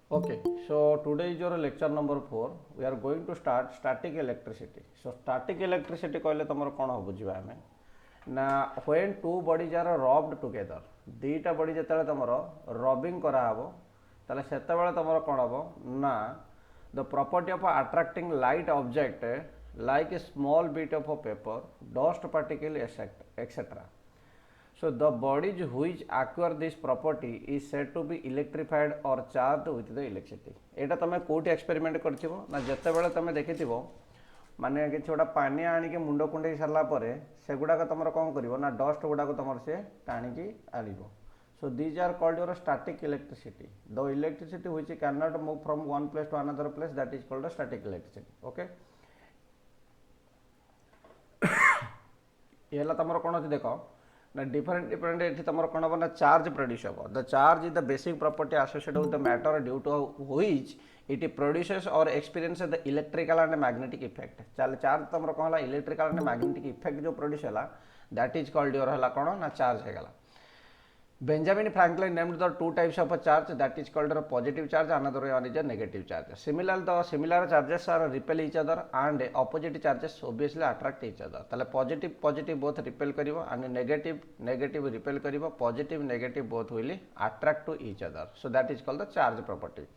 Okay, so today is your lecture number 4. We are going to start static electricity. So static electricity कहले तमर कौन हो बुझिबा हमें ना when two bodies are rubbed together दीटा body जेतले तमर रबिंग करा हबो ताले सेतेबेले तमर कौन हबो ना the property of attracting light object like a small bit of a paper dust particle etc. So the bodies which acquire this property is said to be electrified or charged with the electricity. एटा तमे कोठी experiment करथिबो ना जत्ते बेले तमे देखिथिबो माने कि छोटा पानी आनी के मुंडो कुंडे सरला परे सेगुडा का तमरो कोन करिवो ना डस्ट गुडा को तमर से टाणी की आनिबो. So these are called your static electricity. The electricity which cannot move from one place to another place, that is called a static electricity. Okay. ये तमर कौन अच्छी देख ना different ये तुम कौन हम ना चार्ज प्रोड्यूस हम. The charge is the basic property associated with the matter due to which it produces और experience the electrical and magnetic effect. चल चार्ज तुम कौन है इलेक्ट्रिकल एंड मैग्नेटिक इफेक्ट जो प्रोड्यूस है दैट इज कॉल्ड योर है कौन ना चार्ज है. Benjamin Franklin named the two types of a charge, that is called a positive charge, another one is a negative charge. Similar charges are repel each other and opposite charges obviously attract each other. ताले positive both repel करिवो and negative repel करिवो, positive negative both will attract to each other. So that is called the charge property.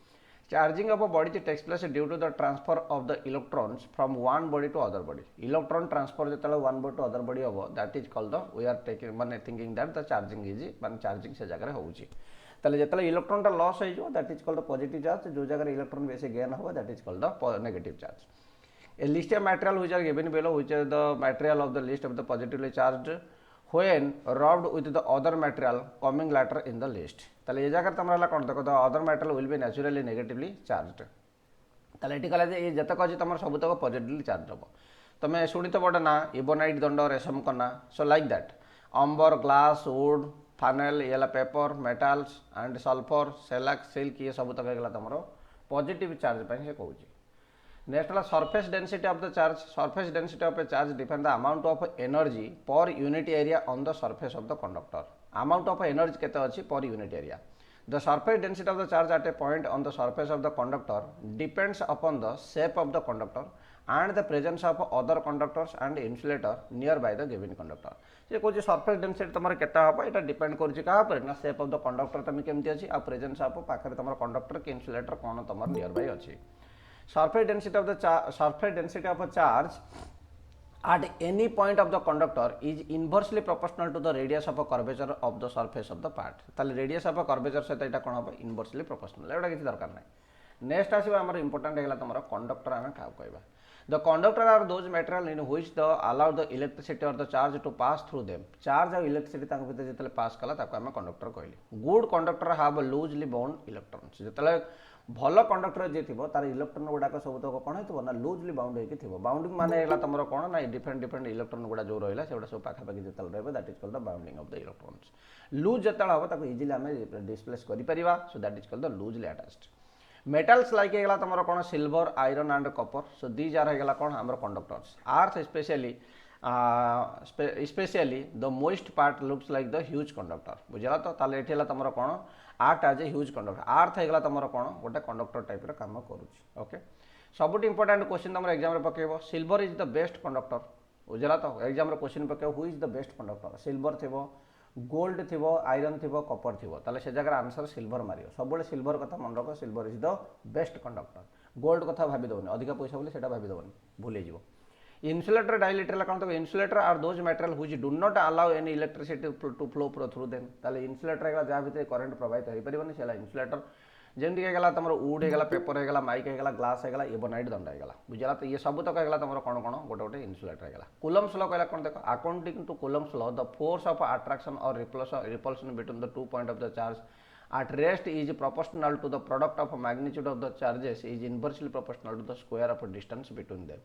Charging of a body takes place due to the transfer of the electrons from one body to other body. Electron transfer जेतले one body to other body होबो, that is called the we are taking माने thinking that the charging is माने charging से जगह होउची. ताले जेतले electron टा loss होई जो that is called the positive charge. जो जगह इलेक्ट्रॉन बेसे गेन होबो that is called the negative charge. A list of material which are given below, which is the material of the list of the positively charged when rubbed with the other material coming later in the list. ताले ये जगह तमरा कौन देखो the other material will be naturally negatively charged. ताले eighty कहला जे ये जतक अछि तमर सबतक पॉजिटिवली चार्ज हबो. तमे सुनित बड ना इबोनाइट दंड रेशम कना. So like that amber glass wood flannel येला paper metals and sulphur shellac silk ये सबतक गला तमर पॉजिटिव चार्ज पय से कहूची. Next is surface density of the charge. Surface density of a charge depends the amount of energy per unit area on the surface of the conductor. Amount of energy केते अछि per unit area. The surface density of the charge at a point on the surface of the conductor depends upon the shape of the conductor and the presence of other conductors and insulator nearby the given conductor. ये Kochi surface density तमर केता हबो एटा depend करछि का पर ना shape of the conductor तमे केमति अछि आ presence of पाखरे तमर conductor के insulator कोन तमर nearby अछि. Surface density of a charge at any point of the conductor is inversely proportional to the radius of a curvature of the surface of the part. ताले radius of a curvature से एटा कोन हबो inversely proportional. एटा किछि दरकार नै. Next आसीबा हमर important हेला तमरा conductor आमे का कहबा. The conductor are those material in which the allow the electricity or the charge to pass through them. Charge और electricity तांक भितर जेतले पास कला ताको आमे कंडक्टर कहली. Good conductor have loosely bound electrons. जेतले भल कंडक्टर जे थिबो तार इलेक्ट्रॉन गुडाक सबतक कोन हेतबो ना लूजली बाउंड हेकि थिबो. बाउंडिंग माने हेला तमरो कोन ना डिफरेंट इलेक्ट्रॉन गुडा जो रहला सेबडा सब पाखा पाखी जेतल रहबो that is called the bounding of the electrons. Loose जेतल हबो ताको इजीली हमें डिस्प्लेस करि परिबा. So that is called the loosely attached. Metals like हेला तमरो कोन silver iron and copper. So these are हेला कोन हमर conductors. Earth specially the most part looks like the huge conductor. बुझला तो ताले एठेला तमरो कोन earth as a huge conductor. Earth हेगला तमरो कोन गोटे कंडक्टर टाइप रो काम करूची. ओके सबुट इंपोर्टेंट क्वेश्चन तमरो एग्जाम रे पकेबो. Silver is the best conductor. बुझला तो एग्जाम रे क्वेश्चन पकेबो who is the best conductor. Silver थिबो गोल्ड थिबो आयरन थिबो कॉपर थिबो ताले से जगह आंसर सिल्वर मारियो. सबुले सिल्वर कथा मन रखो. Silver is the best conductor. Gold कथा भाबी दोनी अधिका पैसा बोले सेटा भाबी दोनी भूले जिवो. Insulator dielectric कौन तो insulator are those material which do not allow any electricity to flow through them. ताले insulator हेगला जहाँ भीतर करंट प्रवाहित हो परिबनी सेला insulator. जेमति हेगला तमरो वुड हेगला पेपर हेगला माइक हेगला ग्लास हेगला एबोनाइट दंड हेगला. बुझला तो ये सब तक हेगला तमरो कोन कोन गोटे गोटे insulator हेगला. Coulomb's law कहला कोन देखो according to Coulomb's law the force of attraction or repulsion between the 2 points of the charge at rest is proportional to the product of magnitude of the charges is inversely proportional to the square of distance between them.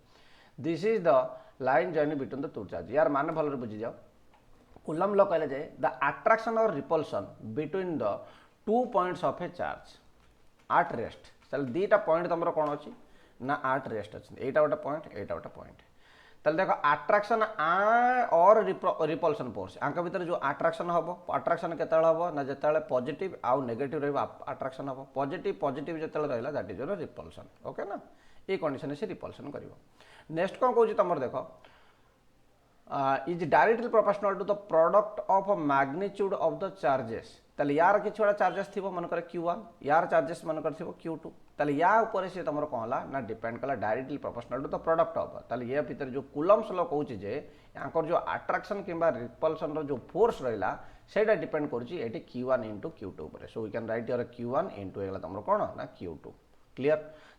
This is the line journey between the two charges. यार माने भलरे बुझी जाओ. Coulomb law कहले जाए the attraction or repulsion between the 2 points of a charge at rest. चल दीटा point तमरो कोन अछि ना at rest अछि. एटा गोटे पॉइंट एटा गोटे पॉइंट. ताले देखो अट्रैक्शन और रिपल्सन फोर्स आंक भीतर जो अट्रैक्शन हम अट्रैक्शन केतेबेले हम ना जिते पॉजिटिव आउ नेगेटिव रहिबा अट्रैक्शन हम पॉजिटिव पॉजिटिव जिते रहिला that is your repulsion okay ना ये कंडीशन से रिपल्सन करिवो नेक्स्ट कोन कहूची तमर देखो is directly proportional to the product of magnitude of the charges ताले यार किछ वाला चार्जेस थिबो मन करे Q1 यार चार्जेस मन कर थिबो Q2 ताले या ऊपर से तमर कोन हला ना डिपेंड कला directly proportional to the product of ताले ये भीतर जो कूलम्स लॉ कहूची जे यांकर जो अट्रैक्शन किंबा रिपल्सन रो जो फोर्स रहिला सेटा डिपेंड करची एटी Q1 Q2 ऊपर so we can write your Q1 एगला तमर कोन ना Q2 क्लियर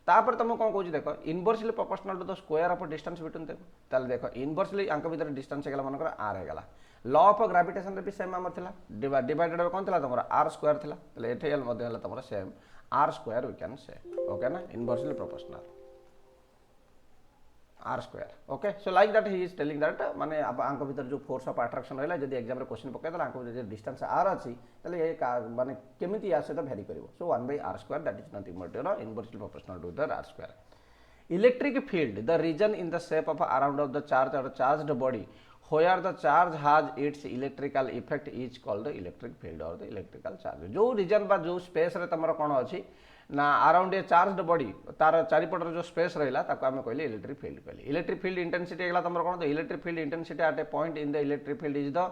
तापर तुम कौन कहूँ देख inversely proportional to the square of distance between them ताले देखो इनवर्सली आंक भीतर डिस्टेंस हेगला मनकर r हेगला लॉ ऑफ ग्रेविटेशन रे भी सेम हमर थिला डिवाइडेड कोन थिला तमर r स्क्वायर थिला ताले एठे हेल मध्ये हला तमर same r square we can say okay ना inversely proportional r square okay so like that he is telling that माने आंक भीतर जो फोर्स ऑफ अट्रैक्शन रहला जदी एग्जाम रे क्वेश्चन पके दला आंक भीतर डिस्टेंस r अछि ताले ये माने केमिति या से भेरी करिवो so 1/r square that is nothing but your inversely proportional to the r square electric field the region in the shape of around of the charge और charged body where the charge has its electrical effect is called the electric field or the electrical charge जो reason बा जो space रे तमरो कोन अछि ना around a charged body तार चारिपटर जो space रहिला ताको हम कहले इलेक्ट्रिक फील्ड कहले इलेक्ट्रिक फील्ड इंटेंसिटी हेगला तमरो कोन the electric field intensity at a point in the electric field is the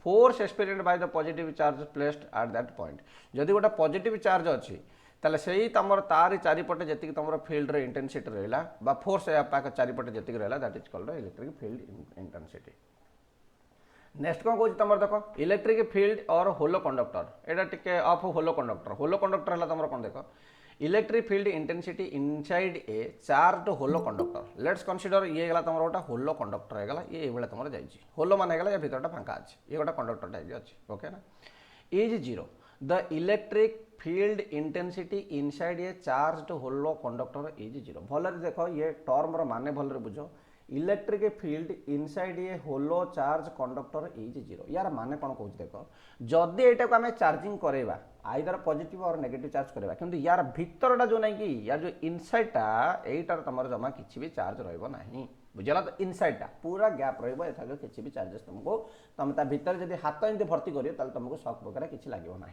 force experienced by the positive charge placed at that point जदि गोटा पॉजिटिव चार्ज अछि ताले सेही तमर तार चारिपटे जतिक तमर फील्ड रे इंटेंसिटी रहिला बा फोर्स या पाक चारिपटे जतिक रहिला that is called electric field intensity next कौन कहूँ तुम देख इलेक्ट्रिक फील्ड और होलो कंडक्टर एटा टिके ऑफ होलो कंडक्टर है तुम कौन देख electric field intensity inside a charge hollow conductor let's consider ये गला तुम गोटा होलो कंडक्टर है ये भाई तुम जाइए होलो मान है भीतर फांका अच्छे ये गोटा कंडक्टर टाइप अच्छे ओके ना is zero the electric field intensity inside a charge hollow conductor is zero भल देख ये टर्म मान भल बुझ electric field inside a hollow charge conductor is zero यार माने कौन कहूँ देख जदि एटा को आम चार्जिंग करवा आइदर पॉजिटिव और नेगेटिव चार्ज करवा किंतु यार भीतरटा जो नहीं कि यार जो इनसाइडटा एटार तुम जमा किसी भी चार्ज रहा बुझला तो इनसाइडटा पूरा गैप रहा किसी भी चार्जेस तुमको तुम ता भीतर जब हाथ एमती भर्ती कर तुमको शॉक वगैरह किसी लगे ना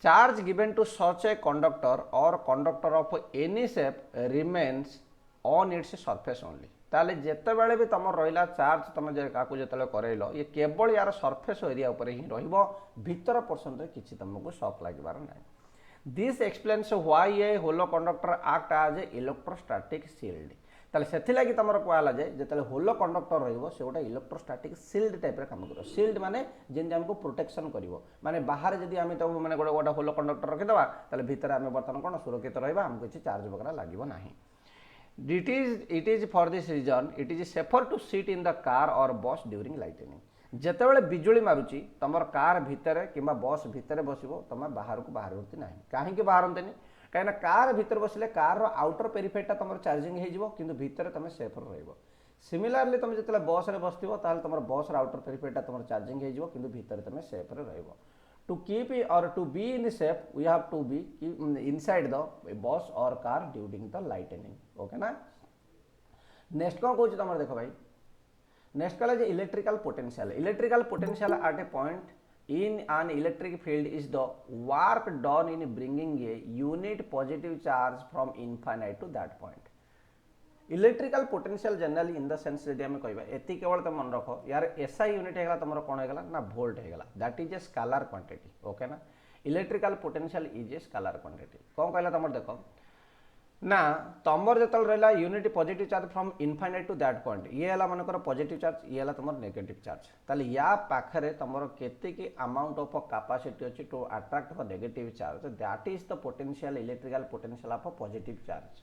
charge given to such a conductor और conductor of any shape remains on its surface only ताले जेते बेले भी तुम रहा चार्ज तुम काकू जो करैल ये केवल यार सरफेस एरिया उपर ही भीतर पोर्सन रे किछि तुमको शॉक लागिबार ना this explains why a hollow conductor act as a electrostatic shield ताले सेथि लागि तुमर कहला जे जेते होलो कंडक्टर रहिबो से गोटा इलेक्ट्रोस्टैटिक शील्ड टाइप रे काम करो शील्ड माने जेन हमको प्रोटेक्शन करिवो माने बाहर जदी आमे तो माने गोटा होलो कंडक्टर रखि दबा ताले भीतर आमे बर्तन कोन सुरक्षित रहबा हमको किछि चार्ज वगैरह लागिवो नाही it is for this reason it is safer to sit in the car or bus during lightning जेतेबेले बिजुली मारुची तुमर कार भितर किंबा बस भितर बसिबो तुम बाहर को बाहरती ना कहीं बाहरतेनि कहीं कार भितर बसिले कार रो आउटर पेरिफेरटा तुम चार्जिंग हो किंतु भितर तुम सेफर रहिबो सिमिलरली तुम जिते बस रे बसथिबो ताल तुम बस रो आउटर पेरिफेरटा तुम चार्जिंग हो किंतु भितर तुम सेफ रे रहिबो to keep or to be in shape we have to be inside the bus or car during the lightning okay ना नेक्स्ट कौन कहूँ तुम देख भाई नेक्स्ट कहला electrical potential at a point in an electric field is the work done in bringing a unit positive charge from infinite to that point electrical potential generally in the sense जदि आम कहबा एति केवल तुम मन रख यार एसआई यूनिट हेगला तुमर कोन हेगला ना वोल्ट हेगला that is a scalar quantity okay ना electrical potential is a scalar quantity कोन कहला तुमर देखो ना तुमर जतल रहला unit positive charge from infinite to that point ये हला मनकर पॉजिटिव चार्ज ये हला तुमर नेगेटिव चार्ज ताले या पाखरे तुमर केते की अमाउंट ऑफ कैपेसिटी अछि to attract the negative charge that is the potential electrical potential of positive charge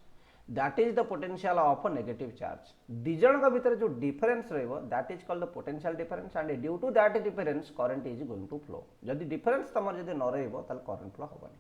that is the potential of a negative charge दिजन का भीतर जो डिफरेंस रहइबो that is called the potential difference and due to that difference current is going to flow जदि difference तमर जदि न रहइबो ताल करंट फ्लो होबनी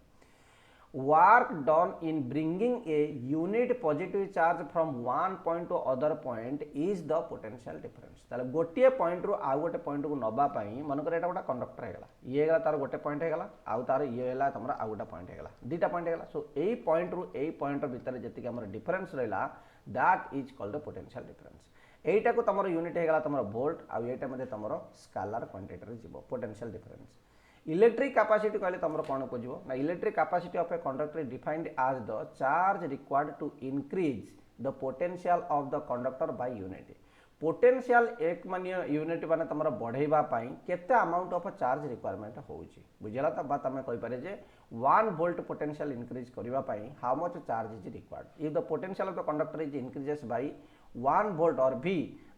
work done in bringing a unit positive charge from one point to other point is the potential difference ताले गोटे point रु आ गोटे पॉइंट को नबा पई मन करे एटा गोटा कंडक्टर हेगला ये हेगला तार गोटे पॉइंट हेगला आउ तार ये हेला तमरा आ गोटा पॉइंट हेगला दीटा पॉइंट हेगला सो एई पॉइंट रु एई पॉइंट भीतर जति हमर डिफरेंस रहला that is called the potential difference এইটা কো তোমার यूनिट हे गला তোমার ভোল্ট আর এইটা মধ্যে তোমার স্কেলার কোয়ান্টিটি রে जीवो पोटेंशियल डिफरेंस इलेक्ट्रिक कैपेसिटी कहले तुम कौन को ना electric capacity of a conductor defined as the charge required to increase the potential of the conductor by unit potential एक मान यूनिट माने तुम बढ़ेबा पाई केते अमाउंट ऑफ चार्ज रिक्वायरमेंट होउची बुझला त बात हमें कहि पारे जे 1 वोल्ट पोटेंशियल इंक्रीज करबा पाई how much charge is required if the potential of the conductor is increases by 1 volt or V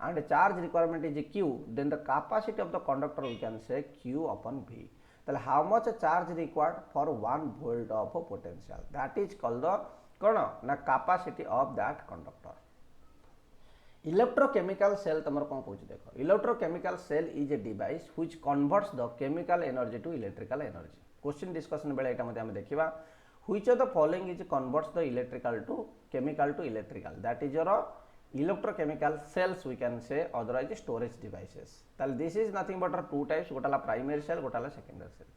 and charge requirement is Q, then the capacity of the conductor we can say Q upon V. Then how much charge required for 1 volt of potential? That is called the capacity of that conductor. Electrochemical cell तमर कौन पूछ देखो electrochemical cell is a device which converts the chemical energy to electrical energy. Question discussion बेले एटा मध्ये हम देखिबा which of the following is converts the electrical to chemical to electrical, that is your electrochemical cells we can say, otherwise storage devices. Then this is nothing but two types, gotala primary cell, gotala secondary cell.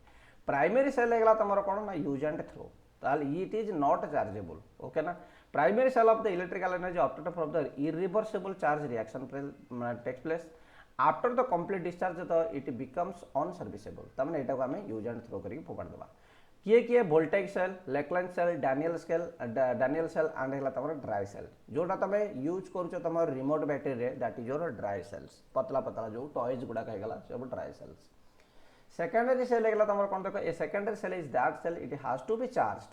Primary cell egla tamara kono na use and throw, tal it is not chargeable, okay na. Primary cell of the electrical energy obtained from the irreversible charge reaction takes place. After the complete discharge it becomes unserviceable, तमने एटा को हमें use and throw करके फोपाड़ देबा. किए voltage cell, Leclanche cell, Daniell cell and है तुम dry cell जोटा तुम यूज कर तुम रिमोट बैटरी रे, that is your dry cells पतला पतला जो टॉयज गुड़ाक होगा सब ड्राई सेल्स. सेकेंडरी सेल है तुम कौन देख a secondary cell is that cell it has to be charged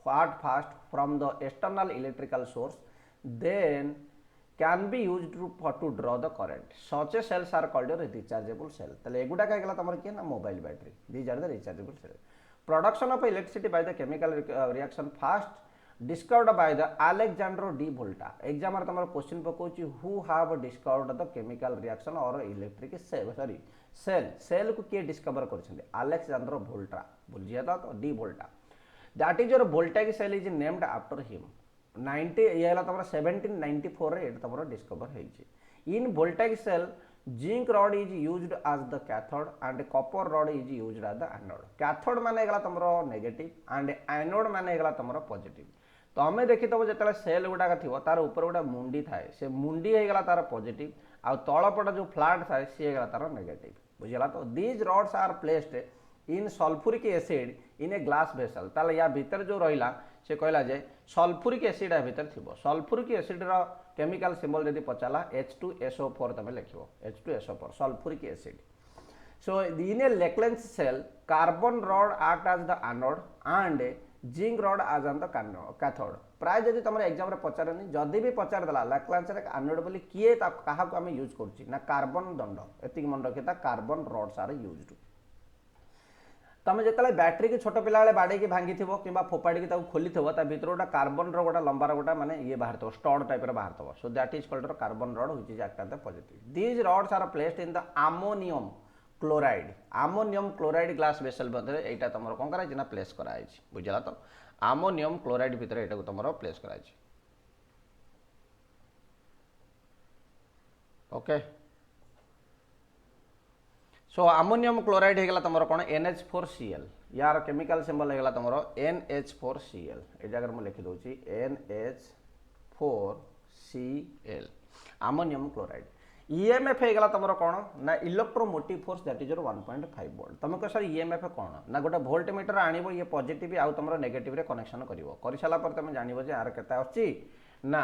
what fast from the external electrical source then can be used to draw the current. Such a cells are called your rechargeable cell. ताले एगुडा का तुम किए ना mobile battery, these are the rechargeable cell. Production of electricity by the chemical reaction first discovered by the Alexander D. Volta. Exam तुम question पकोची who have discovered the chemical reaction or electric cell को किए discover कर Alexander Volta बुझिया तो D. Volta. That is your voltaic cell is named after him. 90 ये हला तुम 1794 रे तुम डिस्कवर होइची. In voltaic cell zinc rod is used as the cathode and copper rod is used as the anode. Cathode माने गला तुमरो negative and anode माने गला तुमरो पॉजिटिव. तो हमें देखि तब जतले सेल गुडा का थिवो तार ऊपर गुडा मुंडी थाए, से मुंडी हे गला तार पॉजिटिव आ तळपट जो फ्लैट थाए से गला तार नेगेटिव बुझला. तो these rods are placed in sulphuric acid in a glass vessel. ताले या भीतर जो रहिला से कहला जे सल्फ्यूरिक एसिड आ भीतर थिवो. सल्फ्यूरिक एसिड रो केमिकल सिंबल जदि पचाला H2SO4 तमे लिखिबो H2SO4 sulphuric acid. So in a Leclanche cell carbon rod act as the anode and zinc rod as the cathode. प्राय जदि तुम एग्जाम रे पचारनी जदि भी पचार देला लेक्लेंस रे एनोड बोली किए कहा को हम यूज करछि ना कार्बन दंड एतिक मन रखिता कार्बन रॉड्स आर यूज्ड. तुम जो बैटरी की छोट पिला बाड़े की भांगी थो कि फोपाड़ी खोली थो भर गोटा कार्बन रोटा लंबार गोटा माने ये बाहर थो स्टड टाइप बाहर थो. So that is called carbon rod which is act as the positive. These rods are placed in the ammonium chloride glass vessel मध्य एटा तुम कौन कर प्लेस कराई बुझला. तो अमोनियम क्लोराइड भितर एटा तुम प्लेस कराई. ओके सो अमोनियम क्लोराइड होगा तुम कौन NH4Cl. यार केमिकल सिंबल होगा तुम NH4Cl. ये जगह मुझे लिखी दूसरी NH4Cl अमोनियम क्लोराइड. EMF होगा तुम कौन ना electromotive force that is 1.5 volt. तुम कह सर EMF कौन ना गोटे वोल्ट मीटर आणव ये पॉजिटिव आउ तुम नेगेटिव रे कनेक्शन कर सारापर तुम जान यार केते अच्छी ना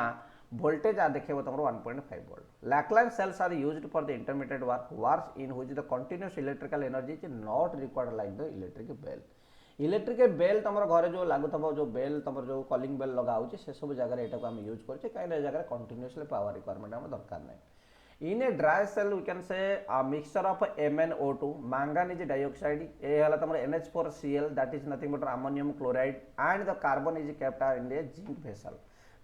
voltage are देखिए तुम 1.5 volt. Lackland cells are used for the intermediate works in which the continuous electrical energy is not required like the electric bell. Electric bell तुम घर जो लागू जो बेल तुम जो कॉलिंग बेल लगा हो से सब जगह यहाँ आम यूज कर कहीं जगह कंटिन्यूअसली पावर रिक्वायरमेंट आम दरकार ना. In a dry cell we can say mixture of MnO2 manganese dioxide ये है तुम NH4Cl that is nothing but ammonium chloride and the carbon is kept in a zinc vessel.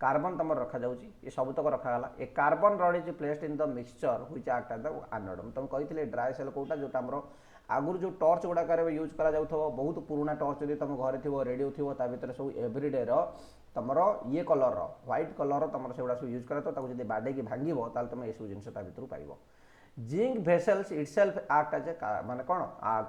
Carbon तुम रखा जाऊँगी ये सब तक रखागला. A carbon rod is placed in the mixture which act as the anode. तुम कही ड्राई सेल कोटा जोटा आम आगुरी जो टर्च गुड़ाक यूज कर बहुत पुराना टर्च जब तुम घर थी रेडियो थी भितर सब एवरीडे तुम ये कलर व्हाइट कलर तुम से सब यूज कर जब बाडे की भांग तुम ये सब जिन भर पाइब. Zinc vessels itself act as a माने कौन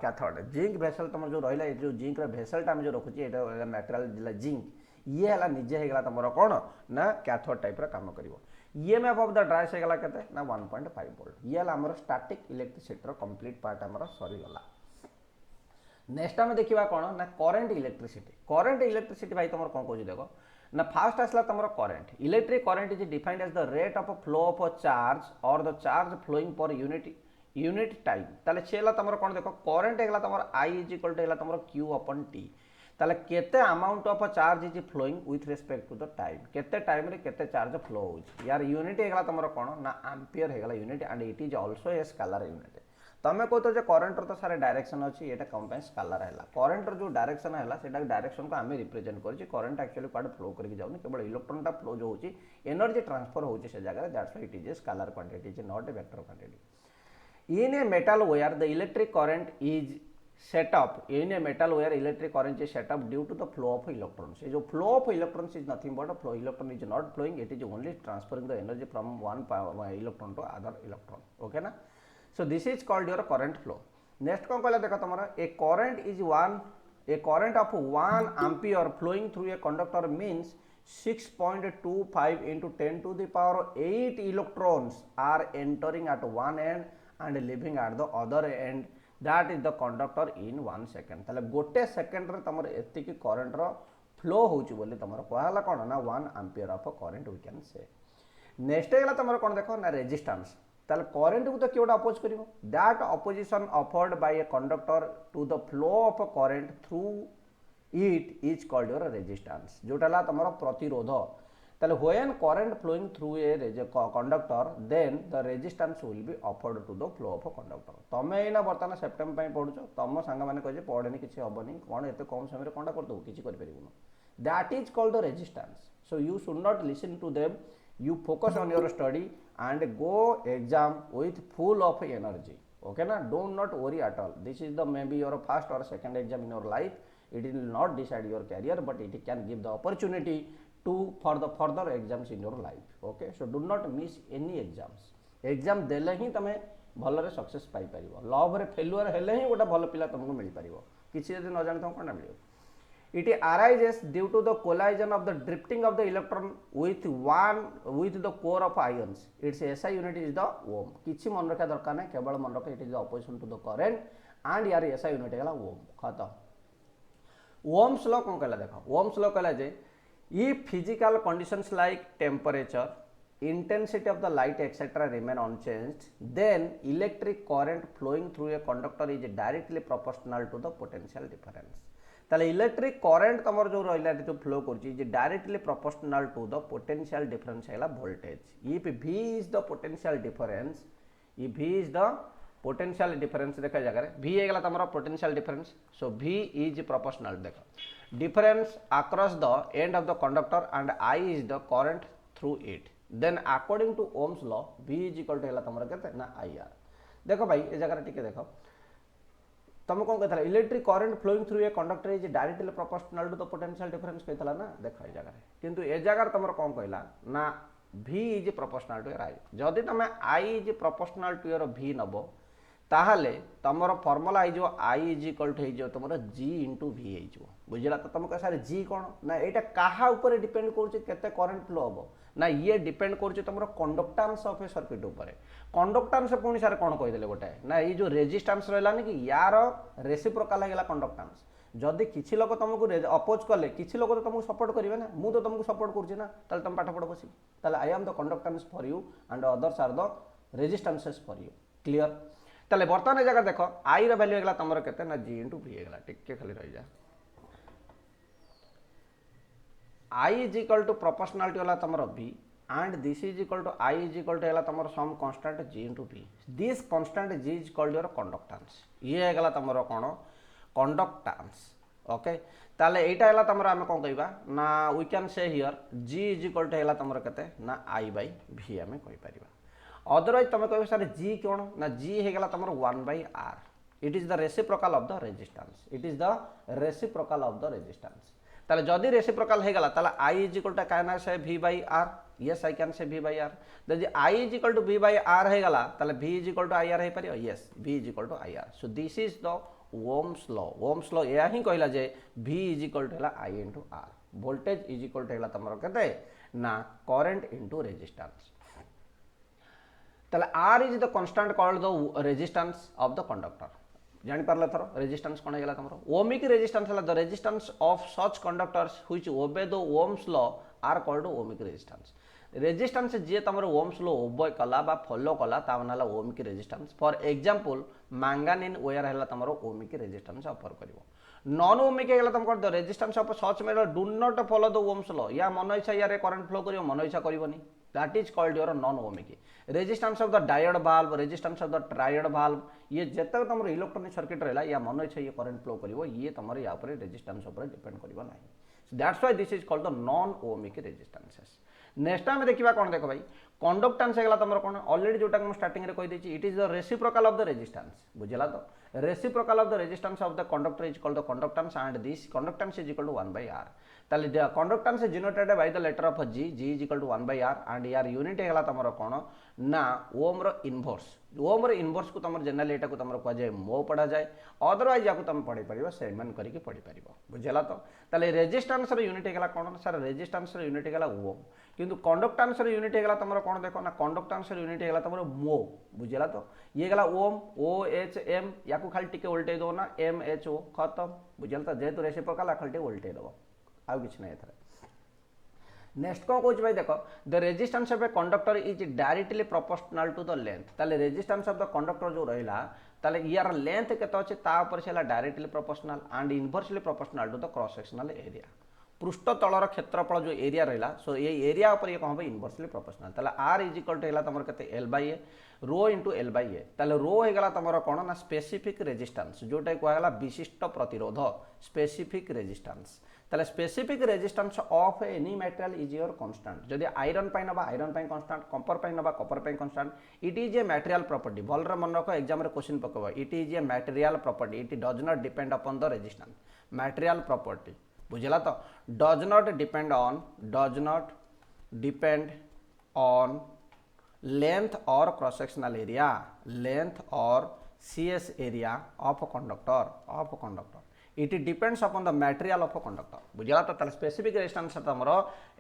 कैथोड. जिंक भेसल तुम जो रहा जो जिंक भेसलटा जो रखुचे मटेरियल जिंक ये है निजे होगा तुम कौन ना कैथोड टाइप काम कर. ईएमएफ ऑफ द ड्राइस हेगला केते ना 1.5 वोल्ट। ये हमर स्टैटिक इलेक्ट्रिसिटी कंप्लीट पार्ट हमर सरी गला। नेक्स्ट आम देखा कौन ना करेन्ट इलेक्ट्रिसिटी। करेन्ट इलेक्ट्रिसिटी भाई तुम कौन कह देख ना फास्ट आसला तुम current. Electric current is defined as the rate of flow of charge और the charge flowing per unit time. ताले छेला तुम कौन देख करेन्ट हेगला तुम आई इज इक्वल टू हेगला तुम क्यू अपन टी। ताले केते amount of charge is flowing with respect to the time. केते टाइम रे केते चार्ज फ्लो होउछ। यार यूनिट हेगला तुम कौन ना एम्पियर हेगला unit and it is also a scalar unit. तुम कहते जो करेन्टर तो सारे डायरेक्शन अच्छी ये कौन स्केलर है। करेन्टर जो डायरेक्शन है से डायरेक्शन को आम रिप्रेजेंट कर करेन्ट एक्चुअली क्वाड फ्लो करके जाऊँ केवल इलेक्ट्रॉनटा फ्लो जो होची एनर्जी ट्रांसफर होची से जगह that's why it is a scalar quantity is not a vector quantity. In a metal wire the electric current is set up in a metal wire electric current is set up due to the flow of electrons. जो flow of electrons is nothing but a flow. Electron is not flowing, it is only transferring the energy from one electron to other electron. Okay na? So this is called your current flow. Next कौन कहला देखो तुम्हारा a current of 1 ampere flowing through a conductor means 6.25 into 10 to the power 8 electrons are entering at one end and leaving at the other end. That is the conductor in 1 second. ताले गोटे second रे तमर एतिकी current रो flow होउची बोली तमर कहला कोन ना 1 ampere of current we can say. Next हेला तमर कोन देखो ना रेजिस्टेंस। ताले करंट को तो केवटा अपोज करिवो that opposition offered by a conductor to the flow of current through it is called your resistance. जोटाला तमर प्रतिरोध। ताले when current flowing through a conductor then the resistance will be offered to the flow of conductor. तमे एना बर्तमान September पई पढुछ तम सांग माने कहे पढेनी किछि हबनी कोन एते कम समय रे कोनटा कर दो किछि कर परिबुनो that is called the resistance. So you should not listen to them, you focus on your study and go exam with full of energy. Okay ना, don't not worry at all. This is the may be your first और second exam in your life. It will not decide your career but it can give the opportunity to for the further exams in your life. Okay, so do not miss any exams. Exam देले ही तमे भलरे success पाई परिबो। Love रे failure हेले ही गोटा भल पिला तुमको मिल परिबो। किछि यदि न जान त कोन मिलियो। It arises due to the collision of the drifting of the electron with the core of ions. Its SI unit is the ohm. किछि मन रखा दरकार नै, केवल मन रखा it is the opposition to the current and यार SI unit हैला ओम। खत्म। ओम्स लॉ कोन कहला देखो। ओम्स लॉ कहला जे if physical conditions like temperature, intensity of the light etc remain unchanged, then electric current flowing through a conductor is directly proportional to the potential difference. ताले electric current तमर जो रहिला जो flow करची जे directly proportional to the potential difference हैला voltage. If v is the potential difference, if v is the potential difference देखा जगह v हेगला तमरा potential difference. So v is proportional देखो difference across the end of the conductor and I is the current through it. Then according to Ohm's law v is equal to हेला तमरा केते ना IR। देखो भाई ए जगह टिके देखो तुम कौन कहला electric current flowing through a conductor is directly proportional to the potential difference कहला ना। देखो ए जगह किंतु ए जगह तुम कौन कहला ना v is proportional to I। जदि तुम I is proportional to your v नबो ताहले तमर फॉर्मूला हो आई इज इक्वल टू हो तुम जी इंटू वी हो बुझला। तो तुम कह सारे जी कौन ना यहाँ क्या ऊपर डिपेंड करते करंट फ्लो हम ना ये डिपेंड कर तुम कंडक्टांस ऑफ ए सर्किट उपर। कंडक्टांस पुणी सारे कौन कहीदे गोटे ना ये जो रेजिस्टेंस रहा कि यार रेसिप्रोकाल होगा कंडक्टांस। जदि किसी लोग तुमको अपोज कले किसी लोग तो तुमको सपोर्ट करेंगे ना, मुझे तो तुमको सपोर्ट करुँच ना, तुम पाठ पढ़ बस I am the conductance for you and others are the resistances for you. Clear. ताले बर्तमान जगह देख आई रो वैल्यू हेगला तमरो केते ना जी इंटू वी हेगला। टिके खाली रहि जा I is equal to proportional होला तमरो v and this is equal to I is equal to हेला तमरो some constant g into v। This constant g is called your conductance. ये हेगला तमरो कोन कंडक्टेंस। ओके ताले एटा हेला तमरो हम कोन कहबा ना we can say here g is equal to हेला तमरो केते ना i बाय v हम कहि परिबा। अदरवाइज तुम कह सर जी कौन ना जी होगा तुम 1/r। It is the reciprocal of the resistance. It is the reciprocal of the resistance. ताले जदि रेसिप्रोकाल होगा ताले I is equal to can say v/r। Yes I can say v/r। जदि आई इज इक्वल टू v/r होगा ताले v is equal to IR हो पार। Yes v is equal to IR। So this is the Ohm's law. Ohm's law या ही कहला जे v is equal to है I into R। Voltage is equal to है तुम केते ना करंट इंटू रेजिस्टेंस। ताले R is the constant called the resistance of the conductor जानि पारला थरो रेजिस्टेंस कोन हेला तमरो ओमिक रेजिस्टेंस हला the resistance of such conductors which obey the Ohm's law are called ohmic resistance resistance जे तमरो Ohm's law obey कला बा फॉलो कला ता मानला ohmic resistance for example manganin wire हला तमरो ओमिक रेजिस्टेंस ऑफर करिवो नॉन ओमिक हेला तम कर the resistance of such metal do not follow the Ohm's law या मन इच्छा यारे करंट फ्लो करिवो मन इच्छा करिवोनी that is called your non ohmic resistance of the diode valve resistance of the triode valve ये जतक तमरो इलेक्ट्रॉनिक सर्किट रहला या मन इच्छा ये करंट फ्लो करिवो ये तमरो या ऊपर रेजिस्टेंस ऊपर डिपेंड करिवो नाही that's why this is called the non ohmic resistances next आम देखा कौन देख भाई कंडक्टेंस है तुम कौन ऑलरेडी जोटा मुझे स्टार्टिंग में कहीदे it is the reciprocal of the resistance बुझला तो reciprocal of the resistance of the conductor is called the conductance and this conductance is equal to 1 by r ताले conductance is denoted by the letter of g is equal to 1 by r and यार unit है तुम कौन ना ओम रो inverse ओम रो inverse को तुम generally एटा को तुम कह जाए मो पढ़ा जाए अदरवाइज या तुम पढ़ी पार सेमन करके पढ़ी पार बुझला तो ताले रेजिस्टेंस रो यूनिट है कौन सर रेजिस्टेंस रो यूनिट है ओम किंतु कंडक्टेंस रो यूनिट है तुम कौन देख ना कंडक्टेंस रो यूनिट है तुम मो बुझला तो ये गला ओम ओ एच एम या खाली टिके उल्टे दो ना एम एच ओ खत्म बुझल तो जेहेतु रेसिप्रोकल खाली उल्टे दब आउ किछ नहीं एथरे नेक्स्ट कौन कौच भाई देख the resistance of a conductor is directly proportional to the length ताले रेजिस्टेंस ऑफ द कंडक्टर जो रहिला ताले यार लेंथ केते अछि ता ऊपर से directly proportional and inversely proportional to the cross sectional area पृष्ठ तलर क्षेत्रफल जो एरिया रहा सो ये एरिया ऊपर ये कौन हम इनवर्सली प्रोपोर्शनल ताले आर इज इक्वल टू है तुम K L by A rho into L by A ताले रो होगा तुम कौन ना स्पेसिफिक रेजिस्टेंस जोटा कहला विशिष्ट प्रतिरोध स्पेसिफिक रेजिस्टेंस ताले specific resistance of any material is your constant जदि आयरन पाई नबा आयरन पाई कांस्टेंट कॉपर पाई नबा कॉपर पाई constant it is a material property भलरे मन रख एग्जाम रे क्वेश्चन पकवा it is a material property it does not depend upon the resistance material property बुझला तो does not depend on length और क्रॉस सेक्शनल एरिया लेंथ और CS area of conductor it depends upon the material of conductor बुझला तो ताले specific resistance तमरो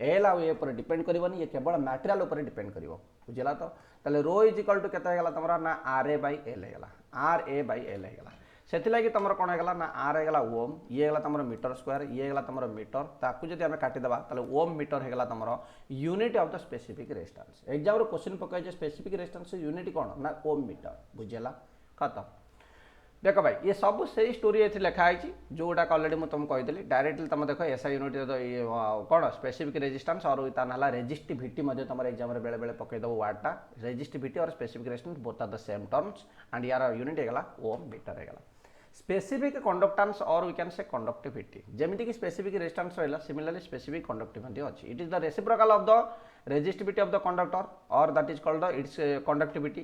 L आ ए पर depend करबनी ये केवल मटेरियल ऊपर डिपेंड करिवो बुझला तो ताले रो इज इक्वल टू केते हेला तमरा ना आर ए बाई एल हेला आर ए बाई एल हेला से तुम कौन है ना आर है ओम ये है तुम मीटर स्क्वायर ये है तुम मीटर ताकू जब आम काटिदेबा ताले ओम मीटर है तुम unit of the specific resistance exam question पकाई स्पेसिफिक रेजिस्टेंस यूनिट कौन ना ओम मीटर बुझेला खत्म देख भाई ये सब से स्टोरी ये लिखाई जोटा ऑलरेडी मुझे तुम कही डायरेक्टली तुम देख एसआई यूनिट कौन स्पेसिफिक रेजिस्टेंस और तान है रेजिस्टिविटी तुम एग्जाम बेले बेले पकईदेव वार्डटा रेजिस्टिविटी और specific resistance both are the same terms and यार यूनिट है ओम मीटर है स्पेसिफिक कंडक्टेंस और वी कैन से कंडक्टिविटी जमीती कि स्पेसिफिक रेजिस्टेंस रहा सिमिलरली स्पेसिफिक कंडक्टिविटी अच्छी it is the reciprocal of the resistivity of the conductor और that is called the its conductivity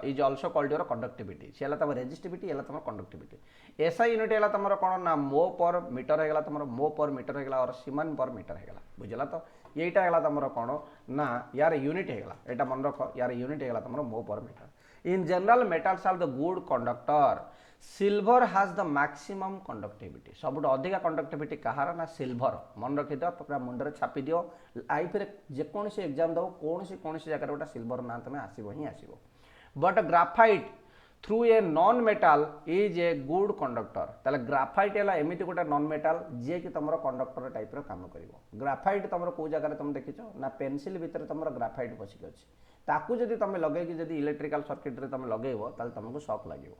is also called your conductivity से तुम resistivity है तुम conductivity SI unit है तुम कौन ना मो पर मीटर है तुम मो पर मीटर है और सीमन पर मीटर है बुझला तो यहीटा है तुम कौन ना यार यूनिट है यहाँ मन रख यार यूनिट है तुम mho per metre in general metals are the good conductor silver has the maximum conductivity सब अधिका कंडक्टिविटी कहार ना सिल्वर मन रखिद पूरा मुंडे छापी दियो लाइफ रे जेकोसी एग्जाम दो कौन जगह गोटे सिल्वर ना तुम आसो ही आसो but graphite through a non metal is a good conductor ताले ग्राफाइट है एमती गोटे नॉन मेटाल जी कि तुम कंडक्टर टाइप काम कर ग्राफाइट तुम कौ जगह तुम देखिच ना पेनसिल भितर तुम ग्राफाइट बसिक अच्छी ताकू जदि तुम लगे जदि इलेक्ट्रिकल सर्किट रे तुम लगेब ताले तुमको शॉक लगे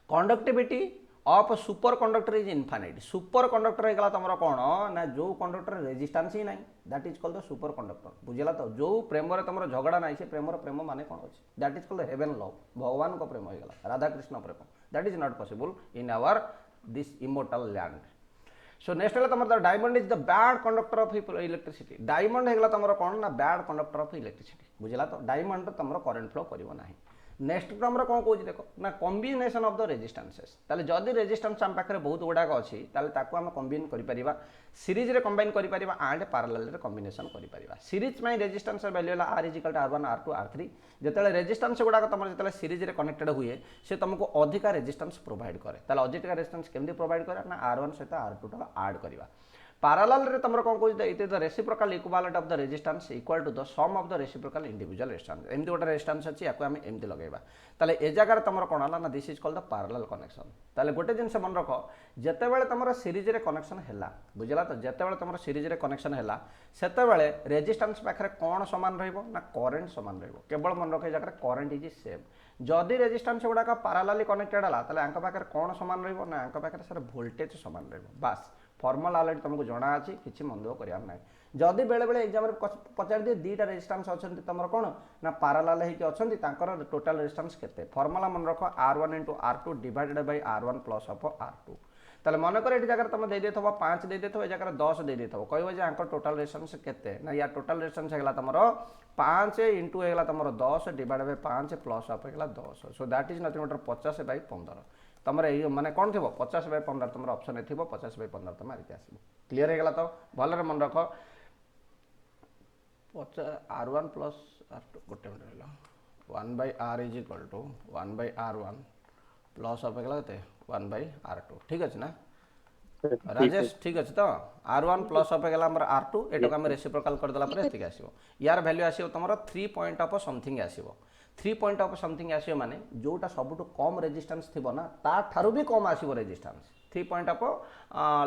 conductivity of super conductor is infinite super conductor है तुम कौन ना जो कंडक्टर रेजिस्टेंस ही ना that is called the super conductor बुझला तो जो प्रेम तुम झगड़ा ना से प्रेम माने कौन अच्छे that is called heaven love भगवान को प्रेम होगा राधा कृष्ण प्रेम that is not possible in our this immortal land so next है तुम diamond is the bad conductor of electricity diamond है तुम कौन ना बैड कंडक्टर ऑफ इलेक्ट्रिसिटी बुझला तो डायमंड तुम करंट फ्लो करना नेक्स्ट तुम कौन कौन देख ना कॉम्बिनेशन ऑफ द रेजिस्टेंसेस ताले जदि रेजिस्टेंस आम पाखे बहुत गुड़ाक अच्छी ताकू आम कम्बाइन कर सीरीज रे कंबाइन कर एंड पैरेलल रे कॉम्बिनेशन कर सीरीज में रेजिस्टेंस वैल्यू है R is equal to R1 R2 R3 जिते रेजिस्टेंस गुड़ाक तुम जो सीरीज रे कनेक्टेड हुए से तुमको अधिका रेजिस्टेंस प्रोवाइड करे अधिका रेजिस्टेंस केमती प्रोवाइड करे ना R1 सहित R2 आड करवा parallel रे तमर कोन कोइ it is the reciprocal equivalent of the resistance equal to the sum of the reciprocal individual resistance एमती गोटे रेजिस्टेंस अछि याको हम एमती लगेबा ताले ए जगह तमर कोन हला ना this is called the parallel connection ताले गोटे जिंस मन रखो जते बेले तमर सीरीज रे कनेक्शन हैला बुझला तो जते बेले तमर सीरीज रे कनेक्शन हैला सेते बेले रेजिस्टेंस पाखरे कोन समान रहइबो ना करंट समान रहइबो केवल मन रखे जगह करंट इज सेम जदि रेजिस्टेंस गुडा का पैरेलली कनेक्टेड हला ताले अंक पाखरे कोन समान रहइबो ना अंक पाखरे सर वोल्टेज समान रहइबो बस फॉर्मूला ऑलरेडी तुमको जना अछि किछि मंदो करिया नै जदि बेले बेले एग्जाम रे पचार दे दीटा रेजिस्टेंस अछंती तमर कोन ना पैरेलल हे कि अछंती तांकर टोटल रेजिस्टेंस केते फॉर्मूला मन रखो R1 * R2 divided by R1 plus of R2 ताले मन कर एटी जगह तुम दे देथबो 5 दे देथबो ए जगह 10 दे देथबो कहबो जे अंक टोटल रेजिस्टेंस केते ना या टोटल रेजिस्टेंस हेगला तमर 5 इनटू हेगला तमर 10 डिवाइडेड बाय 5 प्लस ऑफ हेगला 10 so that is nothing but 50 by 15 तमरे माने कोन थिबो 50 बाय 15 तमर ऑप्शन थिबो 50 बाय 15 तम मारिते आसीबो क्लियर हेगला तो भलरे मन रखो R1 प्लस R2 गोटे मिनट रहला 1 by R is equal to 1 by R1 plus of हेगला कते 1 बाय R2 ठीक अछि ना राजेश ठीक अछि तो R1 प्लस ऑफ हेगला हमर R2 एटो हम रेसिप्रोकल कर देला पर एतिक आसीबो यार वैल्यू आसीबो तमरो 3 पॉइंट ऑफ समथिंग आसीबो 3 पॉइंट ऑफ समथिंग आसीबो माने जोटा सबटु कम रेजिस्टेंस थिबो ना ता थारु भी कम आसीबो resistance 3 point of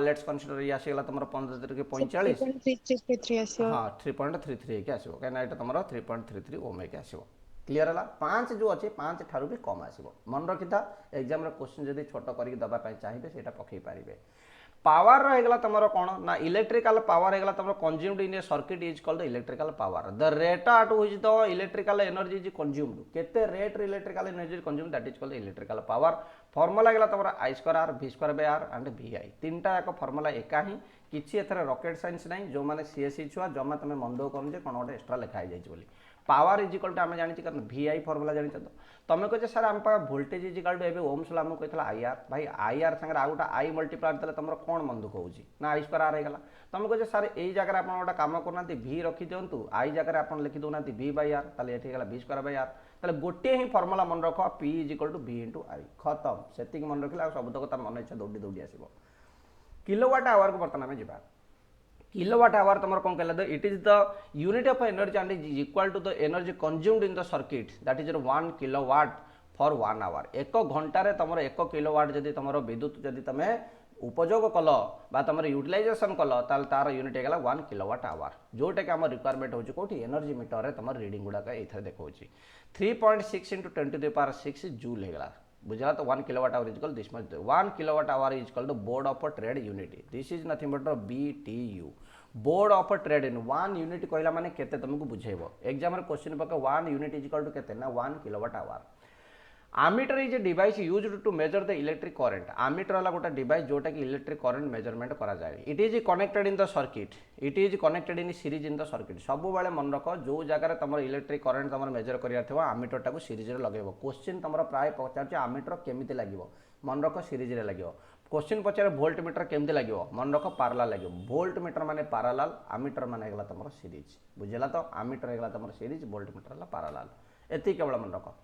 let's consider या आसीगला तमरो 15 के 45 3.33 आसीबो हां 3.33 के आसीबो काना एटा तमरो 3.33 ओम के आसीबो क्लियर हला 5 जो अछि 5 थारु भी कम आसीबो मन रखिता एग्जाम रे क्वेश्चन जदी छोटो करी दबा पय चाहिबे सेटा पखै पारिबे पावर रहेगला तमरो कोन ना इलेक्ट्रिकल पावर रहेगला तमरो consumed in a circuit is called the electrical power the rate at which the electrical energy is consumed केते रेट रे electrical energy consumed that is called the electrical power formula गेला तमरो I2R V2 by R and VI तीनटा एक formula एका ही किछि एथरे rocket science नै जो माने सीएससी छुआ जमा तमे मंदो करन जे कोन ओटे एक्स्ट्रा लिखा जाय बोली पावर इज इक्वल टू आमे जानि छी कारण VI फार्मूला जानि छ तमे कहे सर हम पा वोल्टेज इज इक्वल टू एबे ओम्स ला हम कहथला IR भाई IR संगे आउटा I मल्टीप्लाई तले तमरो कोन मन दुख होउची ना I2R हे गला तमे कहे सर एई जगह आपन ओटा काम करनांती V रखि दियंतु I जगह आपन लिखि दोनांती V बाय R तले एठी गला V2 बाय R तले गोटे ही फार्मूला मन रखो P is equal to V into I खत्म सेतिक मन रखिला सब तक त मन इच्छा दौडी दौडी आसीबो किलोवाट आवर को बर्तन में जिबा किलोवाट आवर तमर कोन कहला it is the unit of energy and is equal to the energy consumed in the circuit that is 1 kilowatt for 1 hour एक घंटा रे तमर 1 किलोवाट जदी तमर विद्युत जदी तमे उपयोग कल बा तमर यूटिलाइजेशन कल ताल तार यूनिट हेगला 1 किलोवाट आवर जोटा कि हमर रिक्वायरमेंट होची कोठी एनर्जी मीटर रे तमर रीडिंग गुडा का एथरे देखौची 3.6 into 10 to the power 6 joule हेगला बुझला तो 1 kilowatt hour is called this much 1 kilowatt hour is called the board of trade unit this is nothing but BTU board of trade in 1 unit कहला माने केते तुमको बुझेबो एग्जाम रे question पके 1 unit is equal to केते ना 1 kilowatt hour ammeter is a device used to measure the electric current ammeter वाला गोटा डिवाइस जोटा कि इलेक्ट्रिक करंट मेजरमेंट करा जाय it is connected in the circuit it is connected in series in the circuit सब बेले मन रख जो जगह तमर इलेक्ट्रिक करंट तमर मेजर करिया थवा आमीटर टाको सीरीज रे लगेबो क्वेश्चन तमर प्राय पचार आमीटर केमिति लागिवो मन रख सीरीज रे लागिवो क्वेश्चन पचार वोल्ट मीटर केमिति लागिवो मन रख पैरेलल लागिवो वोल्ट मीटर माने पैरेलल आमीटर माने हेगला तमर सीरीज बुझला तो आमीटर हेगला तमर सीरीज वोल्ट मीटर ला पैरेलल एति केवल मन रख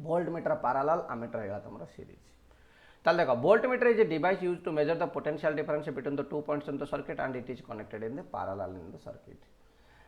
वोल्ट मीटर पैरेलल आमीटर हेगला तमरो सीरीज ताल देखो voltmeter is a device used to measure the potential difference between the 2 points in the circuit and it is connected in the parallel in the circuit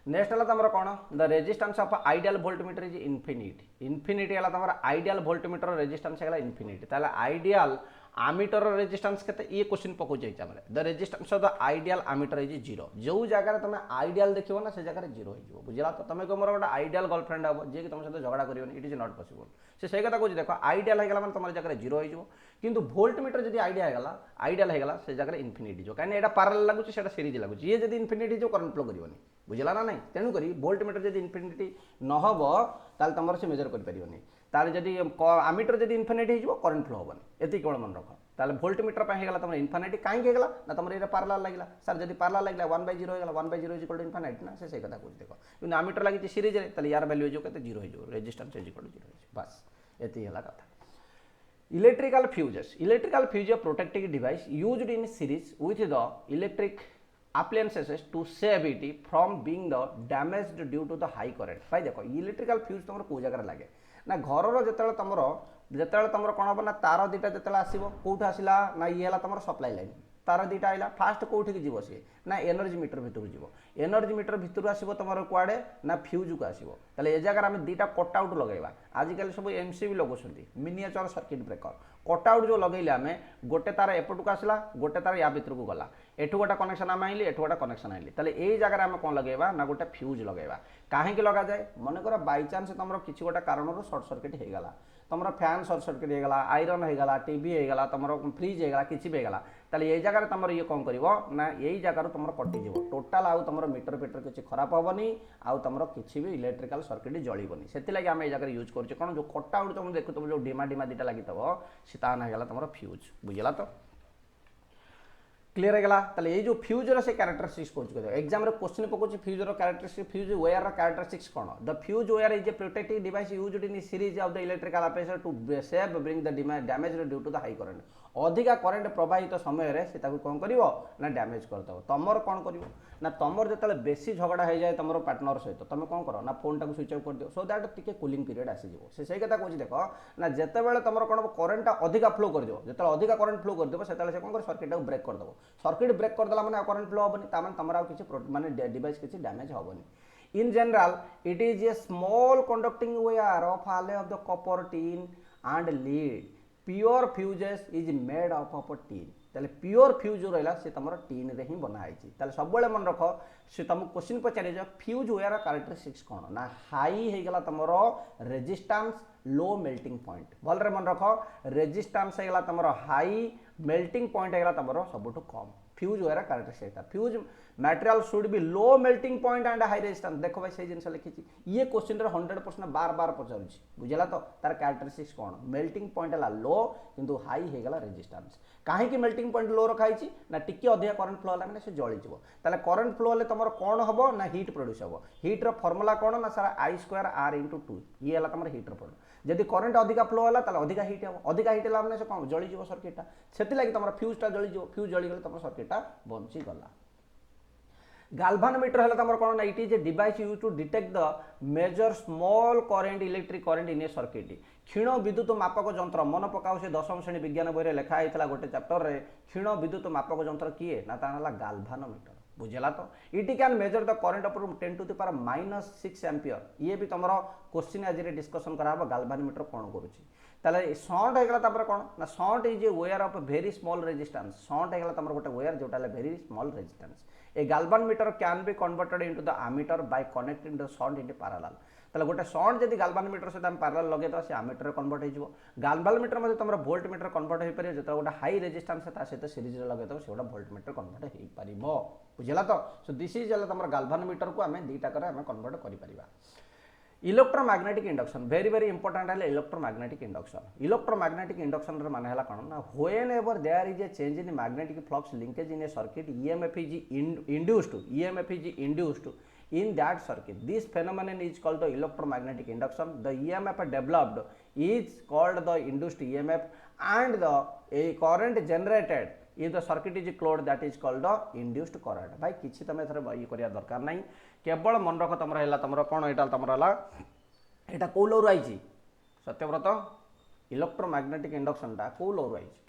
next हला तमरो कोन the resistance of ideal voltmeter is infinity हला तमरो ideal voltmeter resistance हेगला infinity ताले ideal ammeter resistance केते ये question पको जाय हमरे the resistance of the ideal ammeter is 0 जो जगह तमे आइडियल देखिबो ना से जगह 0 हो जिवो बुझला तो तमे को मोर गोटा आइडियल गर्लफ्रेंड हबो जे कि तुम साथे झगड़ा करियोनी इट इज नॉट पॉसिबल से सही कथा कहू देखो आइडियल हे गेला माने तमर जगह 0 हो जिवो किंतु वोल्ट मीटर जदी आइडियल हे गेला से जगह इनफिनिटी जो काने एटा पैरेलल लागु सेटा सीरीज लागु ये जदी इनफिनिटी जो करंट फ्लो करियोनी बुझला ना नहीं तेनु करी वोल्ट मीटर जदी इनफिनिटी न हबो ताल तमर से मेजर कर परियोनी तार जदी आमीटर जदी इनफिनिटी हे जिवो करंट फ्लो हबनी एति केवल मन रखो ताले वोल्ट मीटर पे हेगला तमर इनफिनिटी काहे हेगला ना तमर एरा पैरेलल लागला सर जदी पैरेलल लागला 1/0 हेगला 1/0 इज इक्वल टू इनफिनिटी ना से सही कथा कहू देखो कि आमीटर लागि सीरीज रे ताले यार वैल्यू जो केते 0 हो जो रेजिस्टेंस इज इक्वल टू 0 हो बस एति हेला कथा electrical fuse a protective device used in series with the electric appliances to save it from being the damaged due to the high current भाई देखो इलेक्ट्रिकल फ्यूज तमर को जगह लागे ना घर रो जेतेले तमर कोन हो ना तार दीटा जेतेले आसीबो कोठा आसिला ना ये हला तमर सप्लाई लाइन तार दुटा आइला फास्ट कौटी जीव सी ना एनर्जी मीटर भितर जीव एनर्जी मीटर भितर आसो तुम कुआड़े ना फ्यूज को आसो ताले ए जगह आम दुटा कटआउट लगेगा आजिकल सब एमसीबी लगुंट मिनिएचर सर्किट ब्रेकर कटआउट जो लगेले आम गोटे तार एपटू आसला गोटे तार या भितर को गला एठू गोटे कनेक्शन आम आइली एठू गोटे कनेक्शन आइली ताले ए जगह आम कौन लगेगा ना गोटे फ्यूज लगेगा कहीं लगा जाए मनकर बाई चान्स तुम किसी गोटे कारण सर्ट सर्किट हो गला तुम फैन सर्ट सर्किट होगा आयरन होगा टीवी होगा तुम फ्रिज होगा किसी भी होगा ताले ये जगह तुम ये कौन कर ना यही जगह तुम कटिज टोटाल आउ तुम मीटर फिटर किसी खराब हेनी आउ तुम किसी भी इलेक्ट्रिकल सर्किट जलनी से आम ये जगह यूज कर कौन जो कटआउट तुम देखो तुम जो डिमा डिमा दुटा लगी सी ताना तुम फ्यूज बुझला तो क्लियर होगा ताले ये जो फ्यूजर से कैरेक्टरिस्टिक्स कौन एग्जाम क्वेश्चन पकाउछ फ्यूजर कैरेक्टरिस्टिक्स फ्यूज वेयर कैरेक्टरिस्टिक्स कौन the fuse wire is a protective device used in series of the electrical appliances to save bring the damage due to the high current अधिका करंट प्रवाहित समय से कौन कर ना डैमेज करदेव तुमर कौन कर ना तुमर जो बेसी झगड़ा हो जाए तुम पार्टनर सहित तुम कौन कर ना फोन टाक स्विच ऑफ कर दियो सो दैट टिके कूलिंग पीरियड आसीजिवो से कथा कहूँ देख ना जितेबाला तुम कौन करेन्टा अधिका फ्लो कर दियो जो अधिका करंट फ्लो कर देव से कौन कर सर्किट टाक ब्रेक करदेव सर्किट ब्रेक करदेला मैंने करंट फ्लो हेनी तार तुम किसी माने डिवाइस किसी डैमेज हेनी in general it is a small conducting wire of हाले of the copper tin and lead pure fuses is made of tin ताले प्योर फ्यूज जो रहा सी तुम टीन रे ही बनाई सब मन रख सी तुमको क्वेश्चन पचारे फ्यूज वेयर कैरेक्टरिस्टिक्स कौन ना हाई होगा तुम रेजिस्टेंस लो मेल्टिंग पॉइंट भलरे मन रख रेजिस्टेंस होगा तुम हाई मेल्टिंग पॉइंट होगा तुम सबुठ कम fuse wire characteristics fuse material should be low melting point and high resistance देखो भाई से जिन लिखी ये क्वेश्चन 100% बार बार पचार बुझला तो तार कैरेक्टरिस्टिक्स कौन मेल्टिंग पॉइंट है लो किंतु हाई होगा रेजिस्टेंस कहीं मेल्टिंग पॉइंट लो रखाई ना टिके अधिक करंट फ्लो है से जलीज ताले करंट फ्लो है तुम कौन हम ना हिट प्रोड्यूस हम हिट्र फर्मुला कौन ना सारा आई स्क्वायर आर इंटू 2 ये है तुम हिट्र फर्मुला जदि करंट अधिका फ्लो है अधिका हिट हम अधिका हिट है से कौन जलीज सर्किटा से तुम फ्यूजटा जलीज फ्यूज जलीगले तुम सर्किटा बंचीगला गाल्भानोमीटर है तुम कौन ना it is a device use to detect the measure small current electric current in a circuit क्षीण विद्युत मापक जंत्र मन पकाओ से 10वीं श्रेणी विज्ञान बही लिखाई गोटे चैप्टर में क्षीण विद्युत मापक जंत्र किए ना तार गाल्भानोमीटर बुझला तो it can measure the current up to 10 to the power -6 ampere ये भी तुम क्वेश्चन आज डिस्कसन करा गाल्भानोमीटर कौन करुच्ची ताले शॉर्ट होगा कौन ना shunt is a wire of very small resistance shunt होगा तुम गोटे वेयर जोटा very small resistance a galvanometer can be converted into the ammeter by connecting the shunt in parallel ताले गोटे शॉर्ट जब गाल्भानोमीटर सहित आम पैरेलल लगे से आमीटर कन्वर्ट हो गाल्भानोमीटर मध्य तुम वोल्ट मीटर कन्वर्ट हो पारे जो गोटे हाई रेजिस्टेंस सहित सीरीज लगे से गोटे वोल्ट मीटर कन्वर्ट हो पार बुझला तो सो दिस इज तुम गाल्भानोमीटर को आम दुटाक कन्वर्ट कर electromagnetic induction very very important है इलेक्ट्रोमैग्नेटिक इंडक्शन माने है कौन ना whenever there is a change in magnetic flux linkage in a circuit EMF is induced in that circuit this phenomenon is called the electromagnetic induction the emf developed is called the induced emf and the a current generated if the circuit is closed that is called the induced current भाई किछि तमे थरे ये करिया दरकार नहीं केवल मन रख तमरा हैला तमरा कोन एटा तमरा हला एटा को लौरु आइछि सत्यव्रत इलेक्ट्रोमैग्नेटिक इंडक्शन टा को लौरु आइछि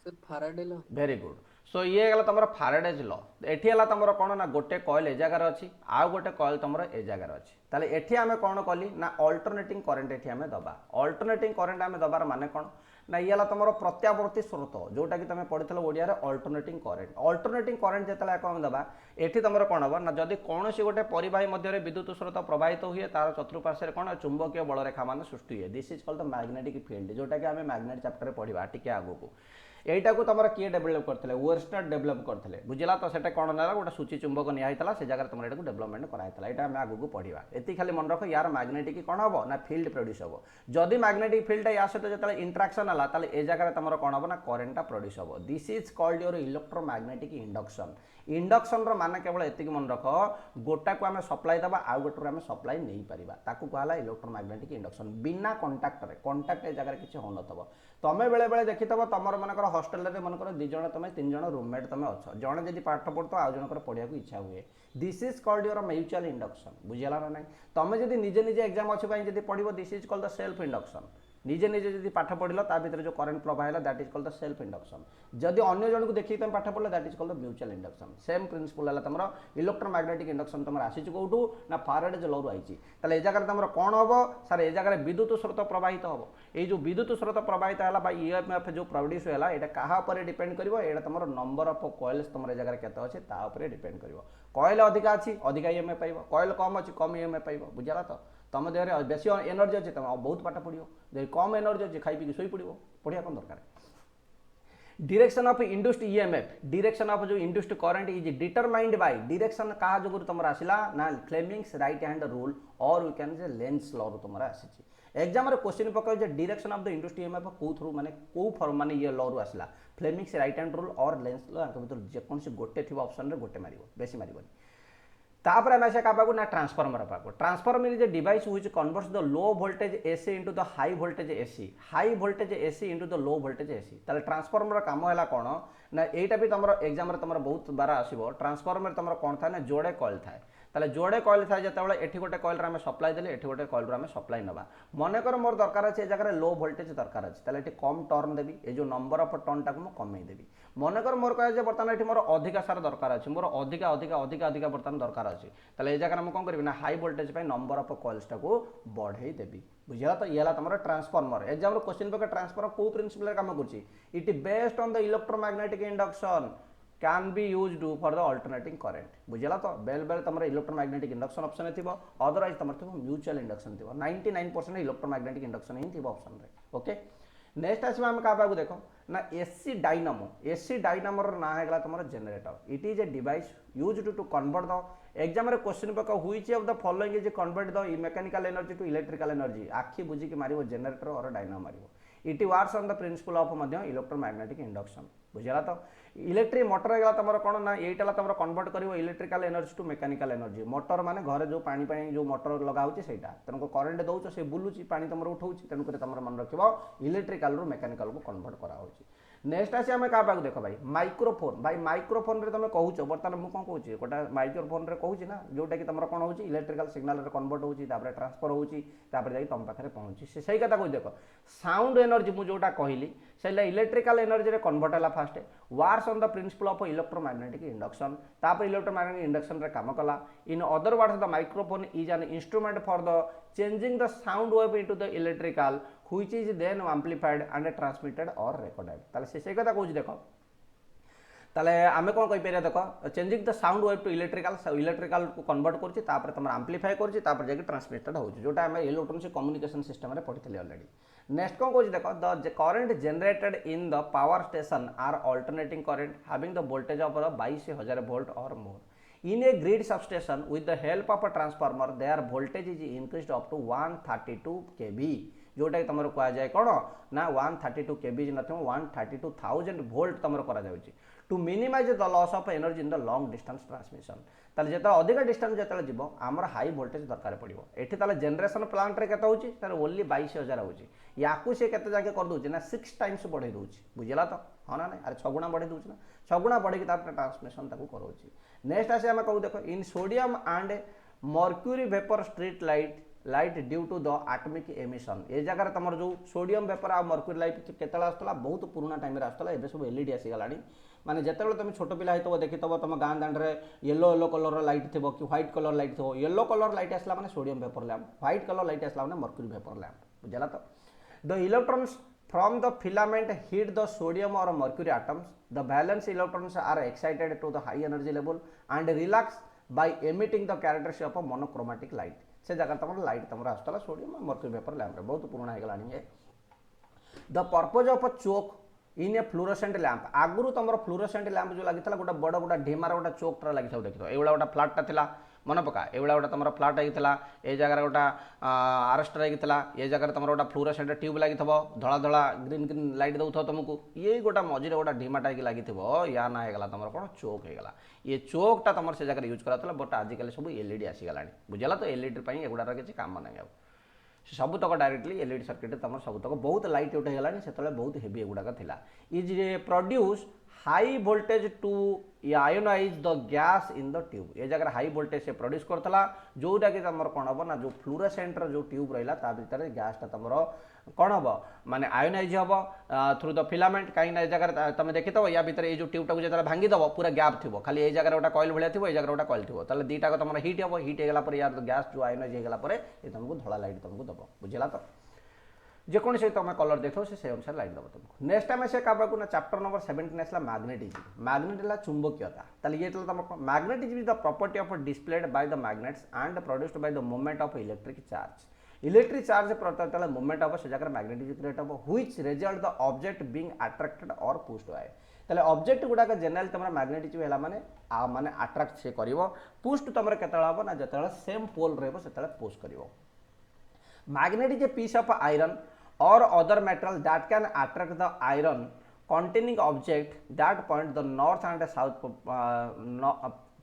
sir Faraday law very good so ये गला तुम फैराडेज लॉ एठी हला तुम कौन ना गोटे कॉइल ए जगार अच्छी आउ गोटे कॉइल तुम ए जगार अच्छी ताले एठी आमे कौन कली ना अल्टरनेटिंग करंट एठी आमे दबा अल्टरनेटिंग करंट आमे दबार माने कौन ना ये हला तुम प्रत्यावर्ती स्रोत जोटा कि तुम पढ़ी ओडिया रे अल्टरनेटिंग करंट जेतला कौन दबा एठी तुम कौन हम ना जदि कौन सी गोटे परिवाही मध्य विद्युत स्रोत प्रवाहित हुए तार चतुर्पार्श्व कौन चुंबकीय बल रेखा मान सृष्टि हुए this is called the magnetic field जोटा कि आमे मैग्नेट चैप्टर पढ़ा टिके आगो को यहीटा को तुम किए डेभलप करते वेरस्टर डेभलप करते बुझला तो सेटा कौन ना गोटे सूची चुंबक निया से जगह तुम यहाँ डेभलपमेंट कराइला यहाँ आम आगू पढ़ा ये खाली मन रख यार मैग्नेटिक कौन हम ना फील्ड प्रोड्यूस हम जदि मैग्नेटिक फील्ड या सहित जो इंटराक्शन है ए जगह तुम कौन हम ना करेन्टा प्रोड्यूस हम this is called your electromagnetic induction induction मान केवल एति मन रख गोटा को आम सप्लाई दबा आउ गोटे आम सप्लाई नहीं पारिबा ताकू कहला इलेक्ट्रोमैग्नेटिक इंडक्शन बिना कंटाक्ट रे कंटाक्ट ए जगह किसी हो नथबो तमे बेले बेले देखिथबो तमर मनकर हॉस्टल रे मनकर 2 जण तमे 3 जण रूममेट तमे अछ जण जदि पाठ पढतो आउ जनकर पढिया को इच्छा हुए this is called your mutual induction बुझिला ना नहीं तमे जदि निजे निजे एग्जाम अछि पई जदि पढिबो this is called the self induction निजे निजे जब पाठ पढ़ल ता भीतर जो करेन्ट फ्लो है that is called the self induction जदि अन्य जन को देखिए तुम पाठ पढ़ल that is called the mutual induction same principle है तुम इलेक्ट्रोमैग्नेटिक इंडक्शन तुम आसी कौटू ना फाराडेज लॉ रु आई ताले ए जगह तुम कौन हम सर ए जगह विद्युत स्रोत प्रवाहित हम ये जो विद्युत स्रोत प्रवाहित है बाई ईएमएफ जो प्रोड्यूस है यहाँ क्या डिपेंड कर तुम नंबर ऑफ कॉइल्स तुम जगह केते अच्छे तापर डिपेंड कर कॉइल अधिका अच्छी अधिका ईएमएफ पाइब कॉइल कम अच्छी कम ईएमएफ पाइब बुझला तो तुम देह बेसी एनर्जी अच्छे तुम बहुत पाठ पढ़ो जब कम एनर्जी अच्छे खाई पी शोई पड़ो पढ़िया कौन दरकार direction of induced EMF direction of जो induced current is determined by direction कहा जो तुम आसला ना फ्लेमिंग्स राइट हैंड रूल और we can say Lenz law तुम आसी एग्जाम रे क्वेश्चन पकाउ direction of the induced EMF को थ्रू माने को फॉर्म माने ये लॉ रु आसला फ्लेमिंग्स राइट हैंड रूल और लेंस लॉ यांक भीतर जेकोसी गोटे थी ऑप्शन रे गोटे मारिबो बेसी मारिबो तापर आम आसे क्या ना ट्रांसफॉर्मर पाक transformer is a device which converts the low voltage AC into the high voltage AC into the low voltage AC ताले ट्रांसफॉर्मर काम है कौन ना यहाँ भी तुम एग्जाम तुम बहुत बार आसो ट्रांसफॉर्मर तुम कौन था ना जोड़े कॉइल थाए ताले जोड़े कॉइल था जो एठी गोटे कॉइल आम सप्लाई देले एठी गोटे कॉइल आम सप्लाई नवा मनकर मोर दरकार अच्छे जगह लो वोल्टेज दरकार अच्छे ताले एठी कम टर्न देवी ये जो नंबर ऑफ टर्न टाक कमे देवी मनकर मोर कहे बर्तमान ये मोर अधिका सार दरकार अच्छे मोर अधिका अधिका अधिका अधिका बर्तमान दरकार अच्छे ताले ये जगह कौन करी ना high voltage number of coils टाक बढ़ई देवी बुझा तो ये तुम transformer exam question paper transformer को प्रिंसिपल काम कर it based on the electromagnetic induction can be used for the alternating current बुझला तो बेल बेल तुम इलेक्ट्रोमैग्नेटिक इंडक्शन ऑप्शन थी अदरवाइज तुम थी म्यूचुअल इंडक्शन थी 99% इलेक्ट्रोमैग्नेटिक इंडक्शन ही थी ऑप्शन रे ओके नेक्स्ट आस आम क्या पाक देख ना एसी डायनामो ना है तुम generator it is a device use to convert the exam रे क्वेश्चन पक which of the following is convert the mechanical energy to electrical energy आखि बुझी मारिबो जनरेटर और डायनामो मारिबो it works on the principle of electromagnetic induction बुझला तो electric motor है तुम कौन ना यहीटा तुम कन्वर्ट कर electrical energy to mechanical energy motor माने घर जो पानी जो मोटर लगा होता तेणुक करेन्ट दौच से बुलूची पानी तुम उठाऊँ तेणुक तुम मन रख इलेक्ट्रिकल रू मैकेनिकल को कन्वर्ट करा नेक्स्ट आसी आम क्या पाक देख भाई माइक्रोफोन रे तुम कहूच बर्तमान मुझे कौन कहूँ गोटे माइक्रोफोन रे कहूँ ना जोटा कि तुम कौन हो इलेक्ट्रिकल सिग्नल कन्वर्ट होती ट्रांसफर होती तुम पाखे पहुँची से कथा कह देख साउंड एनर्जी मुझे जोटा कहली से इलेक्ट्रिकल एनर्जी कन्वर्ट है fast wars on the principle of electromagnetic induction तापर इलेक्ट्रोमैग्नेटिक इंडक्शन रे काम कला in other words the microphone is an instrument for the changing the sound wave into the electrical which is then amplified and transmitted और recorded ताले से कथा कहूँ देख ताले आमे कौन कहीपर देख changing the sound wave to electrical को कन्वर्ट कर तुम आम्प्लीफाई कर ट्रांसमिटेड हो जोटा आम इलेक्ट्रोनिक्स कम्युनिकेशन सिस्टम में पढ़ी अलरेडी नेक्स्ट कौन कहूँ देख the current generated in the power station are alternating current having the voltage of 22,000 volt or more in a grid substation with the help of a transformer their voltage is increased up to 132 kV जोटा कि तुम कहुए कौन ना 132 kV न 132,000 volt तुम करा to minimise the loss of energy in the long distance transmission ताले जो अधिक डिस्टेंस जो जीव आमर हाई वोल्टेज दरकार पड़ो ये ताले जनरेशन प्लांट रे केते होची तार ओनली 22,000 होची याकू से केते जाके कर दोची ना 6 टाइम्स बढ़े दोची बुझला तो हाँ ना नहीं अरे 6 गुणा बढ़े दोची ना 6 गुणा बढ़ी तार ट्रांसमिशन ताकू करोची नेक्स्ट आसे हम कहू देखो in sodium and mercury vapour street light due to the atomic emission ये जगह तुम जो सोडियम वेपर आ मर्क्यूरी लाइट केतला आसला बहुत पुराना टाइम रे आसला एबे सब एलईडी आसीगलानी माने जिते तुम छोट पिला होता देखी तुम गाँ दांडे येलो येलो कलर लाइट थी कि व्हाइट कलर लाइट थो येलो कलर लाइट आसला माने sodium vapour lamp white colour light आसला माने मर्क्यूरी वेपर लैंप बुझला तो the electrons from the filament hit the sodium or mercury atoms the valence electrons are excited to the high energy level and relax by emitting the characteristic of monochromatic light से जगह तुम light तुम आसला sodium mercury vapour lamp बहुत पुराना हो गलानी the purpose of choke in a fluorescent lamp आगुरी तुम फ्लोरोसेंट लैंप जो लगी गोटे बड़ गोटे ढीमार गोटे चोकटा लगी था देखो ये गोटे फ्लाटा था मन पका ये गोटे तुम फ्लाट होता ये जगह गोटे आरस्टर होता ये जगह तुम गोटे फ्लोरोसेंट ट्यूब लगी धला धला ग्रीन ग्रीन लाइट दौथ तुमको ये गोटे मझे गोटे ढीमाटा लगी या ना होगा तुम कौन चोक होगा ये चोकटा तुम से जगह यूज करा बट आजिकल सब एलईडी आसीगला बुझला तो एलईडी एगुड़ार किसी काम नहीं सबुतक डायरेक्टली एलईडी सर्किट तुम सबुतक बहुत लाइट आउट होगा से बहुत हेवी एगुड़ाक था is produce high voltage to ionise the gas in the tube ये जगह हाई वोल्टेज से प्रोड्यूस करता जोटा कि तुम कौन हम ना जो फ्लूरेसेंट जो ट्यूब रहा ता भर गैसटा तुम कौन हम माने आयोनाइज हम थ्रू द फिलामेंट कहीं जगह तुम देखी या भितर ये जो ट्यूबटा को जो भांगीदेव पूरा गैप थी खाली ये जगह गोटा कॉइल भाया थी ये जगह गोटा कॉइल थी ताले दीटा तुम हिट हम हिट होगा यार गैस जो आयोनाइज होगा ये तुमको धला लाइट तुमको दब बुझेगा तो जेकोसी तुम कलर देखो से अनुसार लाइट दब तुमको नेक्स्ट टाइम से क्या ना चैप्टर नंबर 17 आसला मैग्नेटिज्म मैग्नेट है चुंबकीयता ताले ये तुम magnetism is the property of displayed by the magnets and produced by the movement of electric charge प्रत्येक मूवमेंट हम से जगह मैग्नेटिज्म क्रिएट हम which result the object being attracted और पुश्ड बाय ताले ऑब्जेक्ट गुडाक जनरल तुम मैग्नेटिज्म है माने अट्रैक्ट से करिवो पुश्ड तुम केतला हम ना जतले सेम पोल रहबो सेतले push करिवो magnet is a piece of iron or other metal that can attract the iron containing object that point the north and south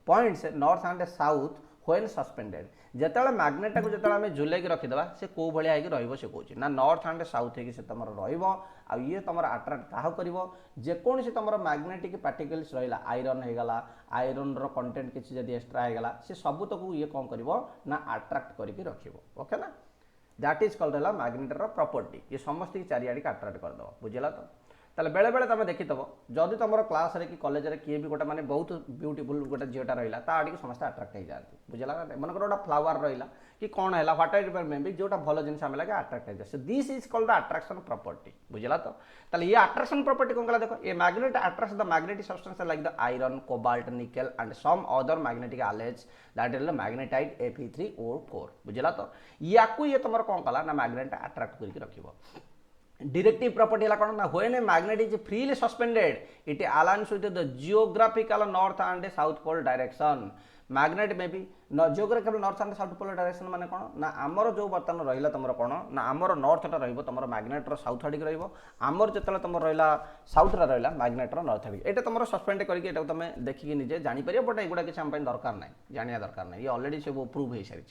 points north and south when suspended जेतेବେଳେ मैग्नेटा को जेतेବେଳେ आमे झुले के रखिदेबा से को भलिया हेकि रहइबो से कहूची ना नॉर्थ एंड साउथ हेकि से तमर रहइबो आ ये तमर अट्रैक्ट काह करिवो जे कोनसी तमर मैग्नेटिक पार्टिकल्स रहिला आयरन हेगला आयरन रो कंटेंट किछि जदी एक्स्ट्रा हेगला से सब तक ये कोन करिवो ना अट्रैक्ट करके रखिबो ओके ना दैट इज कॉल्ड है मैग्नेटर प्रॉपर्टी ये समस्त चारिआड़ी का अट्रैक्ट करदेव बुझेगा तो ताले बेले बेले तुम देखिथब जदि तुम क्लास रे कि कॉलेज रे किए भी गोटे माने बहुत ब्यूटीफुल गोटे झीटा रहा ता आड़ी समस्त अट्रैक्ट हो जाती बुझेगा ना मनकर गोटे फ्लावर रहा कि कौन है व्हाट एवर मे बी जोटा भल जिन आम लगे अट्रैक्ट हो जाए this is called the attraction property बुझेगा तो ताले ये अट्रैक्शन प्रॉपर्टी कौन कहला देखो ये magnet attracts the magnetic substance like the iron cobalt nickel and some other magnetic elements that is the magnetite Fe3O4 बुझेगा तो याकू ये तुम कौन कला ना मैग्नेट अट्रैक्ट करके रखिबो डिरेक्टिव प्रॉपर्टी है कौन ना when a magnet is freely suspended it aligns with the geographical north and south pole direction magnet में भी geographical north and south pole direction माने कौन ना आमर जो बर्तमान रहा तुम कौन ना आमर नॉर्थटा रम मैग्नेटर साउथ आड़क रमर जो तुम रहा साउथ रहा मैग्नेटर नॉर्थ आड़क ये तुम सस्पेंड करके तुम देखिए निजे जापर बट एगुड़ा किसी आम दरकार ना जाना दरकार ना ये अलरेडी सब प्रूव हो सारी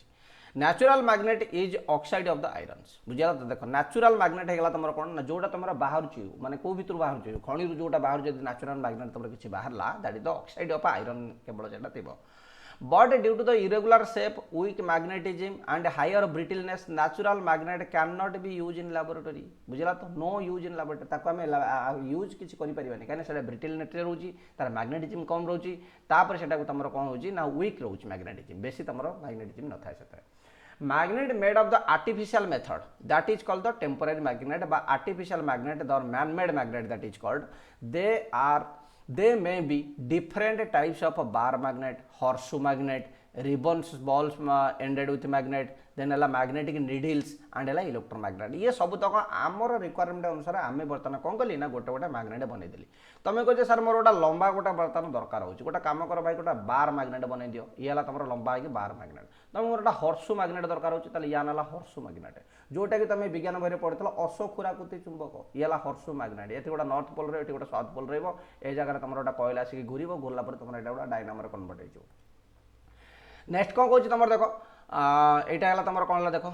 न्याचुराल magnet is oxide of the irons बुझा तो देख न्याचुराल मैग्नेट है तुम कौन ना जोटा तुम बाहर माने को भर बाहर खनि जोटा बाहर जो न्याचुराल मैग्नेट तुम किसी बाहर that is the oxide of iron केवल जेटा थी but due to the irregular shape weak magnetism and higher brittleness natural magnet can not be use in laboratory बुझला तो नो यूज इन लैबोरेटरी ताको आम यूज किसी करें कहीं ब्रिटलनेस रोचे तार मैग्नेटिज्म कम रोचे तापर से तुम कौन हो ना वीक रोचे मैग्नेटिज्म बेसी तुम मैग्नेटिज्म न थाए से magnet made of the artificial method that is called the temporary magnet by artificial magnet or man made magnet that is called they may be different types of bar magnet horseshoe magnet ribbons balls ended with magnet then है magnetic needles and है electromagnet ये सब तक आमर requirement अनुसार आम बर्तमान कौन कली ना गोटे गोटे मैग्नेट बनईदेली तुम कहे सर मोर गोटा लंबा गोटे बर्तमान दरकार हो गोटे कम कर भाई गोटे बार मैग्नेट बनई दियो ये तुम लंबा है बार मैग्नेट तुम मोर गोटा हर्सु मैग्नेट दरकार हो या ना हर्सु मैग्नेट जोटा कि तुम विज्ञान बही पढ़ी अशोखुराकृति चुंबक ये हर्सु मैग्नेट ये गोटे नॉर्थ पोल रही गोटे साउथ पोल रही जगह तुम गोटे कॉइल आसिक घूर घूरला तुम यहाँ गोटे डायनामो कन्वर्ट हो नेक्स्ट कौन कौन तुम देख यहाँ है तुम कौन देखो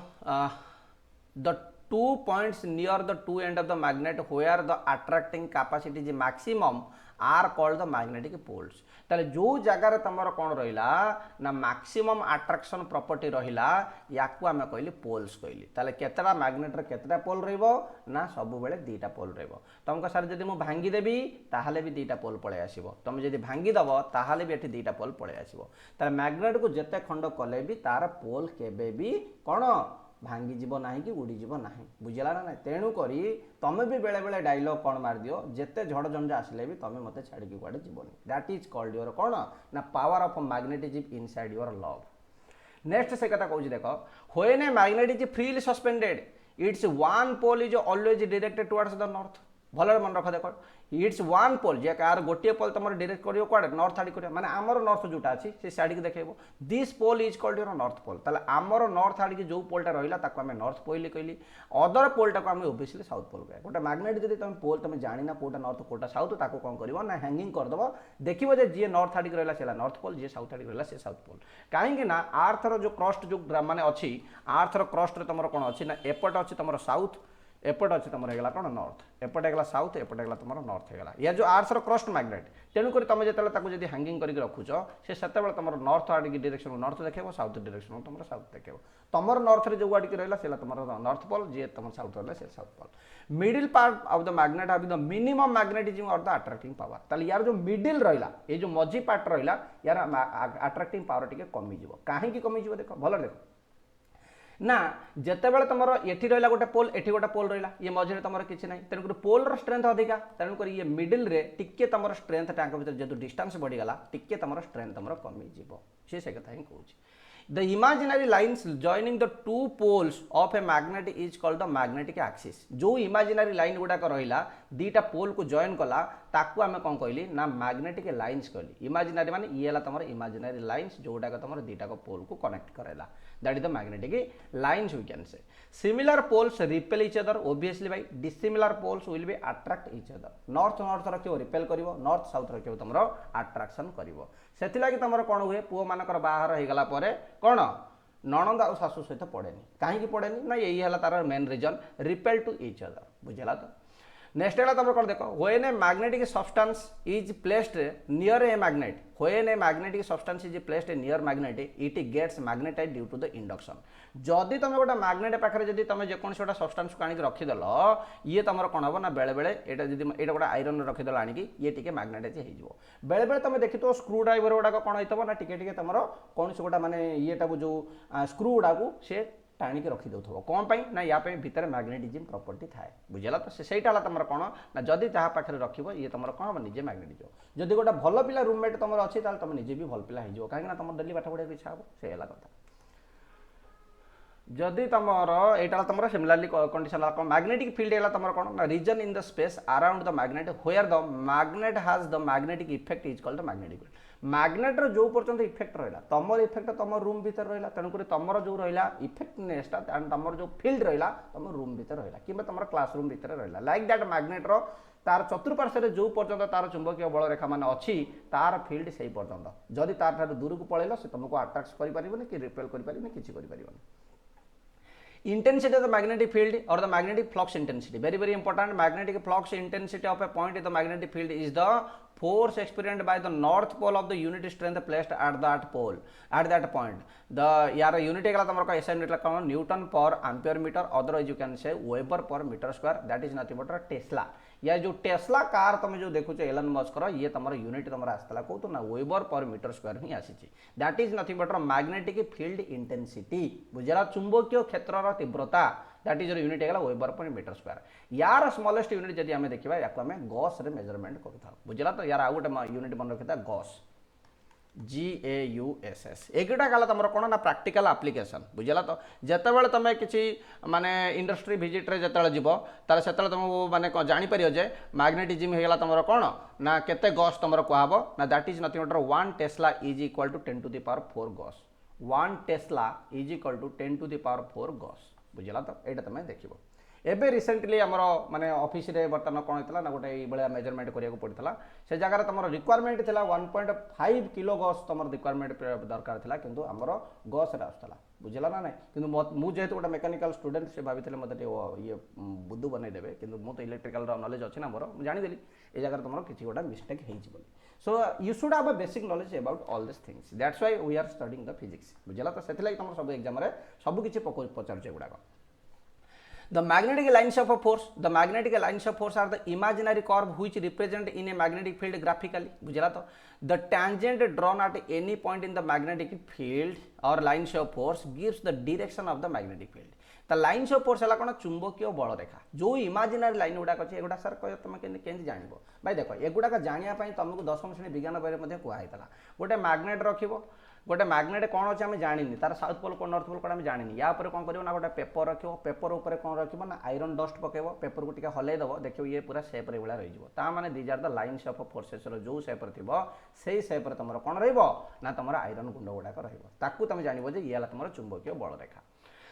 the 2 points near the two end of the magnet where the attracting capacity is maximum are called the magnetic poles ताले जो जगार तुम कौन रहा ना मैक्सिमम अट्रैक्शन प्रॉपर्टी रहा याकू आम कहली पोल्स कहली ताले केतटा मैग्नेटर केतटा पोल रहिबो ना सब बेले दीटा पोल रहिबो तुमको सर जदि मु भांगी देबी ताहाले भी दीटा पोल पळे आसीबो तुम जदि भांगी दबो ताहाले भी एठी दीटा पोल पळे आसीबो ताले मैग्नेट को जते खंड कले भी तार पोल केबे भी कोन भांगी जीव ना कि उड़ी जीव ना बुझला ना तेणु करी तमें भी बेले बेले डायलॉग कौन मार दियो जेते झड़ झंझा आसिले भी तमें मते छाड़ी की कुआडे जीवनी दैट इज कॉल्ड योर कौन ना power of magnetism inside your love next से कथा कहूँ देख when a magnet is freely suspended its one pole is always directed towards the north भल मन रख देख इट्स वन पोल जे कार गोटे पोल तुम डायरेक्ट करियो कुआडे नॉर्थ आड़ी करियो माने आमर नॉर्थ जोटा अछि से साइड के देखैबो this pole is called your north pole ताले आमर नॉर्थ आड़ी के जो पोलटा रहिला ताको हमें नॉर्थ पोल कहली अदर पोलटा को हमें ऑब्वियसली साउथ पोल कहै गोटे मैग्नेट जदि तुम पोल तुम जानि ना कोटा नॉर्थ कोटा साउथ ताको कोन करिवो ना हैंगिंग कर दबो देखिबो जे जे नॉर्थ आड़ी के रहिला सेला नॉर्थ पोल जे साउथ आड़ी के रहिला से साउथ पोल काहेकि ना आर्थ रो जो क्रस्ट जो माने अछि आर्थ रो क्रस्ट रे तुमरो कोन अछि ना एपट अछि तुमरो साउथ एपट अच्छे तुम होगा कौन नॉर्थ एपटे होगा साउथ एपटे होगा तुम नॉर्थ होगा या जो आर्ट्स क्रस्ट मैग्नेट तेणुक तुम जो हैंगिंग करके रखुच से तुम नॉर्थ आड़क डिरेक्शन नॉर्थ देखो साउथ डिरेक्शन तुम साउथ देखो तुम नॉर्थ रे जो आड़क रहा है तुम नॉर्थ पोल जी तुम साउथ रहा है south pole middle part of the magnet have the minimum magnetism और द अट्रैक्टिंग पावर ताले यार जो मिडिल रहा ये जो मझी पार्ट रहा यार अट्रैक्टिंग पावर टिके कमिज कहीं कमिज देख भल देख ना जितेबाला तुम ये रहा गोटे पोल एटी गोटे पोल रहा ये मझे तुम किसी ना तेणुक पोलर स्ट्रेंथ अधिका तेणुक ये मिडिल रे टिके तुम स्ट्रेंथ टाँग भर जो डिस्टेंस बढ़ीगला टिके तुम स्ट्रेंथ तुम कमिज से कथा ही कहूँ The imaginary lines joining the two poles of a magnet is called the magnetic axis. जो imaginary line गुड़ाक रहा दीटा पोल को जॉइन कला ताकू आम कौन कहली ना मैग्नेटिक लाइन्स कहली इमेजिनारी माने ये है तुम इमेजिनारी लाइन्स जो गुड़ाक तुम दीटा को पोल को कनेक्ट करेला that is the magnetic lines we can say similar poles repel each other obviously भाई dissimilar poles will be attract each other north north रखियो रिपेल करिवो नॉर्थ साउथ रखियो तुम अट्रैक्शन करिवो सेथिलागि तुम कौन हुए पुओ मानकर बाहर हो गला परे कौन नणंद आ शाशु सहित पड़ेनि कहीं पड़ेनि ना यही है तार main reason repel to each other बुझेगा तो नेक्स्ट है तुम कौन देख when a magnetic substance is placed near a magnet when a magnetic substance is placed near magnet it gets magnetize due to the induction जदि तुम गोटे magnet पाखे जब तुम जेकोसी गोटे सब्सटेंस को आनिक रखीदेल ये तुम कौन हम ना बेले बेले यहाँ गोटे आयरन रखीदेल आनिक ये टे मैग्नेटाइज हो बेले बेले तुम देखी तो स्क्रू ड्राइवर गुड़ाक कौन होता ना टे तुम कौन गोटा मानने ये जो स्क्रू गुड़ाक से टाणिक रखीदे कौन पाई ना या भितर मैग्नेटिज्म प्रॉपर्टी थाए बुझेगा तो सेटा तुम कौन ना जदि जहाँ पाखे रख ये तुम कौन हम निजे मैग्नेटिज्म जदि गोटे भल पिला रूममेट तुम अच्छी तुम निजे भी भल पिला हो कहीं तुम डेली पाठ पढ़ा इच्छा हे से कथा जदि तुम यहाँ तुम सिमिलरली कंडीशन मैग्नेटिक फील्ड है तुम कौन ना region in the space around the magnet where the magnet has the magnetic effect is called the magnetic field मैग्नेटर जो पर्यंत इफेक्ट रहा तुम इफेक्ट तुम रूम भीतर रहा तेणुक तुम जो रहा इफेक्टनेसटा तुम जो फील्ड रहा तुम रूम भीतर रहा कि तुम क्लास रूम भीतर रहा लाइक दैट मैग्नेटर तार चतुर्पार्श्व जो पर्यंत तार चुंबकीय बल रेखा मान अच्छी तार फील्ड से पर्यंत जदि तार दूर को पलैल से तुमको अट्रैक्ट कर कि रिपेल कर कि intensity of the magnetic field or the magnetic flux intensity very important magnetic flux intensity of a point in the magnetic field is the force experienced by the north pole of the unit strength placed at that point the यार unit है तुम SI unit कौन newton per ampere metre otherwise you can say weber per metre square that is nothing but tesla या जो Tesla car तुम जो देखुच Elon मस्कर ये तुम यूनिट तुम आसला कौन ना वेबर पर मीटर स्क्वायर ही आसी that is nothing but magnetic field intensity बुझेगा चुंबकीय क्षेत्र तीव्रता दैट इज यूनिट है वेबर पर मीटर स्क्वायर यार स्मॉलेस्ट यूनिट जब आम देखा या गॉस रे मेजरमेंट करूँ बुझेगा तो यार आउ गोटे यूनिट मन रखी गॉस GAUSS एगुटा गला तुम कौन ना प्रैक्टिकल एप्लिकेशन बुझेगा तो जितेबाला तुम किसी माने इंडस्ट्री विजिट रे जिते जीव तार से तुम माने जापर जे मैग्नेटिज्म होगा तुम कौन ना केते गॉस तुम कहब ना that is nothing but 1 tesla is equal to 10 to the power 4 gauss 1 tesla is equal to 10 to the power 4 gauss बुझेगा तो यहाँ तुम देख एबे रिसेंटली आमर माने ऑफिस रे बर्तमान कौन होता ना गोटे ये मेजरमेंट करिया पड़ता से जगह तुम रिक्वायरमेंट थी 1.5 किलो गॉस तुम रिक्वायरमेंट दरकार था किंतु आमर गॉस रे आसला बुझेगा ना नहीं कि मुझे गोटे मेकानिकल स्टूडेंट से भाई मतलब ये बुद्धू बनईदेवे कि मुझे इलेक्ट्रिकल नॉलेज अच्छी ना मोर जानीदेली ये जगह तुम किसी गोटे मिस्टेक हो so you should have a basic knowledge about all this things that's why we are studying the physics बुझेगा तो से तुम सब एग्जाम रे सब किसी पचार गुड़ाक The magnetic lines of a force, the magnetic lines of force are the imaginary curve which represent in a magnetic field graphically. बुझला तो the tangent drawn at any point in the magnetic field or lines of force gives the direction of the magnetic field. The lines of force है कौन चुंबकीय बल रेखा जो imaginary line गुड़ाक अच्छे एगुड़ा sir कह तुम केमती जान भाई देख एगुड़ाक जानापी तुमको 10वीं श्रेणी विज्ञान बही में कहता गोटे मैग्नेट रखिब गोटे मैग्नेट कौन अच्छे आम जानी तार साउथ पोल कौन नॉर्थ पोल कौन आम जानी या कौन कर गोटे पेपर रख पेपर उपर कौन रख ना आयरन डस्ट पकेब पेपर को टिके हलैदेव देखिए ये पूरा सेप्रे भाया रही मैंने these are the lines of forces जो सेप्रे थी से सेप्रे तुम कौन रहा तुम आयरन गुंड गुड़ाक रही तुम जान ये तुम चुंबकीय बल रेखा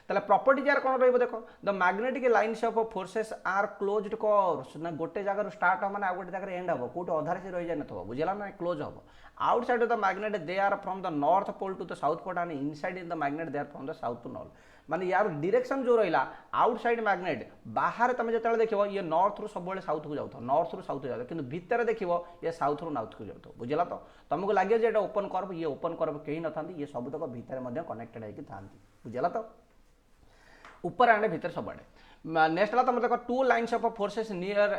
ताले प्रॉपर्टी यार कौन रहिबो देखो the magnetic lines of forces are closed curves ना गोटे जगह स्टार्ट हो माने आ गोटे जगह एंड हो कोटे अधारे से रहि जाय नथबो बुझला ना क्लोज हो outside of the magnet they are from the north pole to the south pole and inside in the magnet they are from the south to north माने यार डायरेक्शन जो रहिला आउटसाइड मैग्नेट बाहर तुम जते देखिबो ये नॉर्थ रु सब बेले साउथ को जाउथो नॉर्थ रु साउथ जाउथो किंतु भीतर देखिबो ये साउथ रु नॉर्थ को जाउथो बुझला तो तुमको लागे जे एटा ओपन कर्व ये ओपन कर्व केही नथांती ये सब तक भीतर मध्ये कनेक्टेड है कि थांती बुझला तो ऊपर आने भीतर सब आड़े नेक्स्ट है तुम देखो two lines of forces near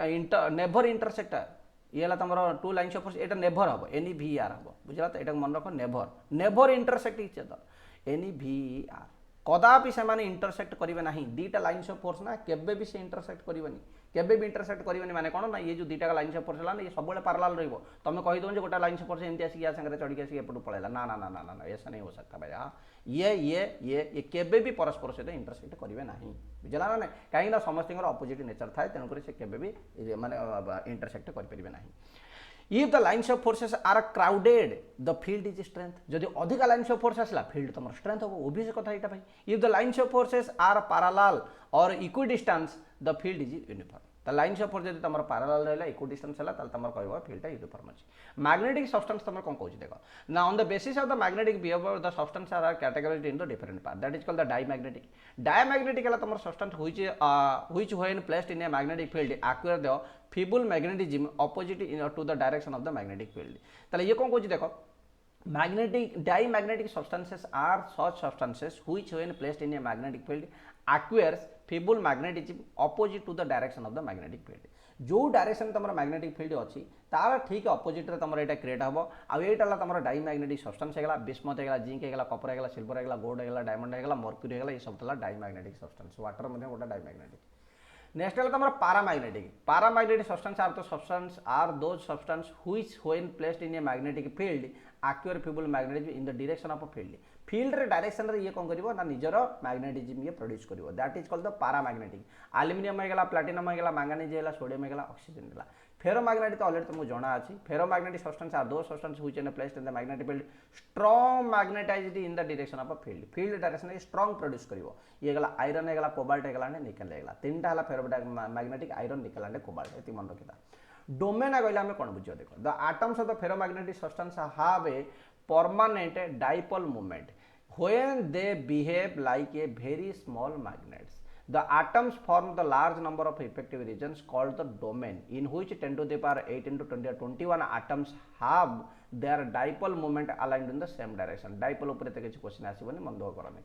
never intersector ये है तुम टू लाइन्स ऑफ फोर्स एटा नेभर हम एनी वी आर हम बुझला तो यहाँ मन रख never never intersect each other एनी वी आर कदापि से माने इंटरसेक्ट करेंगे ना दीटा लाइन्स ऑफ फोर्स ना केबे भी से इंटरसेक्ट करेंगे केबे भी इंटरसेक्ट करेंगे माने कौन ना ये जो दीटा लाइन्स ऑफ फोर्स है ना ये सब पैरेलल रहिबो तुम कहीदो गोटे लाइन्स ऑफ फोर्स एमती आसिक या संगे चढ़ी आसिक एपटू पळेला ना ना ना ना ना ऐसा नहीं हो सकता भाई हाँ ये केबे भी परस्पर सहित इंटरसेक्ट करेंगे ना बुझला ना कहीं समस्त अपोजिट नेचर थाए तेणुक से केबे भी माने इंटरसेक्ट करेंगे ना if the lines of forces are crowded the field is strength जदि अधिक लाइन्स ऑफ फोर्स आसला फील्ड तुम स्ट्रेंथ हम ओबियस कथा यहाँ भाई if the lines of forces are parallel or equidistance the field is uniform the lines of force जब तुम पैरेलल रहा इक्वी डिस्टेंस है तुम कह फील्ड यूनिफॉर्म अच्छी मैग्नेटिक सब्सटेंस तुम कौन कौन देख ना on the basis of the magnetic behaviour the substance are categorised in the different part that is called the diamagnetic है तुम substance which when placed in a magnetic field acquire the feeble magnetism opposite to the direction of the magnetic field ताले ये कौन कौन देखो magnetic diamagnetic substances are such substances which when placed in a magnetic field acquires feeble magnetism opposite to the direction of the magnetic field जो direction तुम magnetic field अच्छी तार ठीक अपोजिट रे तुम यहाँ क्रिएट हम आईटा तुम डायमैग्नेटिक सब्सटेंस है बिस्मथ है जिंक है कपर है सिल्वर है गोल्ड है डायमंड है मर्क्यूरी है ये सब डायमैग्नेटिक सब्सटेंस वाटर गोटे डायमैग्नेटिक नेक्स्ट है तुम paramagnetic substance are the substance are those substance which when placed in a magnetic field acquire feeble magnetism in the direction of field रे direction रे ये कौन करिवो ना निजर मैग्नेटिज्म ये प्रोड्यूस करिवो that is called the paramagnetic aluminium है प्लाटिनम है मैंगानीज है सोडियम है ऑक्सीजन है फेरोमैग्नेटिक तो ऑलरेडी तुमको जना अच्छी ferromagnetic substance are those substance which in placed in the magnetic field strong magnetized in the direction of field direction strong produce करिवो ये गला आयरन है कोबाल्ट है निकेल है तीन टा ferromagnetic iron nickel and cobalt ये मन रखा डोमेन कहले आम कौन बुझ देखो the atoms of the ferromagnetic substance have a permanent dipole movement when they behave like a very small magnets. The atoms form the large number of effective regions called the domain in which 10 to the power 8 into 20 or 21 atoms have their dipole moment aligned in the same direction. Dipole upare te kiछि question आसीबनी मन दुख करनी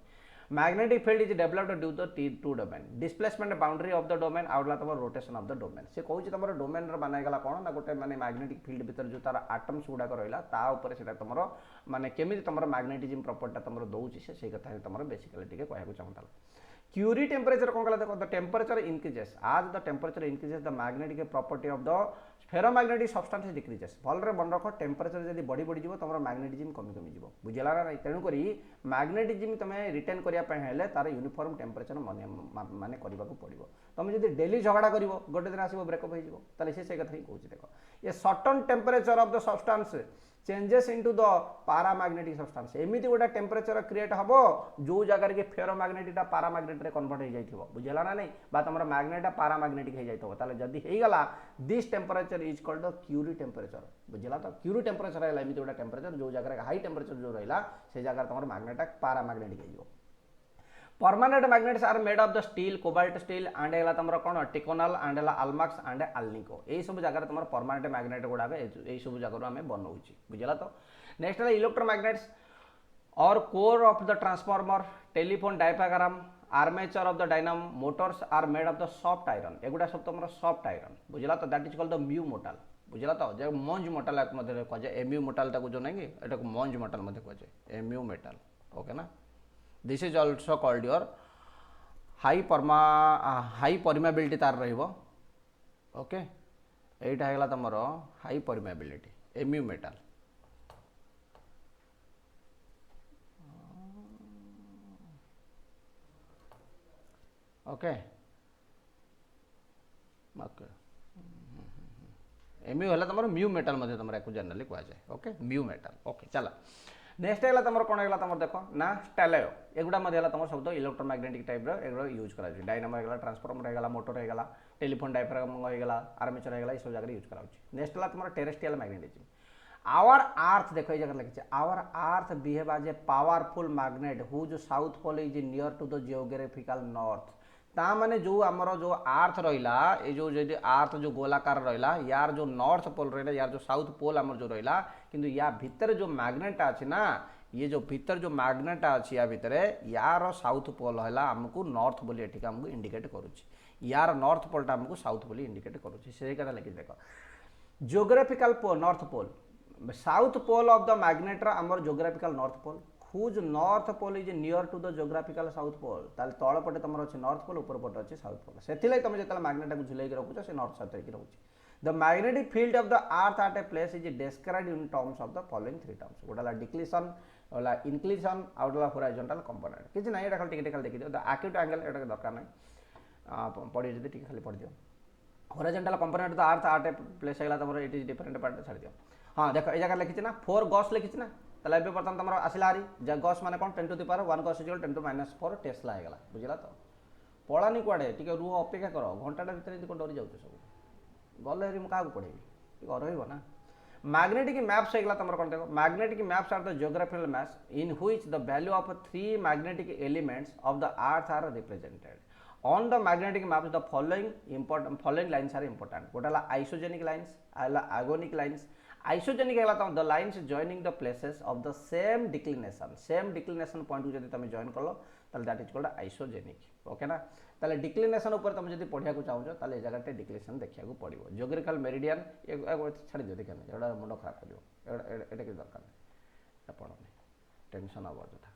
magnetic field is developed due to two domain displacement boundary of the domain आउला तम rotation of the domain से कहूँ तुम डोमेन माने गला कौन ना गोटे माने मैग्नेटिक फील्ड भीतर जो तार आटम्स गुड़ाक रहा ता ऊपर से तुम माने केमी तुम मैग्नेटिज्म प्रॉपर्टी तुम दौर से कथा तुम बेसिकली टी कहूँ चाहूँ क्यूरी टेम्परेचर कौन कहला देखो the temperature increases as the temperature increases the magnetic property of the ferromagnetic substance decreases भलरे मन रख टेम्परेचर जब बढ़ी बढ़ी जीव तुम मैग्नेटिज्म कमी कमी जीव बुझला ना नहीं तेणुक मैग्नेटिज्म तुम रिटेन करने तार यूनिफॉर्म टेम्परेचर माने करने पड़ो तुम जब डेली झगड़ा कर गोटे दिन आसो ब्रेकअप हो से कथा ही कहूँ देख ये certain temperature of the substance changes into the paramagnetic substance एमती गोटे टेम्परेचर क्रिएट हम जो जगह के फेरोमैग्नेटिक पारामैग्नेट रे कन्वर्ट हो जाइथिबो बुझला ना नहीं बा तुम मैग्नेट पारामैग्नेटिक हो जाइथिबो ताले जदी हे गला this temperature is called the Curie temperature बुझला तो क्यूरी टेम्परेचर है एमती गोटे टेम्परेचर जो जगह हाई टेम्परेचर जो रहा से जगह तुम मैग्नेट पारामैग्नेटिक हो permanent magnets are made of the steel cobalt steel and है तुम कौन टिकोनल एंड है आलमाक्स एंड आल्निको यही सब जगह तुम परमानेंट मैग्नेट गुड़ाक यही सब जगह आम बनाऊँ बुझला तो नेक्स्ट है electromagnets or core of the transformer telephone diaphragm armature of the dynamo motors are made of the soft iron एगुड़ा सब तुम सॉफ्ट आयरन बुझला तो that is called the mu metal बुझला तो जो मंज मोटाल कहुए एम्यू मोटाल जो नहीं कि एटा मंज मोटाल कहुए एम्यू मेटाल ओके ना this is also called your high permeability तार रहिबो ओके एटा हैगला तमर high permeability mu metal okay okay mu है तुम म्यू मेटाल तुम जनरली कहुए ओके म्यू मेटाल ओके चला नेक्स्ट है तुम कौन है तुम देख ना स्टेलेयो एगुड़ा तुम सब इलेक्ट्रोमैग्नेटिक टाइप यूज कर डायनामो है ट्रांसफॉर्मर है मोटर है टेलीफोन डायफ्राम होगा आर्मेचर है सब जगह यूज कर नेक्स्ट है तुम टेरेस्ट्रियल मैग्नेटिज्म आवर अर्थ देखो ये जगह लिखी our earth behave as a powerful magnet whose south pole is near to the geographical north ता माने जो आमर जो अर्थ रहा ये जो जदि अर्थ जो गोलाकार रहा यार जो नॉर्थ पोल रहा यार जो साउथ पोल आमर जो रहा किंतु या भितर जो मैग्नेट अच्छी ना ये जो भीतर जो मैग्नेट अच्छी या भितर यार साउथ पोल है आमको नॉर्थ बोली एठिक आमको इंडिकेट करुच्ची यार नॉर्थ पोलटा आमको साउथ बोली इंडिकेट करुच्ची से कथा लिखी देख geographical pole north pole south pole of the magnet आमर geographical north pole whose north pole is near to the geographical south pole ताल तल पटे तुम अच्छे नॉर्थ पोल ऊपर पटे अच्छे साउथ पोल से तुम जो मैग्नेट को झुलैक रखुच से नॉर्थ साउथ होकर रोचे the magnetic field of the earth at a place is described in terms of the following three terms गोटा डिक्लेशन वाला इंक्लिशन आउट वाला हॉरिजॉन्टल कंपोनेंट किसी ना ये खाली टिके देखी दियो द एक्यूट एंगल एटा दरकार नहीं पढ़ियो जदि टिके खाली पढ़ दियो horizontal component the earth at a place है तुम इट इज डिफरेंट पार्ट छाड़ दियो हाँ देख ये जगह लिखी ना 4 गॉस लिखी ना ताले बर्तमान तुम आसला हारी गॉस माने कौन 10 to the power 1 gauss is 10 to -4 tesla होगा बुझला तो पलानी कुआड़े टी रुह अपेक्षा कर घंटाटा भितर कौन डरी जाऊँ सब गले क्या पढ़ेबी रही ना मैग्नेटिक मैप्स है तुम कौन देख magnetic maps are the geographical maps in which the value of 3 magnetic elements of the earth are represented on the magnetic maps the following lines are important गोटा isogenic lines agonic lines isogenic है the lines joining the places of the same declination point को जब तुम join कल that is called isogenic okay ना ताले declination ऊपर तुम जब पढ़ा चाहो ताले जगह डिक्लिनेशन देखा पड़ो जियोग्राफिकल मेरिडियन छाड़ दियो देखा एटा मुंड खराब कर किसी दरकार नहीं पढ़नी टेंशन हम अଯଥା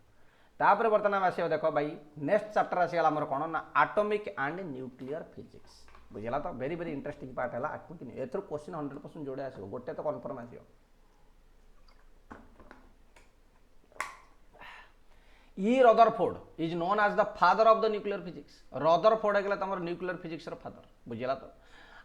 तापर बर्तमान आस देख भाई नेक्स्ट चैप्टर आसीगला आमर कौन ना एटॉमिक एंड न्यूक्लियर फिजिक्स बुझला तो वेरी वेरी इंटरेस्टिंग पार्ट है एटॉमिक एथर क्वेश्चन 100% जोड़े आसो गोटे तो कन्फर्म आसो ई Rutherford is known as the father of the nuclear physics Rutherford है तुम न्यूक्लियर फिजिक्स फादर बुझला तो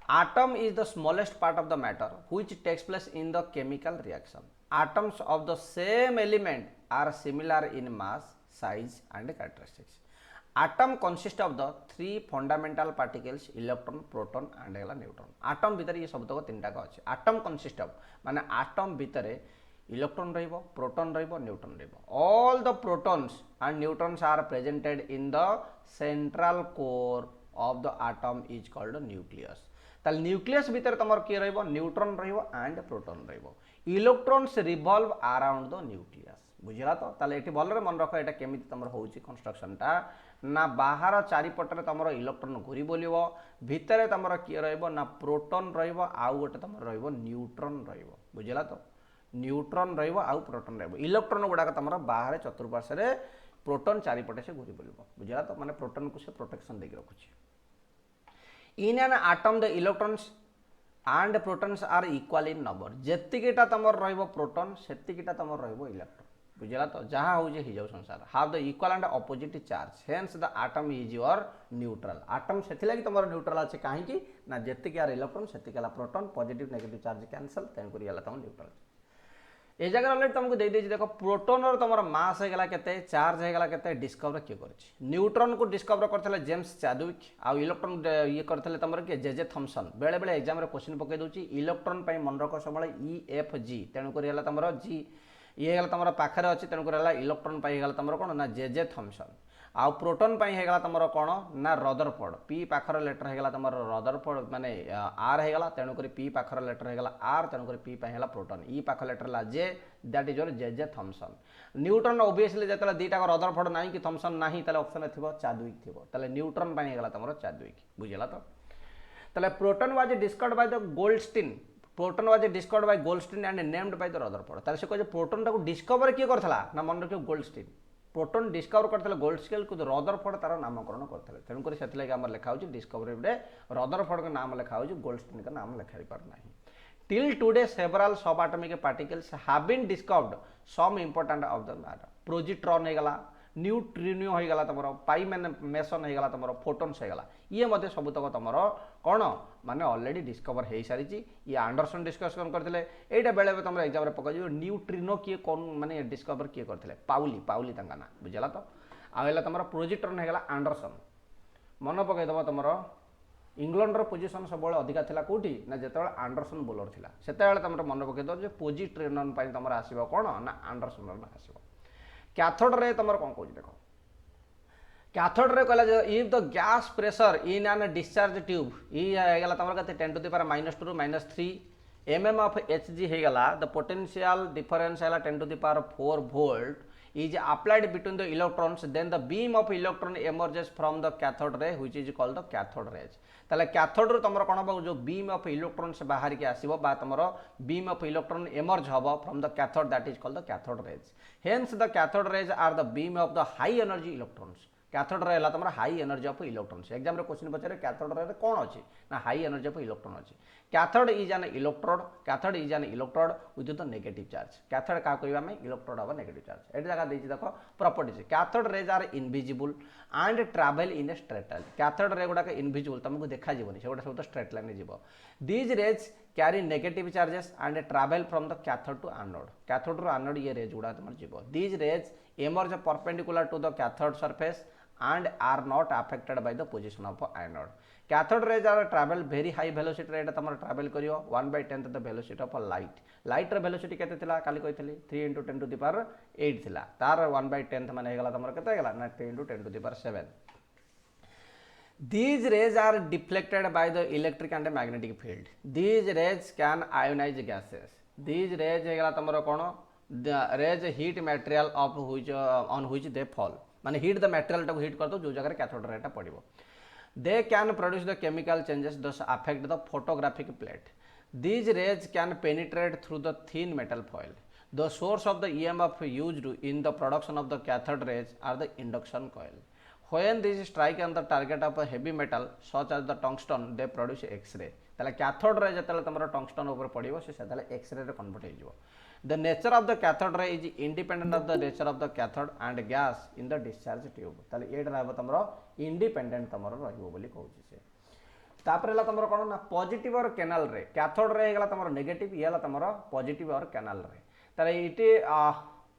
atom is the smallest part of the matter which takes place in the chemical reaction atoms of the same element are similar in mass size and characteristics atom consists of the three fundamental particles electron proton and neutron atom भितर ये सब तक 3टा अच्छे atom consist of माने atom भितर electron रहिबो proton रहिबो neutron रहिबो all the protons and neutrons are presented in the central core of the atom is called nucleus ताल न्यूक्लियस भितर तुम किए रहिबो न्यूट्रॉन रहिबो एंड प्रोटॉन रहिबो electrons revolve around the nucleus बुझला तो ताले एठी भलरे मन रख एटा केमिति तुमर होउची कंस्ट्रक्शनटा ना बाहर चारिपटरे तुमर इलेक्ट्रॉन घुरी बोलिबो भितरे तुमर किए रहिबो ना प्रोटॉन रहिबो आउ गोटे तुमर रहिबो न्यूट्रॉन रहिबो बुझला तो न्यूट्रॉन रहिबो आउ प्रोटॉन रहिबो इलेक्ट्रॉन गुडाक तुमर बाहर चतुर्पार्श्वे प्रोटॉन चारिपटे से घुरी बोलिबो बुझला तो माने प्रोटॉन को से प्रोटेक्शन देके रखुची in an atom the electrons and protons are equal in number जेतिकिटा तुमर रहिबो प्रोटॉन सेतिकिटा तुमर रहिबो इलेक्ट्रॉन बुझला तो जहाँ हो जाऊ संसार have the equal and opposite charge hence the atom is your neutral atom से तुम न्यूट्रल अच्छे कहीं ना जी आर इलेक्ट्रॉन से proton positive negative charge cancel तेणुक तुम न्यूट्रल ये जगह अलरेडी तुमको दे देख प्रोटोन तुम मास होगा के चार्ज होगा के डिस्कवर किए कर न्यूट्रॉन को डिस्कवर करते जेम्स चैडविक आउ इलेक्ट्रॉन ये करते तुम किए जे थॉमसन बेले बेले एग्जाम क्वेश्चन पकई दूसरी इलेक्ट्रॉन मन रख सब EFG तेणुक तुम जी ये तुम पाखे अच्छी तेणुक इलेक्ट्रॉन तुम कौन ना जे थॉमसन आउ प्रोटॉन होगा तुम कौन ना रदरफोर्ड पी पाखर लेटर होगा तुम रदरफोर्ड माने आर होगा तेणुक पी पाखर लेटर होगा आर तेणुक पी है प्रोटॉन ई पाख लेटर है J that is your J Thomson neutron obviously जो दीटा रदरफोर्ड ना कि थॉमसन ना ऑप्शन थी चैडविक थी न्यूट्रॉन होगा तुम चैडविक बुझला तो proton was discovered by the Goldstein proton was discovered bye Goldstein and named by the Rutherford ताले से कहे प्रोटॉन टाको डिस्कवर किए करथला ना मन रखियो गोल्डस्टीन प्रोटॉन डिस्कवर करते गोल्ड स्केल को रदरफोर्ड तार नामकरण करते तेणुक से आम लिखा हो डिस्कवरी रदरफोर्ड का नाम लिखा हो गोल्डस्टीन का नाम लिखाई पार ना till today several subatomic particles have been discovered some important of the matter positron होगा न्यूट्रिनो हो गला तुम पाई मेसन हो गला तुम फोटोन्स हो गला ये मध्य सबुतक तुम कौन माने ऑलरेडी डिस्कवर हो सारी ये एंडरसन डिस्कशन करते यहाँ बेले तुम एग्जाम पकड़ न्यूट्रिनो किए कौन माने डिस्कवर किए करते पाउली पाउली ना बुझला तो आगे तुम प्रोजेक्ट्रन हो गला एंडरसन मन पकईदेव तुम इंग्लैंडर पोजिशन सब अधिका था कौटी ना जो एंडरसन बोलर था से तुम मन पकईदेव जो पोजिट्रेनन तुम आसो कौन ना एंडरसन आसो कैथोड रे तुम कौन कौन देख कैथोड रे कहला if the gas pressure in an discharge tube ये तुम कहते 10 to the power -2 to -3 mm of Hg होगा द पोटेंशियल डिफरेंस है 10 to the power 4 volt is applied between the electrons then the beam of electron emerges from the cathode ray which is called the cathode rays ताले cathode रो तुम कौन हम जो beam of electrons बाहर के आसीबो बा तुम बीम ऑफ इलेक्ट्रॉन एमर्ज हबो from the cathode that is called the cathode rays hence the cathode rays are the beam of the high energy electrons cathode ray तुम high energy of electrons exam रे question पचारे cathode ray कौन अच्छी ना high energy of electron अच्छी cathode is an electrode cathode is an electrode with the negative charge cathode क्या कहवा आम इलेक्ट्रोड ऑफ नेगेटिव चार्ज ये जगह देखिए देख properties cathode rays are invisible and travel in a straight line cathode ray गुड़ाक invisible तुमको देखा जीवन से सब स्ट्रेट लाइन जीव these rays carry negative charges and travel from the cathode to anode cathode रू एनोड ये रेज गुड़ा तुम जीव these rays emerge perpendicular to the cathode surface and are not affected by the position of anode. Cathode rays are travel very high velocity rate तमर travel करियो 1/10 the velocity of light. Light रे velocity केते थिला काली कहितली 3 × 10 to the power 8 थिला तार 1/10 माने हेगला तमर केते हेगला ना 3 × 10 to the power 7. These rays are deflected by the electric and magnetic field. These rays can ionize gases. These rays हेगला तमर कोन the rays heat material of which on which they fall. माने heat the material टाक heat कर दो जो जगह cathode रेटा पड़ो they can produce the chemical changes thus affect the photographic plate these rays can penetrate through the thin metal foil the source of the EMF used in the production of the cathode rays are the induction coil when this strike on the target of heavy metal such as the tungsten they produce X ray ताले cathode ray जतले तमरो tungsten ऊपर पड़िबो से सेताले x ray रे convert हो जिवो The nature of the cathode ray is independent of the nature of the cathode and gas in the discharge tube. ताले ये रहबो तमरो independent तमरो रहबो बोली कहउची से तापर हला तमरो कोन ना पॉजिटिव और कैनाल रे कैथोड रे हेगला तमरो नेगेटिव ये हला तमरो पॉजिटिव और कैनाल रे ताले इटे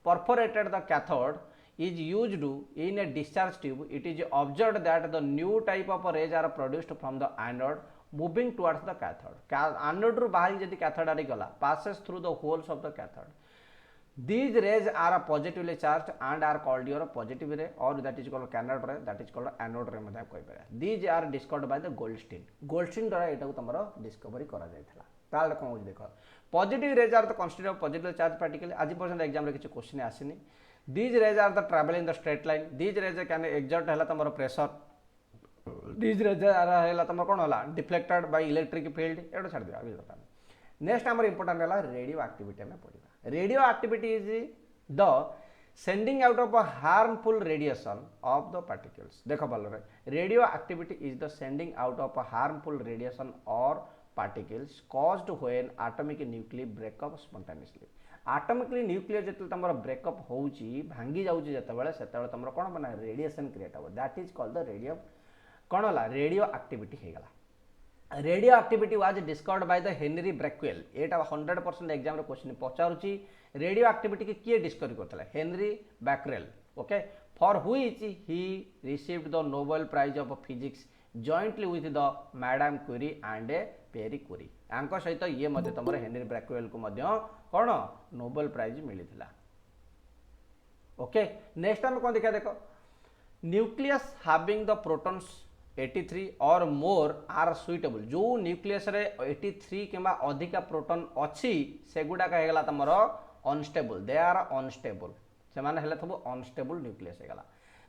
perforated the cathode is used in a discharge tube. It is observed that the new type of rays are produced from the anode moving towards the cathode. Anode ru bahari jodi cathode ari gala passes through the holes of the cathode. These rays are positively charged and are called your positive ray or that is called cathode ray, that is called anode ray madhya koi pare. These are discovered by the Goldstein. Goldstein द्वारा एटा को तमरो discovery करा जायथला ताल कोन होय देखो positive rays are the constituent of positively charged particle आज पर्यंत exam रे किछ question आसीनी. These rays are the travel in the straight line. These rays can exert हला तमरो pressure. These rays are तुम कौन है डिफ्लेक्टेड बाय इलेक्ट्रिक फील्ड ये छाड़ दिया दरकार नेक्स्ट आम इंपोर्टाट है रेडियो एक्टिविटी आम पढ़ा radioactivity is the sending out of harmful radiation of the particles देख भल radioactivity is the sending out of harmful radiation or particles caused when atomic nuclei break up spontaneously atomically nuclear जो तुम breakup होउची भांगी जाउची जतबेले सेतबेले तुम कोन बना रेडिएशन क्रिएट हो that is called the radio कौन है रेडियो एक्टिविटी होगा radioactivity was discovered by the Henry Becquerel एटा 100% एग्जाम रे क्वेश्चन पचारुची रेडियो एक्टिविटी के किए डिस्कवर करथला Henry Becquerel okay for which he received the Nobel prize of physics jointly with the madam Curie and Pierre Curie आंको सहित ये मध्य तुम हेनरी ब्रेकवेल को मध्य कौन नोबेल प्राइज मिलता ओके नेक्स्ट आम कौन देखा देखो nucleus having the protons 83 or more are suitable जो न्यूक्लियस रे 83 किंबा अधिका प्रोटॉन अच्छी सेगुडा का हेगला तमरो अनस्टेबल दे आर अनस्टेबल से माने हेले थबो अनस्टेबल न्यूक्लियस हेगला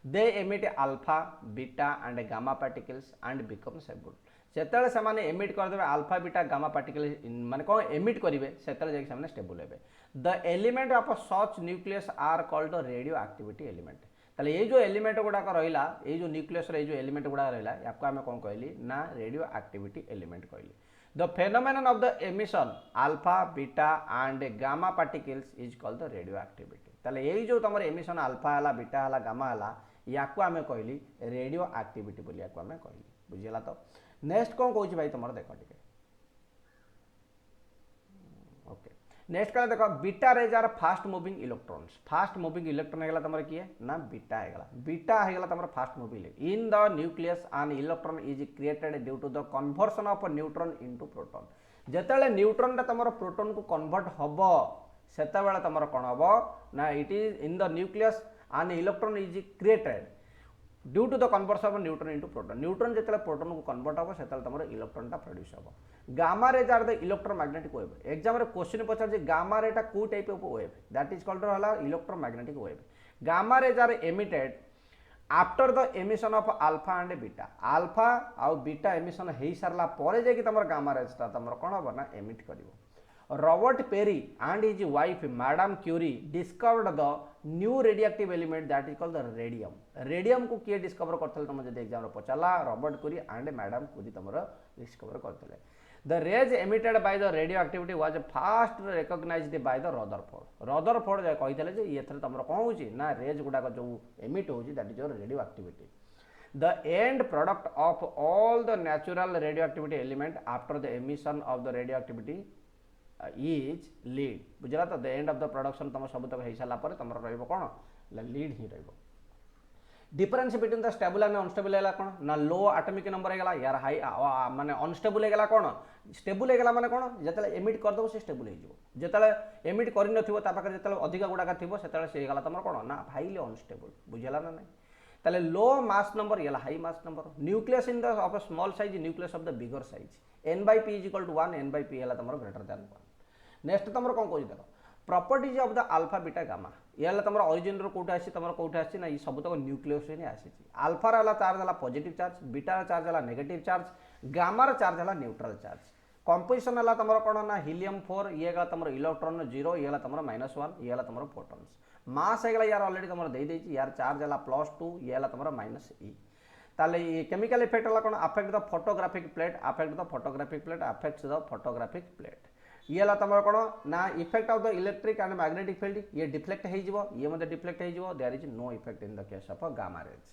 they emit alpha beta and gamma particles and become stable सेतले से माने एमिट कर देबे अल्फा बीटा गामा पार्टिकल माने कोन एमिट करिवे सेतले जे सामने स्टेबल हेबे the element of such nucleus are called radioactivity element ताले ये जो एलिमेंट गुड़ाक रहा ये जो न्यूक्लियस जो एलिमेंट गुड़ा रहा आपको आम कौन कहली ना रेडियो एक्टिविटी एलिमेंट कहली the phenomenon of the emission alpha beta and gamma particles is called the radio activity ताले यही जो तुम एमिशन अल्फा है बीटा है गामा है या आम कहली रेडियो एक्टिविटी बोली या आम कहली बुझीगला। तो नेक्स्ट कौन कौन भाई तुम देख टे ओके नेक्स्ट क्या देख beta rays are fast moving electrons fast moving electron है तुम किए ना बीटा है तुम fast moving in the nucleus an electron is created due to the conversion of neutron into proton जिते न्यूट्रॉन तुम प्रोटॉन को कन्वर्ट हम से तुम कौन हम ना it is in the nucleus an electron is created due to the conversion of neutron into proton neutron जिते प्रोटॉन को कन्वर्ट हम से तुम इलेक्ट्रॉन प्रोड्यूस हम gamma rays are the electromagnetic wave exam रे क्वेश्चन पचार गामा रेटा को type of wave that is called हला electromagnetic wave gamma rays are emitted after the emission of alpha and beta alpha आउ beta emission हो सारा पर जाकि तुम गामा रेजटा तुम कौन हम ना एमिट करिवो। Robert Pierre and his wife madam Curie discovered the new radioactive element that is called the radium radium को किए डिस्कवर करते तुम जब एग्जाम पचारा Robert Curie and madam Curie तुम डिस्कवर करते the rays emitted by the radioactivity was first recognised by the Rutherford कहते ये तुम कौन हो ना रेज गुड़ाक जो एमिट हो that is radio activity the end product of all the natural radio activity element after the emission of the radioactivity is lead बुझला। तो the end of the production तुम सब तक हो सारापर तुम रौन lead he difference between the stable and unstable है कौन ना लो एटॉमिक नंबर है यार हाई माने अनस्टेबल है कौन स्टेबल है माने कौन जो एमिट करदेव से स्टेबल हो एमिट कर जो अधिक गुड़ाक थी से तुम कौन ना हाईली अनस्टेबल बुझेगा ना नहीं ताले लो मास नंबर ये high mass number nucleus in the of a small size nucleus of the bigger size n by p is equal to 1 n by p है तुम ग्रेटर देन 1। नेक्स्ट तुम कौन कह देख properties of the alpha beta gamma ये तुम origin Kaut आसी तुम कौट आसी ना ये सब तक न्यूक्लियस ही आसी अल्फार चार्ज है पॉजिटिव चार्ज बीटार चार्ज है नेगेटिव चार्ज गामार चार्ज है न्यूट्रल चार्ज कंपोजिशन है तुम कौन ना हीलियम 4 ये तुम इलेक्ट्रॉन 0 ये तुम -1 ये तुम प्रोटॉन्स मास है यार ऑलरेडी तुम दे यार चार्ज है +2 ये तुम -e ताले ये केमिकल इफेक्ट है कौन affect the photographic plate affect the photographic plate affects the photographic plate ये तुम कौन ना effect of the electric and magnetic field ये डिफ्लेक्ट हो डिफ्लेक्ट हो there is no effect in the case of gamma rays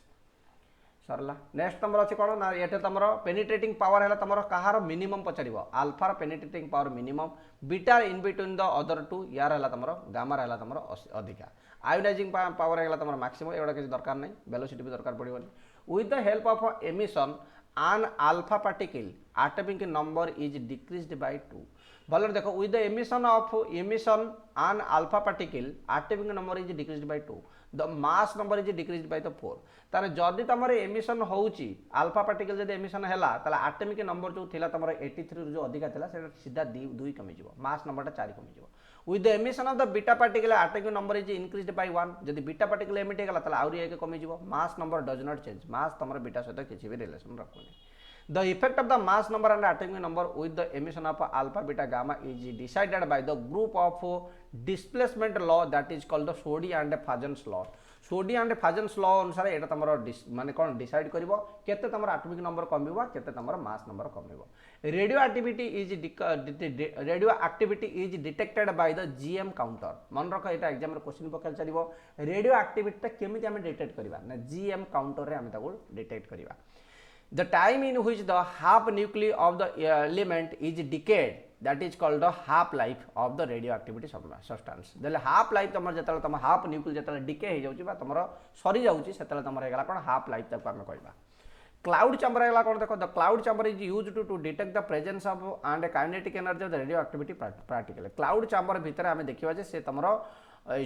सरला। Next तुम अच्छे कौन ना ये तुम पेनिट्रेटिंग पावर है तुम कहार मिनिमम पचार आल्फार penetrating power minimum beta in between the other two यार है तुम गामार है तुम अधिका आयोनाइजिंग पावर है तुम मैक्सिमम एगुड़ा किसी दरकार नहीं वेलोसिटी भी दरकार पड़ोनी with the help of emission an alpha particle atomic number is decreased by 2 भल देखो with the emission an alpha particle atomic number is decreased by 2 the mass number is decreased by the 4 तारे जदि तुम emission होउची alpha particle जब emission है atomic number जो थिला तुम 83 जो अधिका थिला से सीधा 2 कमी मास नंबर 4 कमी with the emission of the beta particle atomic number is increased by 1 जदि बीटा पार्टिकल एमिट होगा ताले आउरी एक कमी mass number does not change mass तुम बीटा सहित किसी भी रिलेशन रखुनी the effect of the mass number and atomic number with the emission of alpha beta gamma is decided by the group of displacement law that is called the Soddy and Fajans law Soddy and Fajans law अनुसार ये तुम माने कौन decide कर केते तुम atomic number कमिबो केते तुम मास नंबर कमिबो radioactivity is detected by the GM counter मन रख ये एग्जाम रे क्वेश्चन पकाल चलिबो रेडियो एक्टिविटी केमिति हम डिटेक्ट करबा ना जीएम काउंटर रे हम ताको डिटेक्ट करबा the time in which the half nuclei of the element is decayed that is called the half life of the radioactivity substance देले half life तुम जतले तुम half nuclei जतले decay हो जाउची बा तुमरो सरी जाउची सेतले तुमर हेगला कोन half life तक हम कहबा क्लाउड चैम्बर हेगला कोन देखो the cloud chamber is used to detect the presence of and kinetic energy of the radioactivity particle cloud chamber भीतर हम देखिबा जे से तुमरो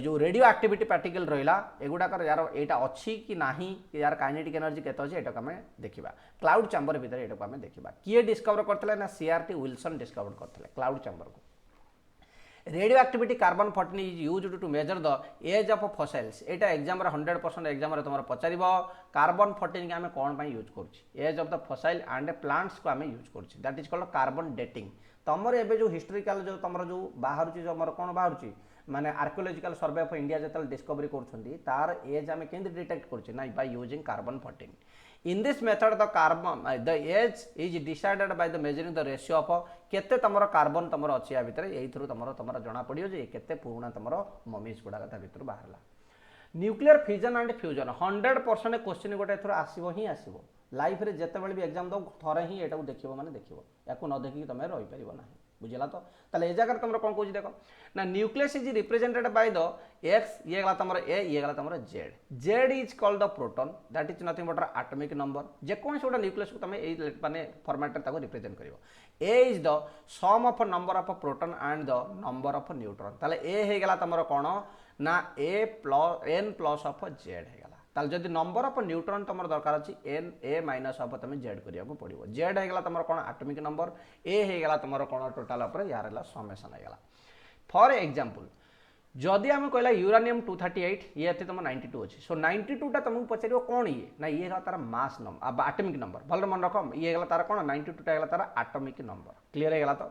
जो रेडियो एक्टिविटी पार्टिकल रहा एगुड़ाक यार यहाँ अच्छी कि ना यार काइनेटिक एनर्जी केते अच्छे ये आम देखा क्लाउड चैम्बर भीतर ये आम देखा किए डिस्कवर करते ना सीआरटी विल्सन डिस्कवर करते क्लाउड चैम्बर को radioactivity carbon 14 is used to measure the age of fossils एटा एग्जाम 100% एग्जाम तुम पचार कार्बन 14 के आम कौन यूज कर age of the fossil and plants को आम यूज कर that is called carbon dating तुम एबे जो हिस्टोरिकल जो तुम जो बाहर जो कौन बाहर माने आर्कियोलॉजिकल सर्वे ऑफ इंडिया जतल डिस्कवरी करछंती तार एज आमे केंद्र डिटेक्ट करछे ना by using carbon 14 in this method the carbon the age is decided by the measuring the ratio of केते तमरो कार्बन तमरो अछि या भितर एई थ्रू तमरो जणा पडियो जे केते पुराना तमरो ममीज गुडा ता भितर बाहरला nuclear fission and fusion 100% question गोटे एथर आसीबो ही आसीबो लाइफ रे जते बेले भी एग्जाम दो थरे ही एटा देखिबो माने देखिबो याकू न देखि तमे रहि परिबो नाही बुझला तो ताले ए जगह तुम कौन कौच देख ना nucleus is represented by the X ये गला तुम ए ये गला तुम Z Z is called the proton that is nothing but atomic number जे कौन से न्यूक्लियस को तुम ए माने फॉर्मेट रे ताको रिप्रेजेंट करिवो A is the sum of number of proton and the number of neutron ताले ए हे गला तुम कोन ना A plus N plus of Z हे गला ताले जदि नंबर ऑफ न्यूट्रॉन तुम दरकार अछि एन ए माइनस ऑफ तुम जेड करिया को पड़िवो जेड हे गला तुम कोन एटॉमिक नंबर ए हे गला तुम कोन टोटल ऊपर यार हला समेशन हे गला फॉर एग्जांपल जदि आम कहला यूरानियम 238 ये अति तुम 92 अच्छी सो 92 टा तुमको पचार कौन ये ना ये तार मास नंबर एटॉमिक नंबर भल मन रख ये गला तार कौन 92 टा तार एटॉमिक नंबर क्लियर है गला तो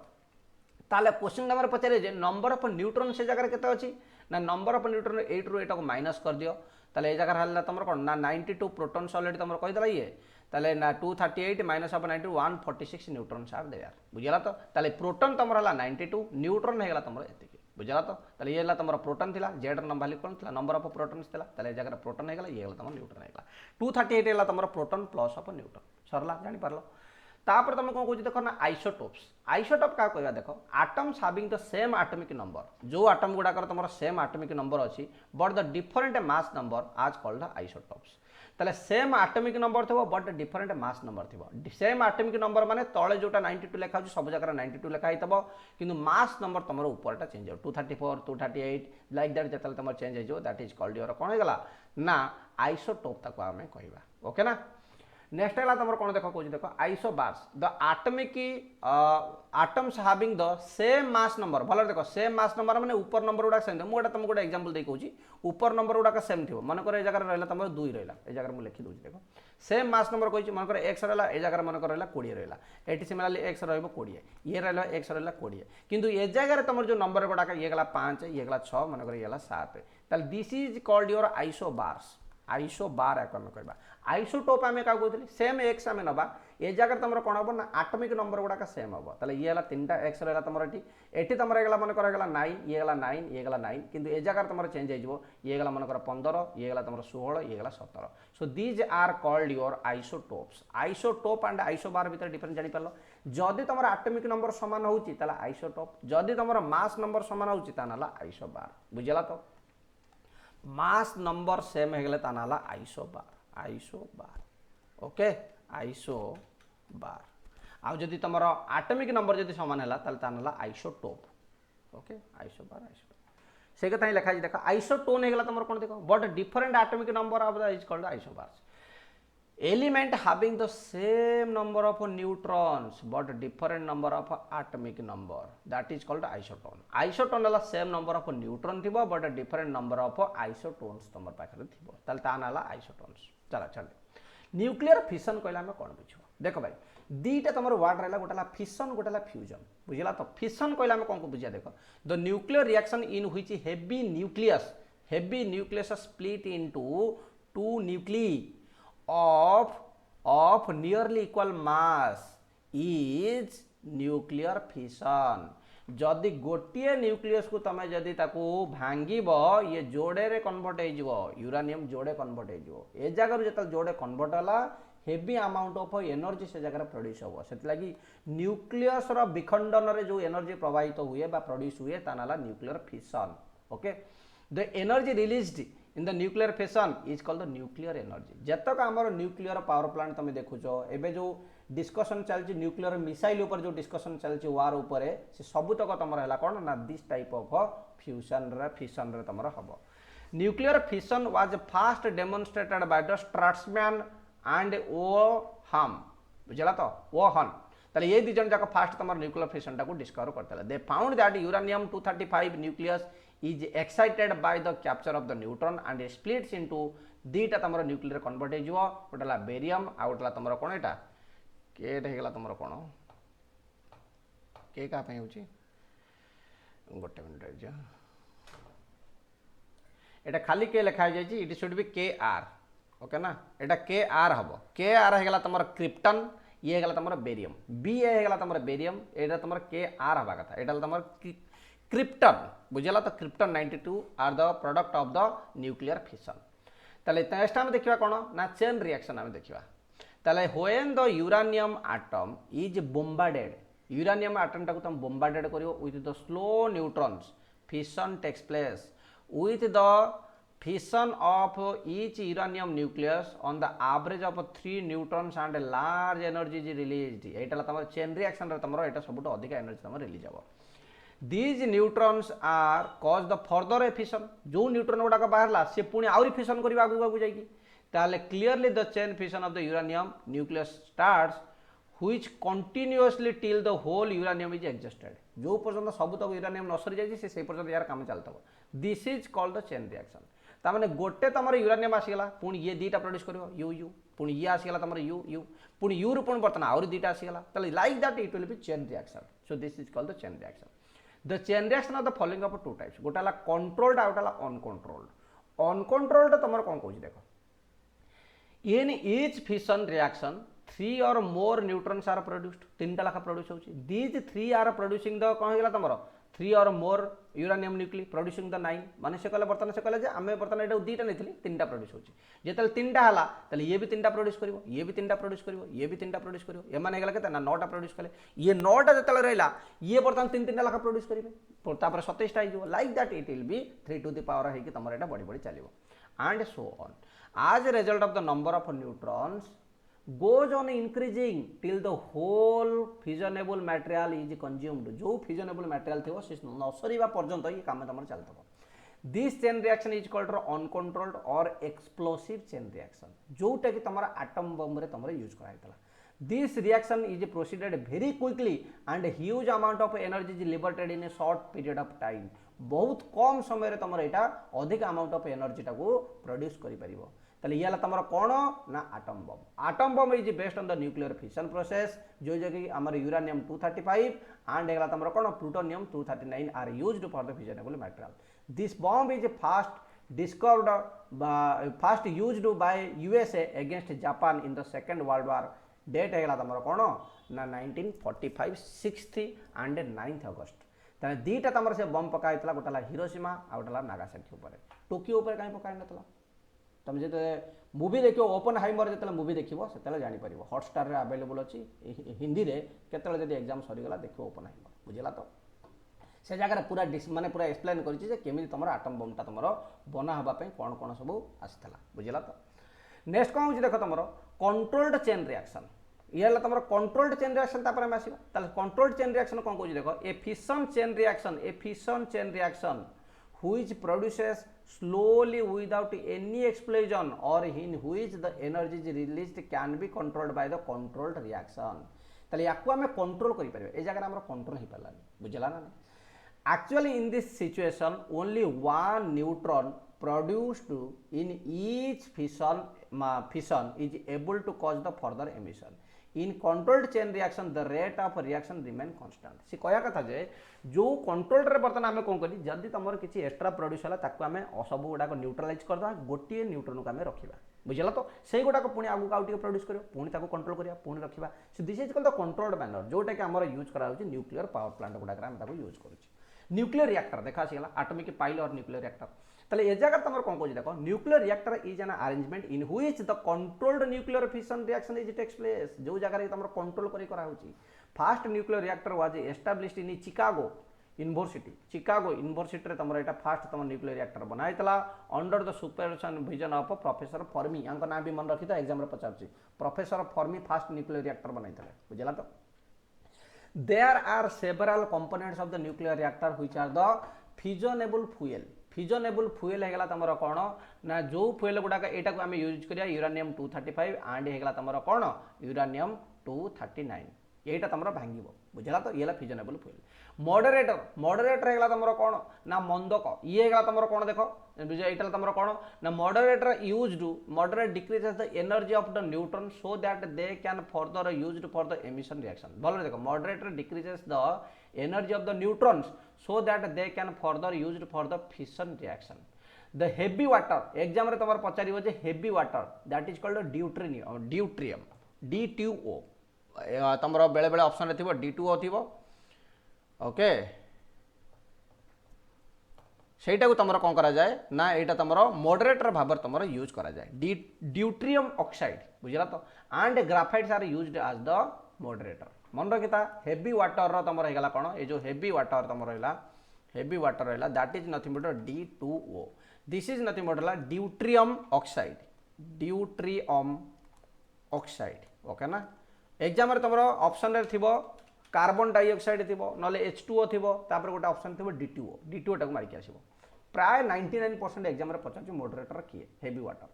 ताले क्वेश्चन नंबर पचारे जे नंबर ऑफ न्यूट्रॉन से जगह केते अछि ना नंबर ऑफ न्यूट्रॉन 8 रु एटा को माइनस कर दियो ताले ए जगह हल्ला तुम कौन ना 92 प्रोटॉन्स ऑलरेडी तुम कहि दला ये ताले ना 238 minus of 90 146 neutrons are there बुझला तो ताले प्रोटॉन तुम हला 92 न्यूट्रॉन हेगला तुम एतिकी बुझला तो ताले ये तुम प्रोटॉन थिला जेड नंबर वैल्यू कोन थिला नंबर ऑफ प्रोटॉन्स थिला ताले जगह प्रोटॉन हेगला ये तुम न्यूट्रॉन हेगला 238 हेगला तुम प्रोटॉन प्लस ऑफ न्यूट्रॉन सरला जानि परलो तापर तुम कौन कह देख ना आइसोटोप्स आइसोटोप क्या कहवा देख atoms having the same atomic number जो आटम गुड़ाकर तुम सेम एटॉमिक नंबर अच्छी but the different mass number आज कॉल्ड आइसोटोप्स ताले सेम एटॉमिक नंबर थो बट डिफरेंट मास नंबर थो सेम एटॉमिक नंबर माने तले जोटा 92 लिखा हो सब जगह 92 लिखा होता किंतु मास नंबर तुम ऊपरटा चेंज हो 234 238 लाइक दैट जतल तुम चेंज हो दैट इज कॉल्ड योर कौन होगा ना आइसोटोप ताको आमे कहबा ओके ना नेक्स्ट है तुम कौन देख कौन देख isobars the atomic atoms having the same mass number भल देख सेम मास नंबर माने ऊपर नंबर गुडा सेम मुझे तुमको गोटे एग्जांपल दे कहूँ ऊपर नंबर गुडा सेम थी मन कर जगह रहा तुम 2 रहा ए जगह मुझे लिखी दूसरी देख सेम मास नंबर कही मन कर एक्स रहा ए जगह मन कर रहा 20 रहा एटी सिमिलरली एक्स रही ये रहा एक्स रहा 20 किंतु ए जगह तुम जो नंबर गुड़ाक ये गला 5 ये गला 6 मन कर ये गला 7 ताल this is called your isobars isobar आम कहवा आइसोटोप आम क्या कहते सेम एक्स आम नवा ए जगह तुम कौन हम ना एटॉमिक नंबर गुड़ाक सेम हम ताले ये 3टा एक्स रहा तुम ये तुम मन कर 9 ये गला 9 ये गला 9 किंतु ए जगह तुम चेंज हो ये गला मन कर 15 ये गला तुम 16 ये गला 17 so these are called your isotopes isotope and isobar भीतर डिफरेंस जानि पारलो जदि तुम एटॉमिक नंबर समान होची ताला आइसोटोप जदि तुम मास नंबर समान होची तानाला आइसोबार बुझला तो मास नंबर सेम हेगले तानाला आइसोबार ओके आइसोबार आ जदि तुमर एटॉमिक नंबर जदि समान हैला ताले तानाला आइसोटोप ओके आइसोबार से कथा ही लिखा देख आइसोटोन हेगला तुमर कोन देखो but different atomic number of the is called isobars element having the same number of neutrons but different number of atomic number that is called isoton isoton la same number of neutron thibo but different number of isotones तमर पाखरे थिबो ताल ता नाला isotons चला चल nuclear fission कहला हम कोन बुझो देखो भाई दीटा तमर वर्ड रहला गोटाला फिशन गोटाला फ्यूजन बुझला तो फिशन कहला हम कोन को बुझिया देखो the nuclear reaction in which heavy nucleus split into two nuclei of nearly equal mass is nuclear fission जदि गोटे न्यूक्लियस को तमे जदि ताको भांगीबो ये जोड़े रे कन्वर्ट हो जिवो यूरानियम जोड़े कन्वर्ट हो जिवो ए जगह जत जोड़े कन्वर्ट होला हेवी अमाउंट ऑफ एनर्जी से जगह प्रोड्यूस हो से लगी न्यूक्लियस रो विखंडन रे जो एनर्जी प्रवाहित हुए बा प्रोड्यूस हुए तानाला nuclear fission okay the energy released in the nuclear fission is called the nuclear energy जतक आमर न्यूक्लियर पावर प्लांट तुम देखुचो एबे जो डिस्कशन चलछि न्यूक्लियर मिसाइल ऊपर जो डिस्कशन चलछि वार ऊपर से सबुतक तमर हला कोन ना दिस टाइप ऑफ फ्यूजन रे फिशन रे तमर हबो nuclear fission was first demonstrated by the Strassmann and Hahn बुझला तो ओहन ताले ये दी जन जाक फास्ट तमर न्यूक्लियर फिशन टा को डिस्कवर करतले they found that uranium 235 nucleus is excited by the capture of the neutron and splits into दीटा तमर न्यूक्लियर कन्वर्ट हो जिवो गोटला बेरियम आ गोटला तमर कोन एटा के हेगला तमर कोन के का पे होची गोटे मिनिट जा এটা খালি কে লেখা হয়ে যাইছি, ইট শুড বি কে আর, ওকে না, এটা কে আর হব, কে আর হয়ে গেলা তোমার ক্রিপ্টন, ইয়ে হয়ে গেলা তোমার বেরিয়াম, বি এ হয়ে গেলা তোমার বেরিয়াম, এটা তোমার কে আর হবা কথা, এটা হলো তোমার ক্রিপ্টন, বুঝলা তো, krypton 92 are the product of the nuclear fission. তাহলে নেক্সট আমি দেখিবা কোন না চেন রিয়াকশন আমি দেখিবা। তাহলে when the uranium atom is bombarded, uranium आटमटाକୁ तुम बोम्बार्डेड करियो with the slow neutrons, fission takes place with the fission of each uranium nucleus on the average of 3 neutrons and a large energy is released। एटा तमर chain reaction रे तमर एटा सबुठ अधिक energy तमर release हबो। these neutrons are cause the further fission, जो neutron गुडाक बाहरला से पुणी आउरी फिशन करबा आगु आगु जाईकी, ताले clearly the chain fission of the uranium nucleus starts which continuously till the whole uranium is exhausted, जो पर्यंत सब तक यूरानियम न सरी जाई से पर्यंत यार काम चलता। This is called the chain reaction. तार गोटे तुम यूरानियम आसीगला पुणी ये दुटा प्रोड्यूस कर यू यू, पुणी ये आसीगला तुम यू यू, पुणी यू रु पुणी बर्तमान आउरी दुटा आसीगला, ताले like that it will B chain reaction. So this is called the chain reaction. The chain reaction of the following of two types, गोटा ला कंट्रोल्ड आउटा ला अनकंट्रोल्ड। अनकंट्रोल्ड तुम कौन कहूँ देखो, in each fission reaction 3 or more neutrons are produced, 3टा लाखा produce होची, these 3 are producing the कौन होगला तमरो 3 or more uranium nuclei producing the 9, माने से कहले बर्तन से कहले जे आमे बर्तन एटा दुईटा नेथिली 3टा प्रोड्यूस होची, जेतले 3टा हला तले ये भी 3टा प्रोड्यूस करिवो, ये भी 3टा प्रोड्यूस करिवो, ये भी 3टा प्रोड्यूस करिवो, ए माने गेला केते ना 9टा प्रोड्यूस कले, ये 9टा जेतले रहला ये बर्तन 3 लाखा प्रोड्यूस करिवे, तापर 27टा आइजो, like that it will be 3 to the power है कि तमरो एटा बड़ी बड़ी चलिवो and so on। as a result of the number of neutrons goes on increasing till the whole fissionable material is consumed, जो fissionable material थी से न सरीबा पर्यंत ये काम तमर चलतबो। this chain reaction is called uncontrolled or explosive chain reaction, जोटा कि तमरा एटम बम रे तमरा यूज करा हेतला। this reaction is proceeded very quickly and huge amount of energy is liberated in a short period of time, बहुत कम समय रे तमरा एटा अधिक अमाउंट ऑफ एनर्जी टाको प्रोड्यूस करि परिबो। ताले याला तमरा कोन ना atom bomb. Atom bomb is based on the nuclear fission process, जो जगह हमर यूरेनियम 235 एंड एगला तमरा कोन plutonium 239 are used for the fissionable material. This bomb is first discovered first used by USA against Japan in the second world war. डेट है तमरा कोन ना 1945 6th एंड 9th अगस्त। ताने दीटा तमर से बम पकाइतला, गोटाला हिरोशिमा आ गोटाला नागासाकी ऊपर, टोकियो ऊपर काई पकाइ नतला। तुम जे मूवी देखियो ओपनहाइमर जेतले मूवी देखिबो सेतले जानि परिबो, हॉटस्टार रे अवेलेबल अछि हिंदी रे, केतले जदी एग्जाम सरी गला देखियो ओपनहाइमर, बुझिला तो से जगह पूरा माने पूरा एक्सप्लेन करिछि जे केमिति तमर एटम बमटा तमर बना हबा पे कोन कोन सब आसीतला, बुझिला तो। नेक्स्ट कोन होछि देखो तमर कंट्रोल्ड चेन रिएक्शन, ये हला तमर कंट्रोल्ड चेन रिएक्शन तापर हम आसीबा। ताले कंट्रोल्ड चेन रिएक्शन कोन कहूछि देखो, a fission chain reaction which produces slowly without any explosion or in which the energy is released can be controlled by the controlled reaction। ताले याकु हमें कंट्रोल करि परिबे, ए जगह हमर कंट्रोल हि परलानी, बुझला ना। actually in this situation only one neutron produced in each fission is able to cause the further emission। in controlled chain reaction the rate of reaction remain constant। से कहया कथा जे जो कंट्रोल रे बर्तन आमे कोन करी, जदी तमर किछि एक्स्ट्रा प्रोड्यूस होला ताकू आमे सब गुडा को न्यूट्रलाइज कर दा, गोटिए न्यूट्रॉन को आमे रखिबा, बुझला तो। सेही गुडा को पुणी आगु काउटी प्रोड्यूस करियो, पुणी ताकू कंट्रोल करिया, पुणी रखिबा। So this is called the controlled manner, जोटा कि हमर यूज करा होछि न्यूक्लियर पावर प्लांट गुडा आमे ताकू यूज करूछि। न्यूक्लियर रिएक्टर देखा आसीगला, atomic pile or nuclear reactor. ताले ए जगह तमर कोन कहूछि देखो, nuclear reactor is an arrangement in which the controlled nuclear fission reaction is takes place, जो जगह रे तमर कंट्रोल करा होछि। First nuclear reactor was established in Chicago university, Chicago university रे तमर एटा फर्स्ट तमर न्यूक्लियर रिएक्टर बनाइतला under the supervision vision of professor Fermi. आंक नाम भी मन रखि त एग्जाम रे पचारछि, professor Fermi first nuclear reactor बनाइतले, बुझला तो। there are several components of the nuclear reactor which are the fissionable fuel। fissionable fuel हेगला तमरो कोन ना, जो fuel गुडा एटा को हमें यूज करिया यूरेनियम 235 एंड हेगला तमरो कोन यूरेनियम 239, एटा तमरो भांगिबो, बुझला तो। येला फिजनेबल फ्यूल। मॉडरेटर हेगला तमरो कोन ना मंदक, ये हेगला तमरो कोन देखो, बुझ एटा तमरो कोन ना moderator used, moderate decreases the energy of the neutron so that they can further used for the emission reaction. भलो देखो, moderator decreases the energy of the neutrons so that they can further used for the fission reaction। The heavy water exam रे तुम पचार जे heavy water that is called deuterium D2O तुम बेले बेले option रे D2O थी ओके সেইটা तुम कौन करा जाए ना यहाँ तुम मॉडरेटर भाव तुम यूज करा जाए ड्यूट्रियम ऑक्साइड बुझला तो and graphites are used as the moderator मन रखिता हेवी वाटर तुम रहीगला कौन ये जो हेवी वाटर तुम रहा हेवी वाटर रहा that is nothing but D2O this is nothing but deuterium oxide okay ना एग्जाम तुम ऑप्शन रे थिबो कार्बन डाइऑक्साइड थी ना H2O थी गोटे ऑप्शन थी D2O टाक मारिक आसो प्राय 99% एग्जाम पचार मॉडरेटर किए हेवी वाटर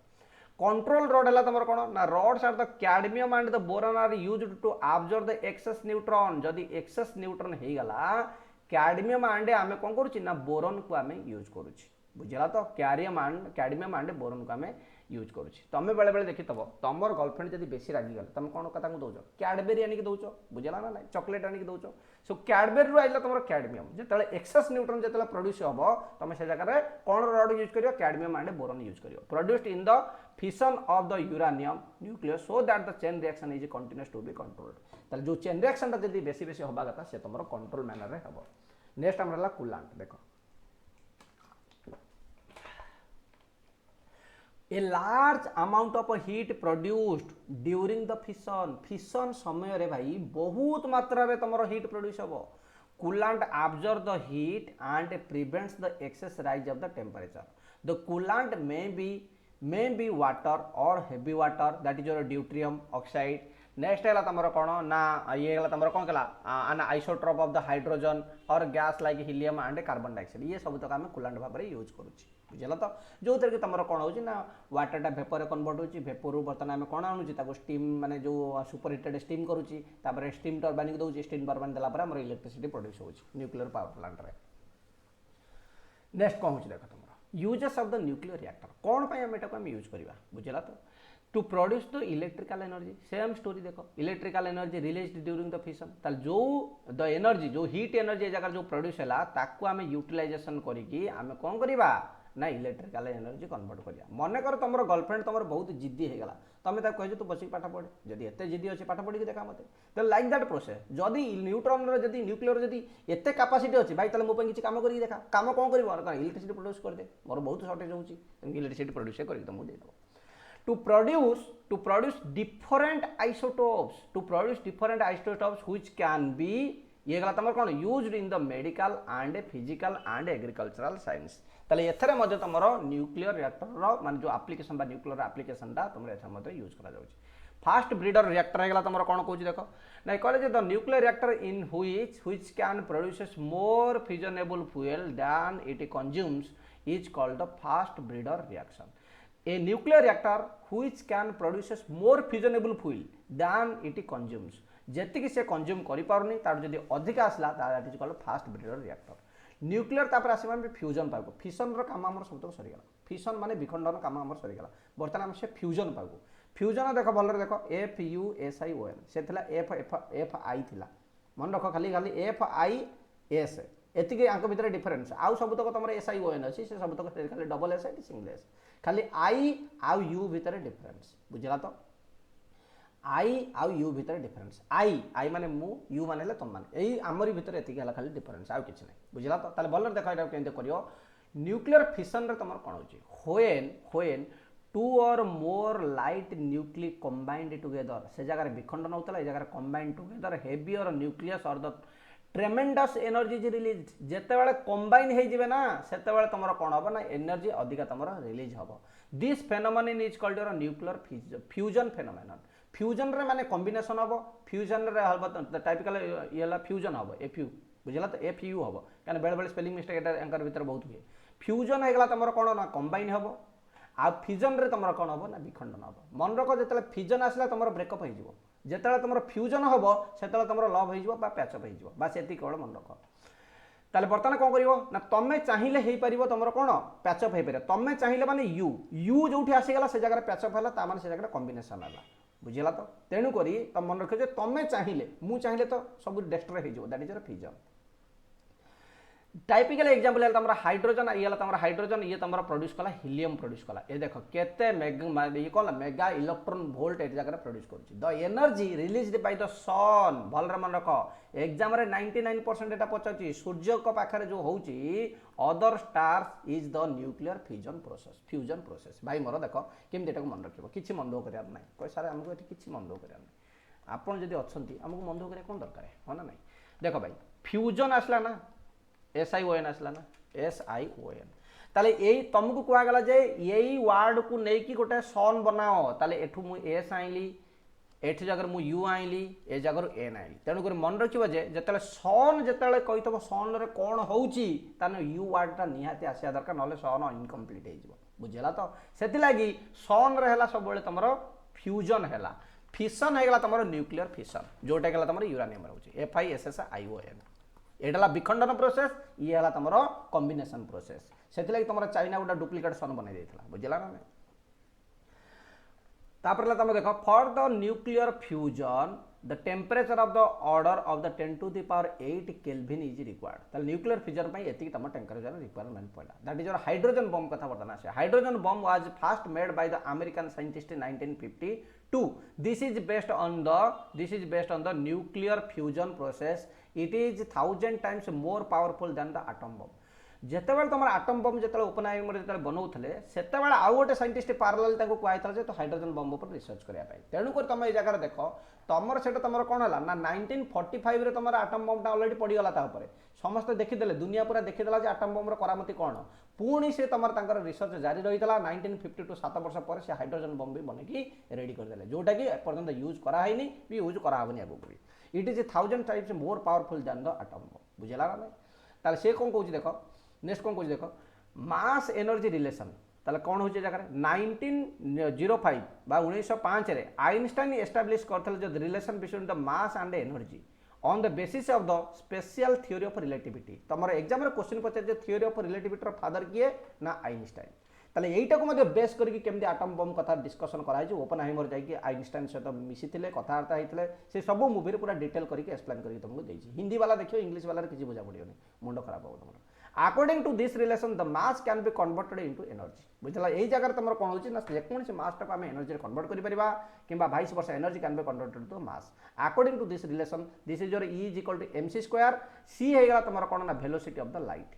कंट्रोल रॉड है तुम कौन ना rods are the cadmium and the boron are used to absorb the excess neutron जदि एक्सेस न्यूट्रॉन हो गला कैडमियम एंड आम कौन करुच्ची ना बोरॉन को आम यूज करुच्ची बुझला तो कैडमियम एंड बोरॉन को आम यूज करुच्ची तुम बेले बेले देखी तुम गर्लफ्रेंड जब बेसी रागिगले तुम कौन कथा दौच कैडबेरी आनिक दौच बुझला ना ना चॉकलेट आनिक दौच सो कैडबेरी रू आइला तुम कैडमियम जो एक्सेस न्यूट्रॉन जो प्रोड्यूस हम तुम से जगह कौन रॉड यूज कर कैडमियम एंड बोरॉन यूज कर produced in the fission of the uranium nucleus so that the chain reaction is continuous to be controlled जो चेन रिएक्शन जब बेसी बेसी हवा कथा से तुम कंट्रोल मैनर रे हम नेक्स्ट आम रहा कूलांट देख a large amount of heat produced during the fission समय रे भाई बहुत मात्रा रे तुम हीट प्रोड्यूस हम coolant absorb the heat and prevents the excess rise of the temperature the coolant may be water or heavy water that is your deuterium oxide next है तुम कौन ना ये तुम कौन कला an isotope of the hydrogen or gas like helium and carbon dioxide ये सब तक आम कूलांट भाव में यूज करुच्छे बुझल तो जो थे कि तुम कौन हो ना वाटरटा भेपर कन्वर्ट हो भेपर बर्तमान आम कौन आणुचे स्टीम माने जो सुपर हिटेड स्टीम करुच्ची स्टीम टर्बाइन को दौर स्टीम टर्बाइन देलापर इलेक्ट्रिसिटी प्रोड्यूस हो न्यूक्लियर पावर प्लांट रे नेक्स्ट कौन हो देख तुम uses of the nuclear reactor कौन पे आम एटा यूज करवा बुझला तो to produce the electrical energy same story देख electrical energy release during the fission ताल जो द एनर्जी जो हीट एनर्जी जगह जो प्रोड्यूस है ताकू आम यूटिलाइजेशन करी आम कौन करवा ना इलेक्ट्रिकल एनर्जी कन्वर्ट करिया मन कर तुम गर्लफ्रेंड तुम बहुत जिद्दी हो गला तुम कह तू बसिक पाठ पढ़ जदि एत जिद्दी अच्छे पाठ पढ़ी देखा मत तो लाइक दैट प्रोसेस जदि न्यूट्रॉन जदि न्यूक्लियर जदि एत कैपेसिटी अच्छी भाई ताले मो किसी काम करी देखा काम कौन कर इलेक्ट्रिसिटी प्रोड्यूस कर दे मोर बहुत सर्टेज होची इलेक्ट्रिसिटी प्रोड्यूस कर तुमको दे दो to produce different isotopes which can be ये गला तुम कौन used in the medical and physical and agricultural science ताले एथरे मध्य तुम न्यूक्लियर रिएक्टर मान जो एप्लिकेशन बा न्यूक्लियर एप्लिकेशन तुम एथरे मध्य यूज करा जाउछि फास्ट ब्रीडर रिएक्टर है गला तुम कौन कहूँ देख ना कहले the nuclear reactor in which can produces more fissionable fuel than it consumes is called the fast breeder reaction a nuclear reactor which can produces more fissionable fuel than it consumes जेतिक से consume करें तार जब अधिक आसला that is called fast breeder reactor nuclear तापर आसवा fusion पाइबू फिशन काम आम सब सरीगला फिशन माने विखंडन काम आम सरीगला बर्तमान से फ्यूजन पाइबू फ्यूजन देख भल देख FUSION से FI थिला मन रख खाली खाली FIS एतिके आंक भितर डिफरेंस आउ सब तक तुम SION अच्छी से सब तक खाली डबल SI सिंगल एस खाली I आउ U भितर डिफरेंस बुझला तो I आउ U भितर डिफरेंस I माने मु U माने तुम माने यही आमरी भितर एतिके हला खाली डिफरेंस आउ किछ नै बुझला तो ताले भल देख एटा केंते करियो न्यूक्लियर फिशन रे तुमर कोन होची व्हेन टू और मोर लाइट न्यूक्ली कंबाइंड टुगेदर से जगह विखंडन होता है जगह कंबाइंड टुगेदर हेवी और न्यूक्लियस और द ट्रेमेंडस एनर्जी रिलीज जिते कंबाइन हो ना से तुम कौन हम ना एनर्जी अधिका तुम रिलीज हम this phenomenon is called your nuclear fusion phenomenon fusion रे माने कॉम्बिनेशन हम फ्यूजन रे हम टाइपिकल ये फ्यूजन हम FU बुझला तो FU हम क्या बेले बेले स्पेलिंग मिस्टेक एंकर भीतर बहुत हुए फ्यूजन होगा तुम कौन ना कंबाइन हम आ फिजन रे तुम कौन हम ना विखंडन हम मन रख जो फिजन आसला तुम ब्रेकअप हो जिते तुम फ्यूजन हम से तुम लव हो पैचअप हो बस ये केवल मन रख ताले बर्तमान कौन कर ना तुम्हें चाहिए हो पार तुम कौन पैचअप हो पारे तुम्हें चाहिए माने यू जो आसीगला से जगह पैचअप है से जगह कॉम्बिनेशन है बुझला तो तेणुक तुम मन रख तुम्हें चाहिए मुझे चाहिए तो सब डेस्ट्रॉय हो that is your fusion typical example है तमरा हाइड्रोजन ये तमरा हाइड्रोजन ये तमरा प्रोड्यूस कला हीलियम प्रोड्यूस कला ये देखो केते ये कौन मेगा इलेक्ट्रॉन वोल्ट ए जगह प्रोड्यूस करूची the energy released by the sun भलरे मन रख एग्जाम रे 99% एटा पचाची सूर्य को पाखरे जो होची other stars is the nuclear fusion process भाई मोर देखो केमति एटा को मन रखिबो किछि मन दो करिया नै कोइ सारे हमको एठी किछि मन दो करिया नै आपण जदी अछंती हमको मन दो करिया कोन दरकार है हो ना नै देखो भाई फ्यूजन आसला ना SION आसला ना SION ताले यही तुमको कहगला जे यही वार्ड को नहीं कि गोटे सन बनाओ ताले एठू मु S आइली एठी जगह मु U आइली ए जगह N आइली तेणु कर मन रखिबो जे जतले सन जतले कहितबो सन रे कोन होउची ताने U वार्ड ता निहाती आसिया दरकार नले सन इनकम्प्लीट हे जिवो बुझला तो सेति लागि सन रे हला सब बेले तमरो फ्यूजन हला फिशन हेगला तमरो न्यूक्लियर फिशन जोटा गेला तमरो यूरेनियम रहउची FISSION एटा विखंडन प्रोसेस ये है तुम कॉम्बिनेशन प्रोसेस से तुम चाइना गोटे डुप्लिकेट सन बनई देता बुझला ना तापर तुम देख for the nuclear fusion the temperature of the order of the 10 to the power 8 kelvin is required ताले न्यूक्लियर फ्यूजन पे एति तुम टेम्परेचर रिक्वायरमेंट पड़ा that is your hydrogen bomb कथा बर्तन आसे hydrogen bomb was first made by the American scientist in 1952 this is based on the nuclear fusion process it is 1000 times more powerful than the atom bomb जेतेबेले तुम atom बम जो Oppenheimer जो बनाऊे से आउ गोटे scientist पाराल कहता तो हाइड्रोजन बम उपर research करने तेणुक तुम ये जगह देख तुम से तुम कौन है ना 1945 तुम आटम बमटा अलरेडी पड़गला समस्त देखीदे दुनिया पूरा देखीदेला आटम बम करामती कौन पुणी से तुम रिसर्च जारी रही है 1952 7 वर्ष पर से हाइड्रोजन बम भी बनकी रेडी करदे जोटा कि एपर्यंत यूज करानी भी यूज कराबनी आगे भी it is 1000 times more powerful than the atom bomb बुझेगा ना ताले से कौन कौन देख नेक्स्ट कौन कौन देख मास एनर्जी रिलेशन ताले कौन हो जगह 1905 बा 1905 रे आइनस्टाइन एस्टाब्लिश करथले जो relation between the mass and energy on the basis of the special theory of relativity तुम एग्जाम रे question Pachar theory of relativity father किए ना आइनस्टाइन ताले एटा को बेस करके केमती आटम बम कथा डिस्कशन कराई ओपनहाइमर जाकि आइनस्टाइन सहित मिसी कथबार्ता होते से सब मूवी पूरा डिटेल करके एक्सप्लेन करके तुमको देछि हिंदी वाला देखियो इंग्लिश वाला किसी बुझा पड़ियोनी मुंड खराब हो तुम according to this relation the mass can be converted into energy बुझला यही जगह तुम कौन होची ना जेकोसी मास टाक आम एनर्जी कन्वर्ट कर परिबा किंबा 22 वर्ष energy can be converted to mass according to this relation this is your E is equal to mc² c हेगला तुम कौन ना velocity of the light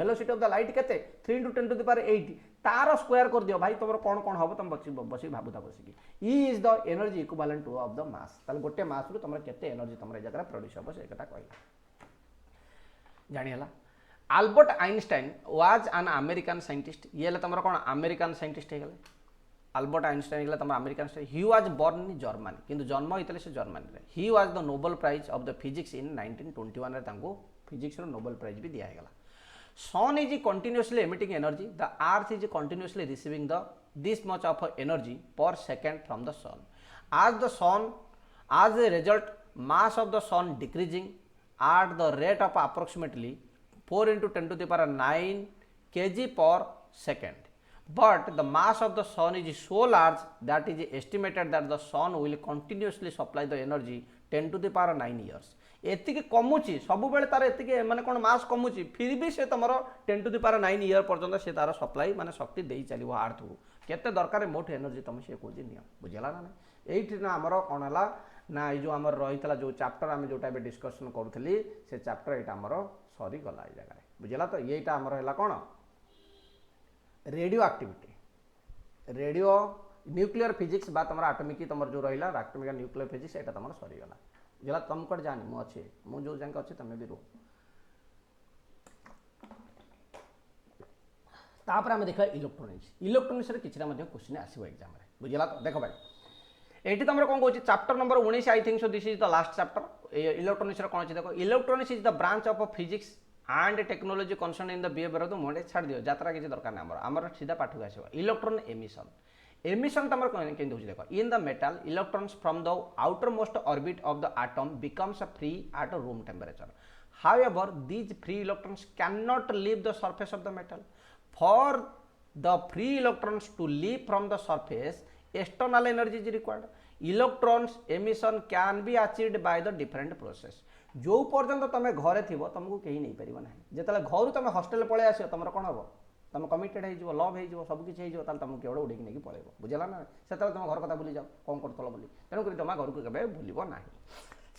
velocity of the light केते 3 × 10 to the power 8 तार square कर दियो भाई तुम कौन कौन हम तुम बस भाबुता बसिकी E is the energy equivalent two of the mass ताले गोटे मास रु तुम केते एनर्जी तुम ए जगह प्रोड्यूस हो से कथा कहला जानि हला Albert Einstein was an American scientist ये तुम कौन अमेरिकन साइंटिस्ट हो गले आल्बर्ट आइनस्टाइन तुम American he was born in Germany किंतु जन्म होते से जर्मनी रे he was the Nobel prize of the physics in 1921 रे तांको फिजिक्स रो नोबेल प्राइज भी दिया गला sun is continuously emitting energy the earth is continuously receiving the this much of energy per second from the sun as a result mass of the sun decreasing at the rate of approximately 4 × 10 to the power 9 kg per second but the mass of the sun is so large that is estimated that the sun will continuously supply the energy 10 to the power 9 years एतिके कमुची सब बेले तार एतिके माने कोन मास कमुची फिर भी से तुमर 10 to the power 9 year पर्यंत से तार सप्लाई माने शक्ति देई चलिबो अर्थ को केते दरकार मोट एनर्जी तुम से कोजी नियो बुझला ना एठी ना हमर कोन हला ना ये जो हमर रहितला जो चैप्टर हम जोटा बे डिस्कशन करूथली से चैप्टर एटा हमर सरी गला ए जगह बुझला तो येटा हमर हला कोन radioactivity radio nuclear physics बा तुम एटॉमिक तुम जो रहिला एटॉमिक न्यूक्लियर फिजिक्स एटा तुम सरी गला बुझला तुम कट जानी मु अच्छे मु जो जाके अच्छे तुम भी रो तापर आम देखा इलेक्ट्रोनिक्स रे किछरा मध्ये क्वेश्चन आसीबो एग्जाम रे बुझला तो देखो भाई एटी तुम कौन कह chapter number 19 I think so this is the last chapter electronics रे कौन अछि देखो electronics is the branch of physics and technology concern in the behaviour of the mode छाड़ दियो यात्रा किसी दरकार ना हमर सीधा पाठ आसीबो इलेक्ट्रॉन एमिशन तुम कौन केंद होछि देखो in the metal electrons from the outer most orbit of the atom becomes free at room temperature however these free electrons cannot leave the surface of the metal for the free electrons to leave from the surface external energy is required electrons emission can be achieved by the different process जो पर्यंत तुम घरे थी तुमको कहीं नहीं पार ना जिते घर तुम हस्टेल पलि आस तुम कौन हम तुम कमिटेड हो लव हो सब किसी हो तुमको केवल उड़े नहीं पड़ेगा बुझला ना से तुम घर कथा भूली जाओ कौन करतल बोली तेणुक जमा घर को केवे भूल ना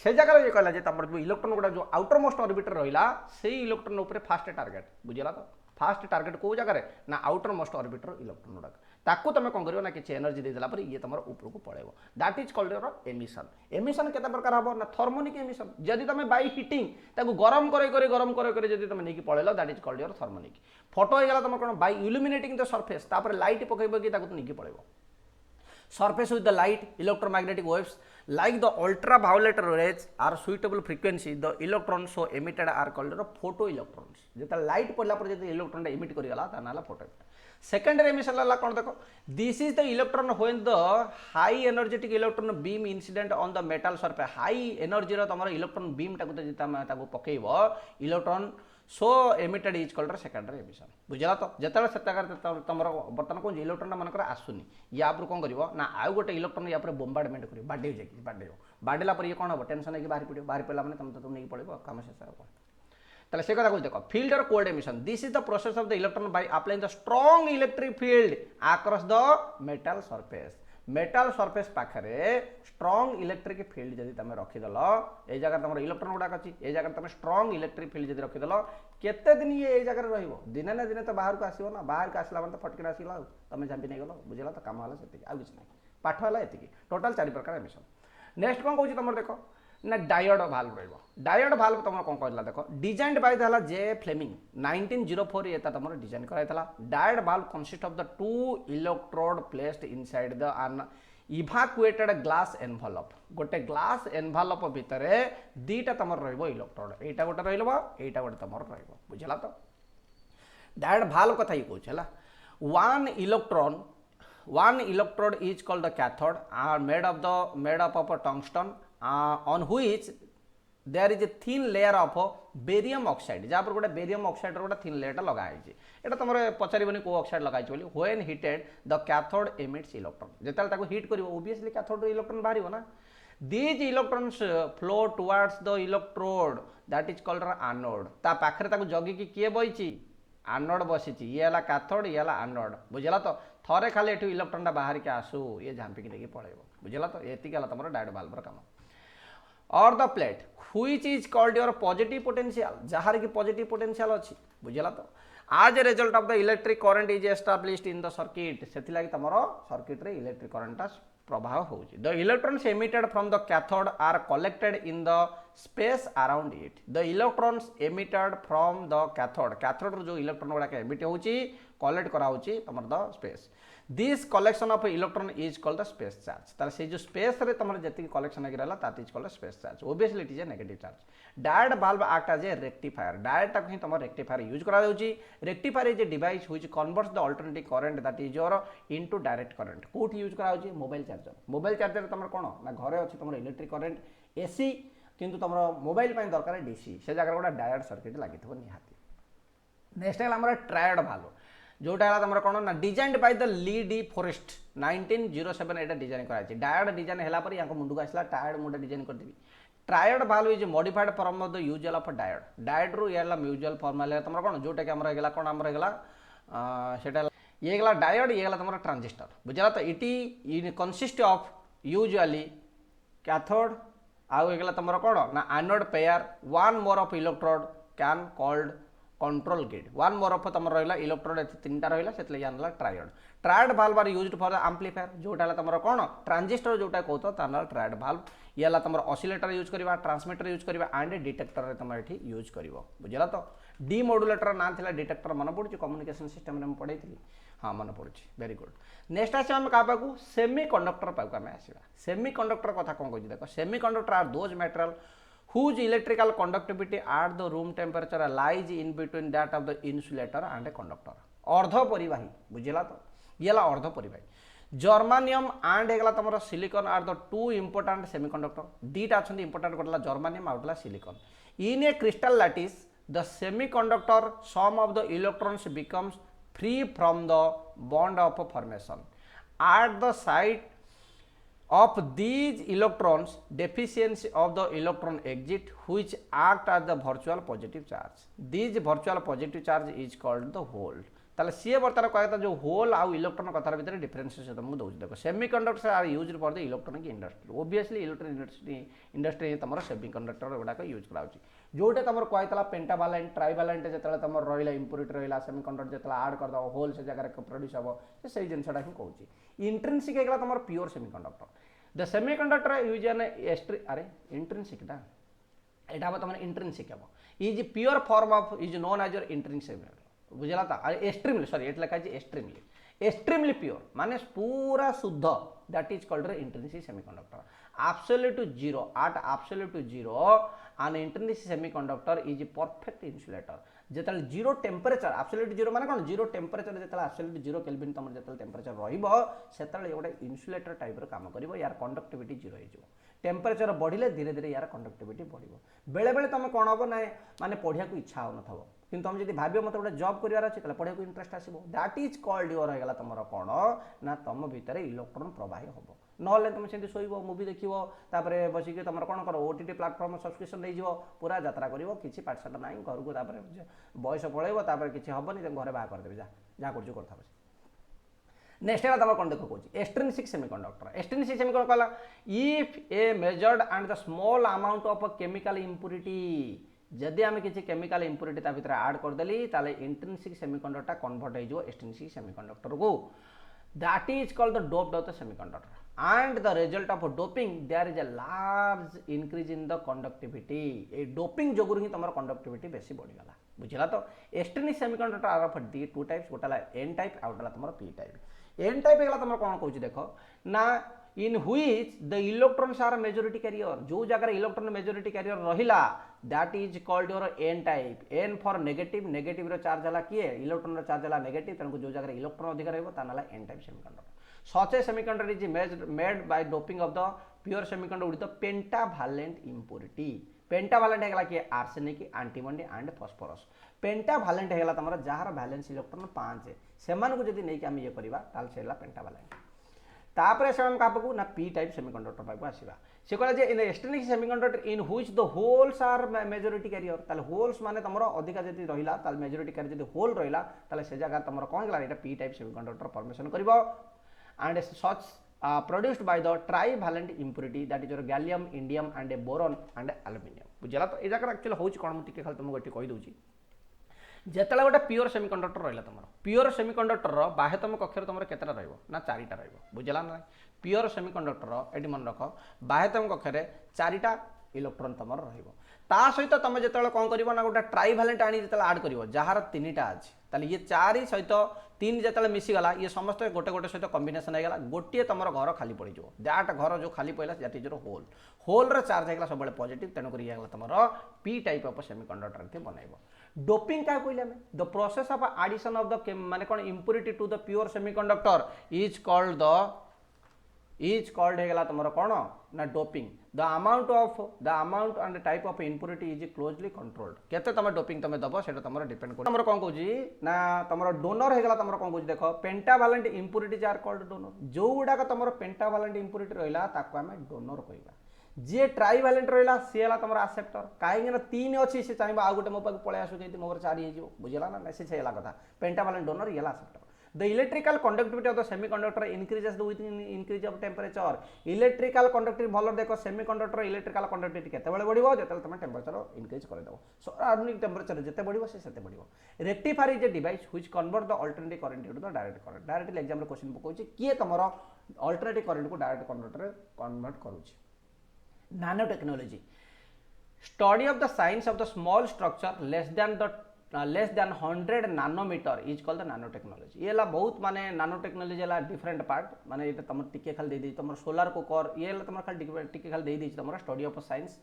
से जगह ये कहला तुम जो इलेक्ट्रॉन गुड़ा जो आउटर मोस्ट ऑर्बिटर रहा से इलेक्ट्रॉन उपर फास्ट टार्गेट बुझला तो फास्ट टार्गेट कौ जगह ना आउटर मोस्ट ऑर्बिटर इलेक्ट्रॉन गुड़ा ताकू तुम कौन कर किसी एनर्जी देदेला पर ये तुम ऊपर को पड़ेगा that is called your emission emission केते प्रकार हम ना थर्मोनिक एमिशन जदि तुम बाई हिटिंग ताकू गरम गरम जदि तुम नहीं पड़ेल that is called your thermionic photo होगा तुम कौन बाई इल्यूमिनेटिंग द सरफेस तापर लाइट पकड़ कि नहीं पड़ेगा surface with the light electromagnetic waves like the ultraviolet rays are suitable frequency the electrons so emitted are called the photoelectrons जेता light पड़ला पर जेते इलेक्ट्रॉन एमिट करी गला ता नाला फोटो सेकेंडरी एमिशन ला कोन देखो this is the electron when the high energetic electron beam incident on the metal surface high energy रो तमरो इलेक्ट्रॉन बीम टाकू जेता ताकू पकेइबो electron so emitted is called secondary emission बुझला तो जिते तुम बर्तमान कौन इलेक्ट्रॉन मनकर आसुनी या कौन कर ना आउ गोटे इलेक्ट्रॉन या बोम्बार्डमेंट कर बाडे बाडेला पर ये कौन हम टेंशन नहीं बाहर पड़ो बाहर पड़ा मैंने तुम नहीं पड़ो कम शेष कौन ताले से कथा देख फील्ड और cold emission this is the process of the electron by applying the strong electric field across the metal surface metal surface पाखे स्ट्रांग इलेक्ट्रिक फील्ड जब तुम रखीदेल ये जगह तुम इलेक्ट्रॉन गुड़ाक अच्छी ये जगह तुम स्ट्रांग इलेक्ट्रिक फील्ड जब रखीदेल केते दिन ये जगह रने ना दिन तो बाहर को आसो ना बाहर को आसला तो फटकिन आसला तुम झांपी नहीं गल बुझला तो कम है से आउ कि पाठ है ये टोटाल 4 प्रकार एमिशन नेक्स्ट कौन कौन तुम देख ना डायोड भाल्व रही डायोड भाल्व तुम कौन कहला देख डिजाइन बाय था जे फ्लेमिंग 1904 ये तुम डिजाइन कराइला diode valve consist of the 2 electrode placed inside the an evacuated glass envelope गोटे ग्लास एनवलप भितर दीटा तुम इलेक्ट्रोड एटा गोटे रहा गोटे तुम बुझला तो डायोड भाल्व कथा ही कहूँ one electrode is called the cathode are made up of a tungsten on which there is a thin layer of barium oxide जहाँ पर गोटे बेरियम ऑक्साइड गोटे थिन लेयर लगाई एटा तुम पचारबनी कौ ऑक्साइड लगाई बोली when heated the cathode emits electron जिते हिट कर ओबियसली कैथोड इलेक्ट्रॉन बाहर ना these electrons flow towards the electrode that is called anode ता पाखरे जगिकी किए बइची एनोड बसी ये है कैथोड ये है एनोड बुझला तो थरे खाली एठू इलेक्ट्रॉन बाहर के आसू ये झांपिक नहीं पड़ेगा बुझला तो ये तुम डायोड भाल्व काम और the plate which is called your positive potential जहार की पॉजिटिव पोटेंशियल अच्छी बुझला तो as a result of the electric current is established in the circuit से तुम सर्किट रे इलेक्ट्रिक करंट प्रभाव हो the electrons emitted from the cathode are collected in the space around it the electrons emitted from the cathode जो electron गुड़ाक emit होची collect करा होची तुम the space this collection of electron is called the space charge तार से जो space रे तुम जति कलेक्शन होगी रहा that is called space charge obviously it is a negative charge diode valve act as a rectifier diode टाक ही तुम रेक्टिफायर यूज करा जाउची rectifier is a device which converts the alternative current that is your into direct current कोठी use करा जाउची mobile charger तुम कौन ना घरे अच्छी तुम इलेक्ट्रिक करंट एसी किंतु तुम मोबाइल दरकार डीसी से जगह गोटे डायोड सर्किट लगी निहाती नेक्स्ट है ट्रायोड भाल्व जोटा है तुम कौन ना design by the Lee De Forest 1907 एटा डिजाइन कराई डायोड डिजाइन है पर यहाँ मुंड को आसला टायोड मुझे डिजाइन करदेवी triode valve is modified form of the usual of diode diode रु ये म्यूचुअल फॉर्म है तुम कौन जोटा कि आमर कौन आमर ये गला डायोड ये गला तुम ट्रांजिस्टर बुझला तो it consist of usually cathode आउ गला तुम कौन ना anode pair one more of electrode can called control gate one more of तुम रहा इलेक्ट्रोड 3टा रहा से triode triode valve are used for amplifier जोटा तुम कौन ट्रांजिस्टर जोटा कहता ट्रायोड भाल्व ये तुम ऑसिलेटर यूज करवा ट्रांसमिटर यूज करवा एंड डिटेक्टर तुम ये यूज कर बुझला तो डीमोडुलेटर ना था डिटेक्टर मन पड़ी कम्युनिकेशन सिस्टम में पढ़ी हाँ मन पड़ी वेरी गुड नेक्स्ट आस आम क्या पाक सेमी कंडक्टर पाक आम आसवा सेमी कंडक्टर कथा कौन कह देख semiconductor are those material whose electrical conductivity at the room temperature lies in between that of the insulator and a conductor अर्ध परिवाही बुझला तो ये अर्ध परिवाही जर्मानियम एंड एगला तुम silicon are the two important semiconductor दीटा अच्छा इंपोर्टेंट गोटे जर्मानियम आउटला silicon in a crystal lattice the semiconductor some of the electrons becomes free from the bond of formation at the side of these electrons deficiency of the electron exit which act as the virtual positive charge. These virtual positive charge is called the hole. ताले सी बर्तार कहता जो whole आउ electron कथार भितर difference से तुमको दूसरी देखो semiconductors are used for the electronic industry obviously electronic industry तुम सेमीकंडक्टर गुड़ाक यूज कर जोटे तुम कहता पेंटाभालेंट ट्राइभालेंट जो तुम रहा इंप्यूरिटी रहा सेमीकंडक्टर जो आड करद होल से जगह प्रोड्यूस हम से जिनसा ही कहूँ इंट्रिंसिक होगा तुम pure semiconductor the semiconductor use an एस्ट्री अरे इंट्रिंसिक टा यहाँ तुम इंट्रिंसिक हम is pure form of is known as your intrinsic बुझला था अरे एक्सट्रीमली सॉरी ये लिखा है एक्सट्रीमली प्योर माने पूरा शुद्ध that is called intrinsic semiconductor absolute zero at absolute zero an intrinsic semiconductor is perfect insulator जेतल जीरो टेम्परेचर absolute zero माने कोन जीरो टेम्परेचर जेतल absolute zero केल्विन तमर जेतल टेम्परेचर रहिबो सेतल एगोटे इन्सुलेटर टाइप रो काम करिवो यार कंडक्टिविटी जीरो हो जिवो टेम्परेचर बढ़िले धीरे धीरे यार कंडक्टिविटी बढ़िवो बेले बेले तुम कोन हबो ना माने पढिया को इच्छा हो नथबो किंतु तुम जदि भाबियो मते गोटे जॉब करिवार अछि तले पढिया को इंटरेस्ट आसीबो दैट इज कॉल्ड योर होगला तमरो कोन ना तुम भितरे इलेक्ट्रॉन प्रवाह हबो नहले तुम सेमती शोइब मुवी देखिबो तापरे बसिके तुम कोन करो ओटीटी प्लेटफॉर्म सब्सक्रिप्शन नै जिवो पूरा यात्रा करिवो किछि पाठशाला नै घर को तापरे बयस पळेबो तापरे किछि हबनी त घरे बा कर देबे जा करजो करथा नेक्स्ट है तुम कौन देखो कौन एक्सट्रिंसिक सेमीकंडक्टर कहला if A measured and the small amount of chemical impurity जदि आम किसी केमिकल इंप्यूरिटी ता भितर ऐड करदेली ताले इंट्रिंसिक सेमीकंडक्टर कन्वर्ट हो जो एक्सट्रिंसिक सेमीकंडक्टर को that is called the doped of the semiconductor and the result of doping there is a large increase in the conductivity ए डोपिंग जोगुर ही तमर कंडक्टिविटी बेसी बढ़ी गला बुझला तो extrinsic semiconductor are of the two types गोटाला एन टाइप आ गोटाला तमर पी टाइप एन टाइप हेला तमर कोन कहूची देखो ना in which the electrons are majority carrier जो जगह इलेक्ट्रॉन मेजॉरिटी कैरियर रहिला that is called your N type N for negative रो चार्ज हला किए इलेक्ट्रॉन रो चार्ज हला नेगेटिव तनको जो जगह इलेक्ट्रॉन अधिक रहबो ता नाला N type semiconductor such a semiconductor is made by doping of the pure semiconductor with the pentavalent impurity pentavalent हेगला कि आर्सेनिक एंटीमनी एंड फास्फोरस पेंटाभालेंट हेगला तमरा जहार वैलेंस इलेक्ट्रॉन 5 है सेमान को जदी नै कि हम ये करबा ताल सेला पेंटाभालेंट तापरे से हम कापकू ना पी टाइप सेमीकंडक्टर पाइबो आसीबा से कहला जे in extrinsic semiconductor in which the holes are majority carrier ताल होल्स माने तमरा अधिका जदी रहिला ताल मेजॉरिटी कैरियर जदी होल रहिला ताल से जगह तमरा कोन गेला एटा पी टाइप सेमीकंडक्टर फॉर्मेशन करबो and such produced by the trivalent impurity that is your gallium indium and a boron and aluminium बुझला तो ए जगह एक्चुअली होच कोन मुति के खाली तुमको एटी कहि दोची जेतला गोटे प्योर सेमीकंडक्टर रहला तमरो प्योर सेमीकंडक्टर रो बाहे तुम कक्षर तुमरो केतरा रहइबो ना चारिटा रहइबो बुझला ना प्योर सेमीकंडक्टर एटी मन रखो बाहे तुम कक्षरे चारिटा इलेक्ट्रॉन तमरो रहइबो ता सहित तुम जेतला कोन करिवो ना गोटे ट्राइभालेंट आनी जेतला ऐड करिवो जहार तीनटा अछि ताले ये चारि सहित तीन जेतले मिसी गला ये समस्त गोटे गोटे सहित कॉम्बिनेशन हो गला गोटे तुम घर खाली पड़ी जो दैट घर जो खाली पड़ला that is your hole hole रो चार्ज हेगला सब पॉजिटिव तेनो करी हेगला तुम पी टाइप ऑफ सेमीकंडक्टर के बनइबो डोपिंग का कहले हमें the process of addition of the माने कोन impurity to the pure semiconductor is called हेगला तुम कौन ना doping the amount and type of impurity is closely controlled केते तुम डोपिंग तुम दबो सेटा तुम डिपेंड कर तुम कोन कहूजी ना तुम डोनर हेगला तुम कोन कहूजी देखो पेंटाभालेंट इंप्यूरिटीज आर कॉल्ड डोनर जो गुडा तुम पेंटाभालेंट इंप्यूरिटी रहिला ताको हमें डोनर कहबा जे ट्राइभालेंट रहिला से हला तुम एक्सेप्टर काहे ना तीन अछि से चाहबा आ गुटे मो पाक पळे आसु केति मोर चारि हे जिवो बुझला ना से छेला कथा पेंटाभालेंट डोनर येला acceptor the electrical conductivity of the semiconductor increases with increase of temperature electrical conductivity भलो देखो semiconductor electrical conductivity केते बेले बढ़िबो जेतल तमे टेम्परेचर इंक्रीज कर देबो सो आर्निक टेम्परेचर जेते बढ़िबो से सेते बढ़िबो rectifier is a device which convert the alternative current into the direct current directly exam रे क्वेश्चन पकोछि किए तमरो अल्टरनेटिव करंट को डायरेक्ट कन्वर्टर कन्वर्ट करूछि nano technology study of the science of the small structure less than 100 nanometre is called the nano technology ये बहुत माने नानो टेक्नोलॉजी है डिफरेंट पार्ट माने ये तुम टिके खाली दे दी तुम सोलार कुकर ये तुम खाली टिके खाली दे दी तुम स्टडी ऑफ साइंस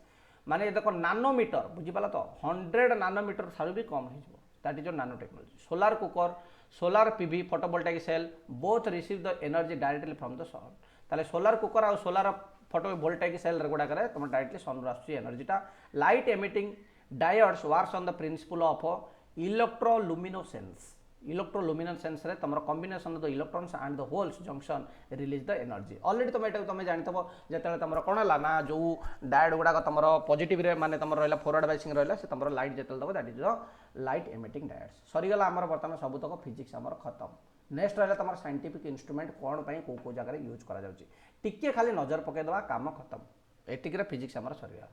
माने देखो नानोमीटर बुझी पाला तो 100 नानोमीटर सारू भी कम हो that is your nano technology solar cooker solar PV photovoltaic cell both receive the energy directly from the sun ताले सोलार कुकर और सोलार फोटोवोल्टाइक सेल गुडा करे तुम डायरेक्टली सन रु आसुची एनर्जीटा light emitting diodes works on the principle of electroluminescence electroluminescence रे तुम combination of the electrons and the holes junction release the energy already तुम एटा तुम जानथबो जेतेले तुम कोन हला ना जो डायोड गुडा तुम पॉजिटिव रे माने तुम रहला फॉरवर्ड बायसिंग रहला से तुम लाइट जेतेले दबो that is the light emitting diodes सरी गला हमर वर्तमान सब तक फिजिक्स हमर खत्म नेक्स्ट रहला तुम साइंटिफिक इंस्ट्रूमेंट कोन पई को जगह यूज करा जाउची टिके खाली नजर पके दवा काम खत्म एटिक रे फिजिक्स हमर सरी गला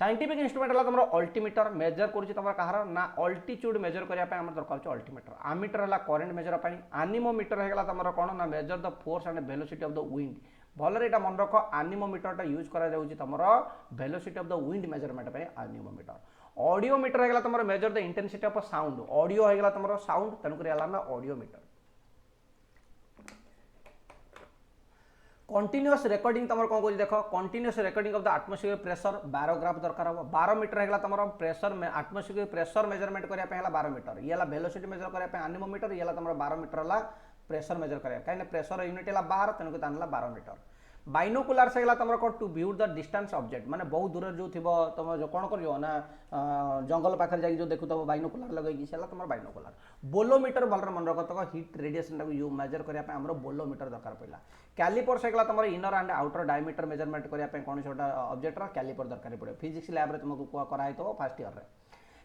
साइंटिफिक इंस्ट्रूमेंट है तुम अल्टीमीटर मेजर कर तुम कहार ना अल्टीट्यूड मेजर करने आम दरकार अल्टीमीटर आमीटर है करेन्ट मेजर आनिमोमीटर है तुम कौन ना measure the force and velocity of the wind भलरे यहाँ मन रख आनिमोमीटर यूज तुम velocity of the wind measurement anemometer audiometer है तुम measure the intensity of sound audio है तुम साउंड तेणुक ना ऑडियोमीटर कंटिन्यूअस रिकॉर्डिंग तुम कौन कह देख continuous recording of the atmospheric pressure barograph दरकार हम 12 मीटर है तुम प्रेशर एटमॉस्फेरिक प्रेशर मेजरमेंट करने 12 मीटर ये वेलोसिटी मेजर करने आनिमोमीटर ये तुम 12 मीटर है प्रेशर मेजर करें कहीं प्रेशर यूनिट है 12 तेणुक 12 मीटर बाइनोकुलार्स है तुम कौन to view the distance object माने बहुत दूर जो थी तुम जो कौन कर ना जंगल पाखे जाकि जो देखु बाइनोकुलार लगे से तुम बाइनोकुलार बोलोमीटर भल मन रख तक हिट रेडिएशन यू मेजर करने आम बोलोमीटर दरकार पड़ा कैलिपर्स है तुम inner and outer diameter measurement करने कौन से ऑब्जेक्टर कैलिपर दरकार पड़े फिजिक्स लैब तुमको कराई फर्स्ट ईयर में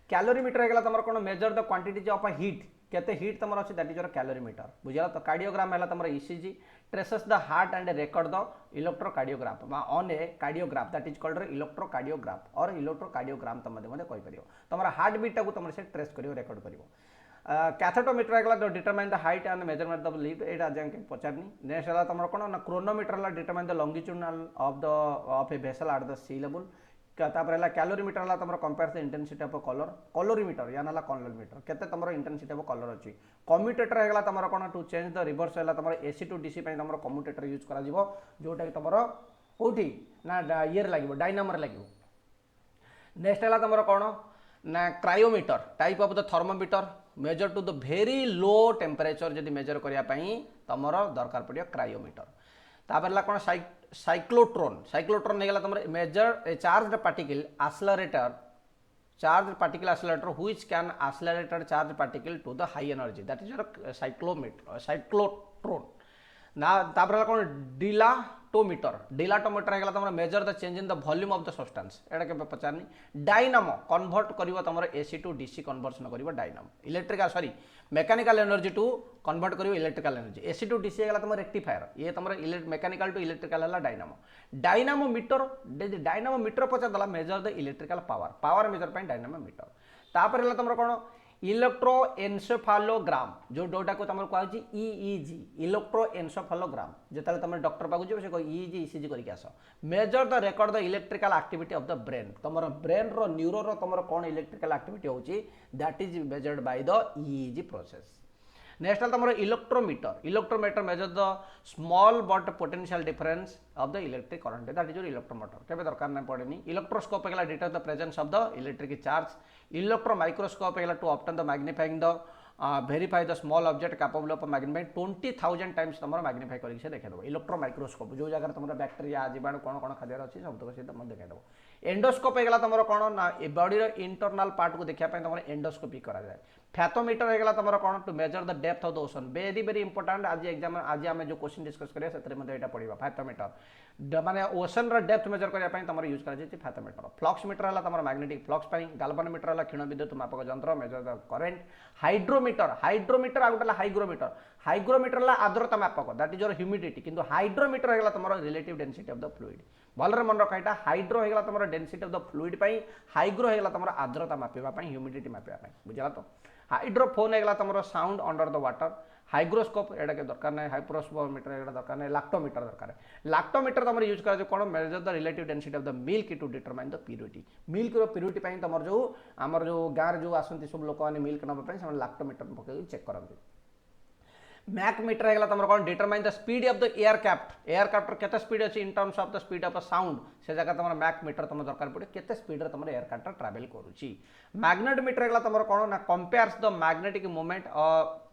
कैलोरीमीटर है तुम कौन measure the quantity of heat केते हीट तुम अच्छी दैट इज योर कैलोरीमीटर बुझा तो कार्डियोग्राम है तुम ECG traces the heart and record the electrocardiograph on A cardiograph that is called electrocardiograph और इलेक्ट्रोकार्डियोग्राम तुम कहीपर तुम हार्ट बीट को तुम से ट्रेस कर रेकॉर्ड कर कैथेटोमीटर है determine the height and measurement of live एटा जाके पचारनी नेक्स्ट है तुम कौन ना क्रोनोमीटर है determine the longitudinal of a vessel at the sea level तापर कैलोरीमीटर है तुम compare the intensity of colour colorimeter या ना कलोरीमीटर केते तुम इंटेंसिटी ऑफ कलर अच्छी कम्यूटेटर है तुम कौन टू चेंज द रिवर्स है तुम एसी टू डीसी तुम कम्यूटेटर यूज कर जोटा कि तुम कौटी ना ये लगे डायनामर लगे नेक्स्ट है तुम कौन ना cryometer type of the thermometer measure to the very low temperature जदि मेजर करने तुम दरकार पड़ो क्रायोमीटर तापर कौन साइक्लोट्रोन साइक्लोट्रोन है तुम measure a charge particle accelerator which can accelerated charge particle to the high energy that is your cyclotron ना तापर कौन डिलाटोमीटर है तुम measure the change in the volume of the substance एटा के पचारनी डायनामो कन्वर्ट कर तुम एसी टू डीसी कन्वर्सन कर dynamo electrical sorry mechanical energy to convert कर electrical energy AC to DC है तुम रेक्टिफायर ये तुम मेकानिकल टू इलेक्ट्रिकल है डायनामोमीटर पचार measure the electrical power measure dynamometer तापर है तुम कौन इलेक्ट्रोएन्सेफालोग्राम जोटा को तुम कहुच्छी ईईजी इलेक्ट्रोएन्सेफालोग्राम जिते तुम डॉक्टर पाक जी से ईईजी ईसीजी करके आस measure the record the electrical activity of the brain तुम ब्रेन रो न्यूरो रो तुम कौन इलेक्ट्रिकल एक्टिविटी होची that is measured by the EEG process next है तुम electrometer measure the small but potential difference of the electric current that is your electrometer केबे दरकार नहीं पड़ेनी इलेक्ट्रोस्कोप है detect the presence of the electric charge electromicroscope है to obtain the magnifying the verify the small object capable of magnify 20,000 times तुम magnify करके देखा इलेक्ट्रोमाइक्रोस्कोप जो जगह तुम बैक्टेरिया जीवाणु कौन कौन खाद्य अच्छी सब तक तुम देखा एंडोस्कोप है तुम कौन ना बॉडी इंटरनल पार्ट को देखापी तुम एंडोस्कोपी कराए फैथोमीटर है तुम कौन to measure the depth of the ocean very very important आज एग्जाम आज आम जो क्वेश्चन डिस्कस करिया से पड़ा फैथोमीटर माने ओशन डेप्थ मेजर करने तुम यूज कर फैथोमीटर फ्लक्समीटर है तुम मैग्नेटिक फ्लक्स गाल्वानोमीटर है क्षीण विद्युत मापक यंत्र मेजर द करेंट हाइड्रोमीटर आ गए हाइग्रोमीटर है आर्द्रता मापक दैट इज योर ह्यूमिडिटी किंतु हाइड्रोमीटर है तुम relative density of the fluid भलरे मन रख यहाँ हाइड्रो है तुम density of the fluid hygro है तुम आर्द्रता मापिवाई ह्यूमिडिटी मापिवाई बुझा तो हाइड्रोफोन है तुम sound under the water hygroscope एटा के दरकार नहीं हाइप्रोस्कोमीटर एटा दरकार नहीं लैक्टोमीटर दरकार लैक्टोमीटर तुम यूज कर कौन measure the relative density of the milk to determine the purity milk purity तुम जो आमर जो गाँव जो आसती सब लोक मैंने मिल्क नापी से लैक्टोमीटर पकड़ चेक करते मैक मीटर है तुम कौन determine the speed of the aircraft केते स्पीड अच्छी in terms of the speed of the sound से जगह तुम मैक मीटर तुम दरकार पड़े केते स्पीड रे तुम एयरक्राफ्ट ट्रैवल करुच्ची मैग्नेट मीटर है तुम कौन ना compares the magnetic movement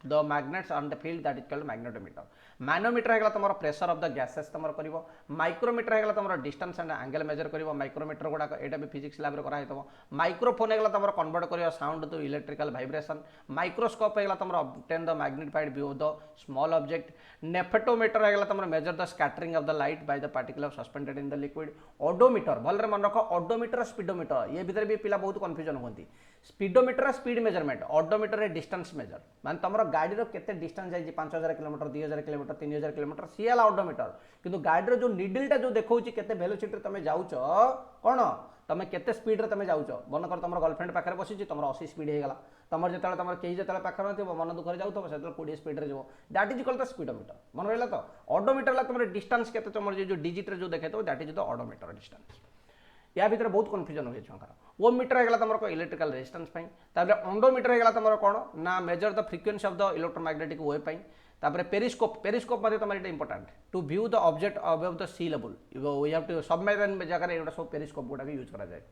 the magnets on the field that is called magnetometer. Manometer है तुम प्रेशर ऑफ द गैसेस तुम कर। माइक्रोमीटर है तुम डिस्टेंस एंड एंगल मेजर कर। माइक्रोमीटर गुड़ाक यहाँ भी फिजिक्स लैब कराई। माइक्रोफोन है तुम कन्वर्ट कर sound to electrical vibration. Microscope है तुम obtain the magnified view of the small object. Nephelometer है तुम measure the scattering of the light by the particle suspended in the liquid. Odometer भलरे मन रख। ओडोमीटर स्पीडोमीटर ये भितर भी पिला बहुत कन्फ्यूजन होती। Speedometer speed measurement. Odometer distance measure मान तुम गाड़ी केते डिस्टेंस जाइए 5000 किलोमीटर 2000 किलोमीटर 3000 किलोमीटर सी है ओडोमीटर। किंतु गाड़ी जो निडलटा जो देखा केते वेलोसिटी तुम जाऊच कौन तुम केते स्पीड रे तुम जाऊच। मन कर तुम गर्लफ्रेंड पाखे बसी तुम 80 स्पीड होगा तुम जो तुम कहीं जो पाखे न मन दुख जाऊँ से 20 स्पीड रे जो that is called the speedometer. मन रहा तो ओडोमीटर तुम डिस्टेंस के तुम जो डिजिट जो देखे that is the odometer distance. या भीतर बहुत कन्फ्यूजन हुए छुआर। ओमीटर है तुम इलेक्ट्रिकल रेजिस्टेंस ओंडोमीटर है तुम कौन ना measure the frequency of the electromagnetic wave तापर पेरिस्कोप। पेरिस्कोप तुम ये important to view the object above the sea level. We have to submarine जगह ये सब पेरिस्कोप गुड़ा यूज करा जाए।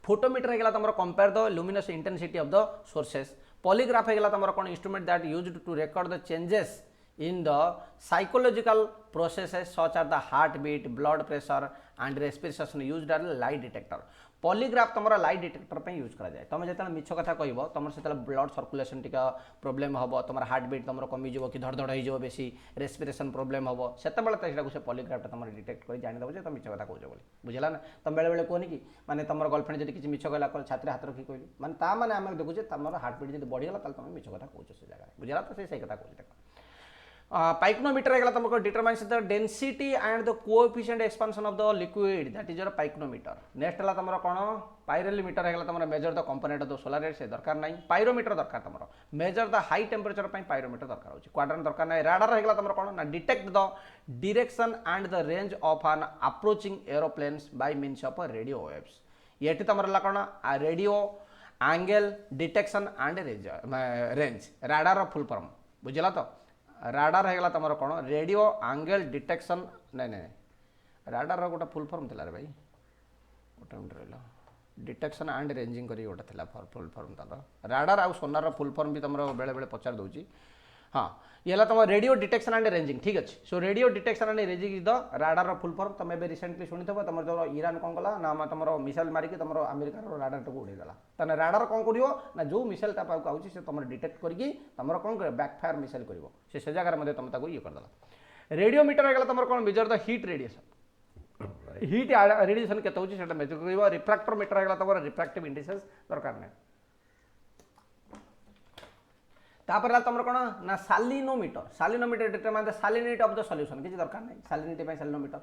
फोटोमीटर है तुम compare the luminous intensity of the sources. Polygraph है तुम कौन instrument that used to record the changes in the psychological processes such as the heartbeat, blood pressure and respiration used as lie detector। Polygraph तुम light detector पे use करा जाए। तुम जो मिछ कथा कह तुम से ब्लड सर्कुलेशन टी प्रोब्लेम हम तुम हार्टबिट तुम कमिज कि धड़धड़ हो बेसी रेस्पिरेशन प्रोब्लेम हम से से पॉलीग्राफ तुम डिटेक्ट कर जानीदेव तुम मिछ कथा कौच बोली बुझला ना। तुम बेले बेले कहनी कि माने तुम गर्लफ्रेंड जब किसी मिछ कहला छाती हाथ रखी कहली माने मैंने आम देखुचे तुम हार्टबिट जब बढ़ीगला तुम मिछ कथा कौच से जगह बुझला तो सही कथा कौच देख। पाइक्नोमीटर है तुमको determines the density and the coefficient expansion of the liquid that is your pycnometer. Next है तुम कौन पाइरोमीटर है तुम measure the component of the solar red से दरकार नहीं। पाइरोमीटर दरकार तुम measure the high temperature pyrometer दरकार हो। क्वाड्रेंट दरकार नहीं। राडार है तुम कौन ना detect the direction and the range of N approaching aeroplanes bye means of radio waves. ये तुम कौन radio angle detection and range radar full form बुझला तो। राडार है तुम कौन रेडियो एंगल डिटेक्शन नहीं नहीं राडार गोटे फुल फॉर्म थी भाई गोटे मिनट रहा डिटेक्शन एंड रेंजिंग करी गोटे थी फुल फॉर्म तार राडार आउ सोनार फुल फॉर्म भी तुम बेले बेले पचार दूसरी। हाँ ये तुम रेडियो डिटेक्शन एंड रेंजिंग ठीक अच्छे। So radio detection and ranging is the radar full form. तुम ए रिसेंटली शुणी तुम जो ईरान कौन कला ना तुम मिसाइल मारिक तुम अमेरिकार राडार टाक उड़ेदेला तेना राडार कौन कर जो मिसाइल पाक आउची से तुम डिटेक्ट करके तुम कौन कर बैकफायर मिसाइल कर से जगह तुम ये करदेला। रेडियोमीटर है तुम कौन measure the heat radiation. Heat radiation के मेजर कर। रिफ्रैक्टर मीटर है तुम रिफ्रैक्टिव इंडिसेस दरकार नहीं। तापर तुम कौन ना salinometer. Salinometer determine the salinity of the solution किसी दरकार नहीं। सालिनिटी सालिनोमीटर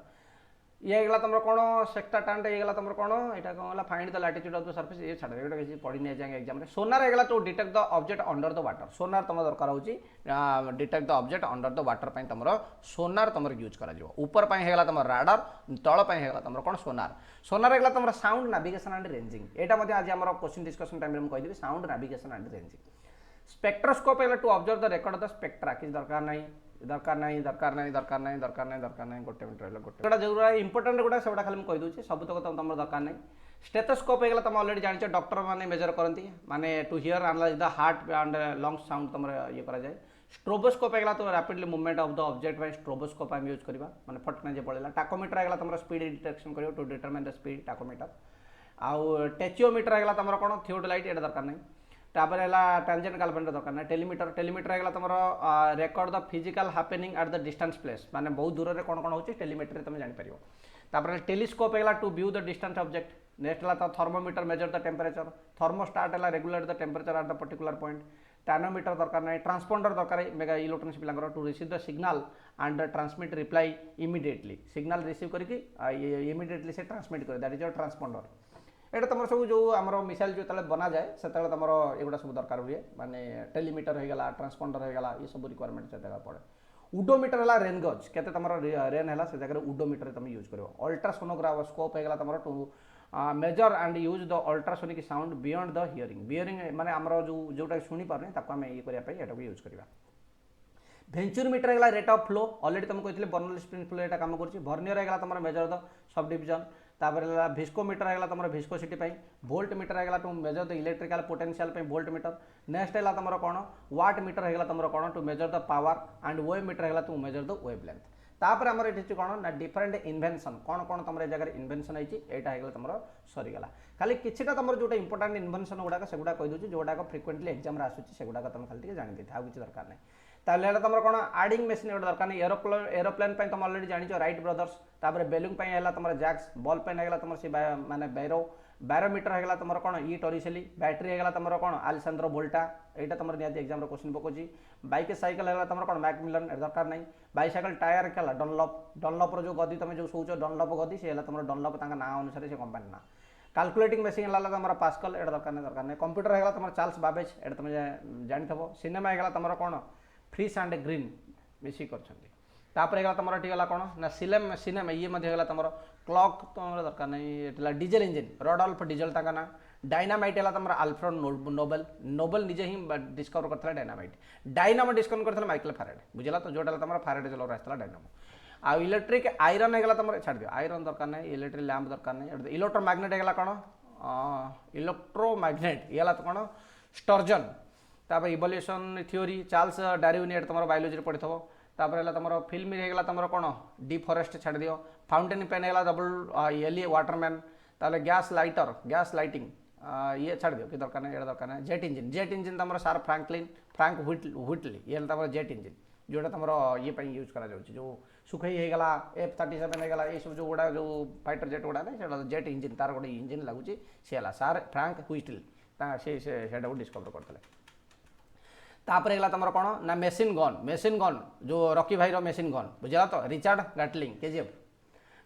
ये गला तुम कौन सेक्टाटांट ये तुम कौन यहाँ कौन find the latitude of the surface ये छाड़ ये किसी पढ़ी नहीं जाएंगे एग्जाम में। सोनार है to detect the object under the water. Sonar तुम दरकार हो detect the object under the water तुम सोनार तुम यूज कर। ऊपर है तुम राडार तल है तुम कौन सोनार। सोनार है तुम साउंड नेविगेशन एंड रेंजिंग। यहाँ आज आम क्वेश्चन डिस्कशन टाइम में कहीदेवी sound navigation and ranging. Spectroscope है to observe the record of the spectra किसी दरकार नहीं दरकार नहीं दरकार नहीं दरकार नहीं दरकार नहीं दरकार नहीं गोटे मिनट रहा गोटे जो इंपोर्टेंट गुड़ा से खाली मुझे कहीदे सब तक तुम दरकार नहीं। स्टेथोस्कोप है तुम ऑलरेडी जान डॉक्टर मैंने मेजर करती माने to hear analyze the heart and lungs sound तुम ये करा जाए। स्ट्रोबोस्कोप है तो rapidly movement of the object by stroboscope आम यूज करवा माने फटकना जे पड़ेगा। टाकोमीटर है तुम स्पीड डिटेक्शन कर to determine the speed tachometer. आउ टेचियोमीटर है तुम कौन थियोडोलाइट ये दरकार नहीं। तापर है ट्रांजेंट गाल्वेनोमीटर दरकार ना। टेलीमीटर टेलीमीटर है तुम record the physical happening at the distance place माने बहुत दूर में कौन कौन हो टेलीमीटर तुम जापर। तापर टेलीस्कोप है to view the distance object. Next है thermometer measure the temperature. Thermostat है regulate the temperature at the particular point. Tonometer दरकार ना। ट्रांसपोंडर दरकार मेगा इलेक्ट्रॉनिक्स पिला to receive the signal and transmit reply immediately. Signal receive करके immediately से transmit करे that is your transponder. ये तुम सब जो आम मिसाइल जो बना जाए से तुम एगुड़ा सब दरकार हुए माने टेलीमीटर होगा ट्रांसपोंडर होगा ये सब रिक्वायरमेंट से जगह पड़े। उडोमीटर है रेन गज के तुम रेन है से जगह उडोमीटर तुम यूज कर। अल्ट्रासोनोग्राफ स्कोप है तुम to measure and use the ultrasonic sound beyond the hearing. Bearing माने आमर जोटा शुणी पारे आम ये करने यूज करवा। भेंचुरीमीटर है रेट ऑफ फ्लो ऑलरेडी तुमको कहते बर्नौलीज प्रिंसिपल यहाँ कम कर। वर्नियर है तुम मेजर द सब डिविजन। तापर भिस्कोमीटर है तुम भिस्कोसीटी वोल्ट मीटर है to measure the electrical potential volt meter next है तुम कौन वाट मीटर है तुम कौन to measure the power and wave meter है to measure the wave length तापर आमर ये कौन ना डिफरेंट इन्वेंशन कौन कौन तुम जगह इन्वेंशन होता तुम सरीगला खाली किसी तुम जो इंपोर्टाट इन्वेंशन गुड़ाक से कहीदे जोड़ाक फ्रिक्वेंटली एग्जाम आसूँ तुम खाली जानी थी आउ कि दरकार नहीं ताहले तुम कौन आडिंग मेसीन गोटे दरकार नहीं एरोप्लेन तुम अलरेडी जान राइट ब्रदर्स तापर बेलून है तुम जैक्स बल पेन है तुम सी माने बैरोमीटर है तुम कौन ई टोरिसेली बैटेरी है तुम कौन आलेसांद्रो वोल्टा यहाँ तुम निहत एग्जाम क्वेश्चन पकाउची बाइक साइकिल है तुम कौन मैकमिलन दरकार नहीं बाइसाइकिल टायर क्या डनलप जो गदी तुम जो शोच डनलप गदी सी तुम डनलप ना अनुसार से कंपानी ना कैलकुलेटिंग मेसीन है तुम पास्कल ये दरकार नहीं कंप्यूटर है तुम चार्ल्स बाबेज ये तुम जानी सिनेमा है तुम कौन फ्रीस एंड ग्रीन मिसिक कर तुम गला कौन ना सिनेमा ये तुम क्लॉक तुम दरकार नहीं डीजेल इंजिन रडोल्फ डीजेल ना डायनामाइट है तुम आल्फ्रेड नोबेल नोबेल निजे ही डिस्कवर करता डायनामाइट डायनामो डिस्कवर करता माइकल फैराडे बुझला तो जोटा तुम फैराडे चलो आसला डायनामो आ इलेक्ट्रिक आयरन है तुम छाड़ दियो आयरन दरकार नहीं इलेक्ट्रिक लैंप दरकार नहीं इलेक्ट्रोमैग्नेट है कौन इलेक्ट्रोमैग्नेट ये कौन स्टर्जन तापर इवोल्यूशन थ्योरी चार्ल्स डार्विन ये तुम बायोलॉजी पढ़ी तापर तुम फिल्म है तुम कौन डिफॉरेस्ट छाड़ दियो फाउंटेन पेन है डबल एली वाटरमैन ताले गैस लाइटिंग ये छाड़ दियो कि दरकार नहीं ये दरकार नहीं जेट इंजिन तुम सार फ्रांक व्हिटली ये तुम जेट इंजिन जोटा तुम ये यूज करा जो सुखई होगा F-37 है ये सब जो गुड़ा जो फाइटर जेट गुड़ा ना जेट इंजिन तार गोटे इंजिन लगुच सी है सार फ्रांक व्हिटली से डिस्कवर करते तापर है तुम कौन ना मेसीन गन जो रॉकी भाई मेसीन गन बुझला तो रिचार्ड गाटलिंग केजीएफ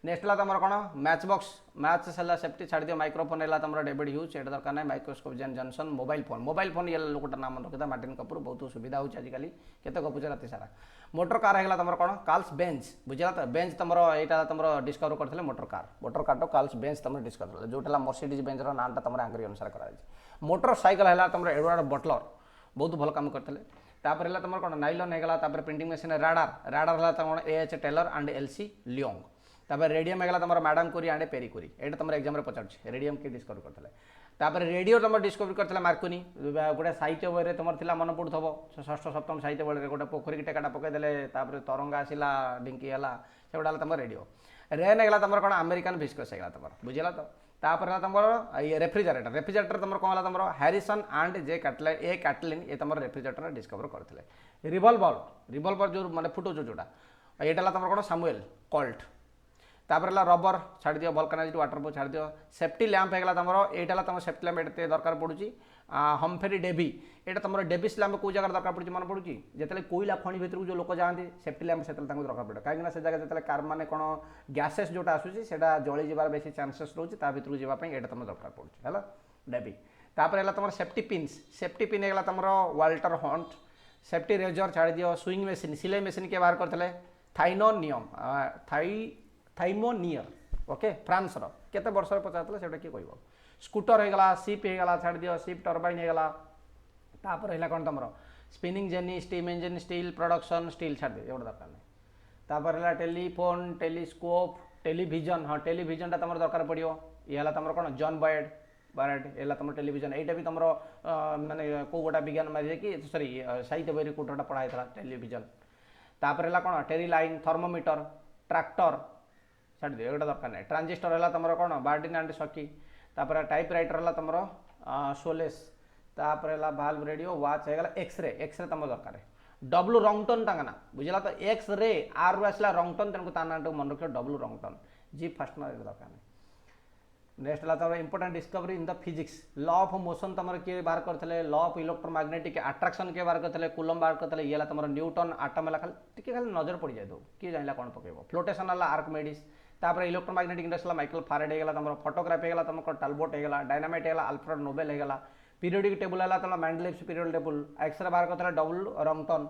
नेक्स्ट है तुम कौन मैच बॉक्स मैच है सेफ्टी छाड़ दियो माइक्रोफोन है तुम डेविड ह्यूज ये दरकार नहीं माइक्रोस्कोप जॉनसन मोबाइल फोन ये लोकटा नाम रखा मार्टिन कपूर बहुत सुविधा होती आजिकल केते गपुच राति सारा मोटर कार है तुम कौन कार्ल्स बेंज बुझला तो बेंज तुम यहाँ तुम डिस्कवर करते मोटर कार तो कार्ल्स बेंज तुम डिस्कवर जोटा मर्सिडीज बेंज नाटा तुम आंकरी अनुसार कर मोटर साइकिल है तुम एडवर्ड बटलर बहुत भल काम करते तापर है तुम कौन नाइलन है प्रिंटिंग मशीन राडार है तुम H Taylor and LC Young तापर रेडियम है तुम madam Curie and Pierre Curie ये तुम एग्जाम पचार रेडियम किए डिस्कवर करते तापर रेडियो तुम डिस्कवर करते मार्कोनी गोटे साहित्य बही तुम थी मन पड़ुव षष्ठ सप्तम साहित्य बही गोटे पोखरी टेकाटा पकईदे तरंग आसला ढिंकी है से गुड़ा तुम रेडियो रेन है तुम कौन अमेरिकन भिस्कस है तुम बुझला तो तापर तुम ये रेफ्रिजरेटर तुम कौन है तुम हैरिसन एंड ए कैटलिन ये तुम रेफ्रिजरेटर डिस्कवर करते रिवॉल्वर जो माने फुटो जोटा यहाँ तुम कौन सामुएल कॉल्ट तापर रबर छाड़ दियो वोल्कानाइज्ड वाटर प्रूफ छाड़ दियो सेफ्टी लैंप है तुम यहाँ तुम सेफ्टी लैंप ये दरकार पड़ुची हम्फेरी डेवी ये तुम डेविस लैंप कौ जगह दरकार पड़ी मन पड़ुची जिते कोईला खଣି भितर जो लोक जाती सेफ्टी लैंप से दरकार पड़े कहीं से जगह जो कार मैंने कौन गैसेस जोटा आसूसी जली जबार बेसी चांसेस रोचे भर जावाई ये तुम दरकार पड़ुची है डेवी तापर है तुम सेफ्टी पिन है तुम वाल्टर हंट सेफ्टी रेजर छाड़ दियो सुइंग मेसीन सिलाई मेसीन किए बाहर करते थाइमोनियर ओके फ्रांस केते वर्ष पचार से किए कह स्कूटर होगा सीप होगा छाड़ दियो सीप टर्बाइन होगा तापर है कौन तुम spinning jenny steam engine steel production steel छाड़ दियो ये दरकार नहीं तापर है टेलीफोन टेलीस्कोप टेलीविजन हाँ टेलीविजन तुम दरकार पड़ो ये तुम कौन जॉन बर्ड ये तुम टेलीविजन यहाँ भी तुम माने कौ गोटा विज्ञान मारे कि सॉरी साहित्य बही कौटा पढ़ाई टेलीविजन तापर है कौन टेरी लाइन थर्मोमीटर ट्रैक्टर छाड़ दियो ये दरकार नहीं ट्रांजिस्टर है तुम कौन बार्डिन एंड सकी तापर टाइपराइटर है तुम सोलेस तापर है भाल्व रेडियो वाच है एक्सरे तुम दरकार डब्लू रंगटन ना बुझला तो एक्सरे आर रु आसला रंगटन तेणुक ता ना मन रख डब्लू रंगटन जी फास्ट दरकार नहीं नेक्स्ट है तुम important discovery in the physics law of motion तुम किए बाहर करते लॉ ऑफ इलेक्ट्रोमैग्नेटिक अट्रैक्शन किए बाहर करते कूलम बाहर करते ये तुम न्यूटन आटम है खाली नजर पड़ जाए दो किए जाना कौन पकेब फ्लोटेशन है आर्कमेडिस तापर इलेक्ट्रोमैग्नेटिक इंडस्ट्री माइकल फैराडे है तुम फोटोग्राफी है तुम टालबोट है डायनामाइट है आल्फ्रेड नोबेल है पीरियोडिक टेबल है तुम मैंडलिप्स पीरियोडिक टेबल एक्सरे बाहर करते डबल रंगटन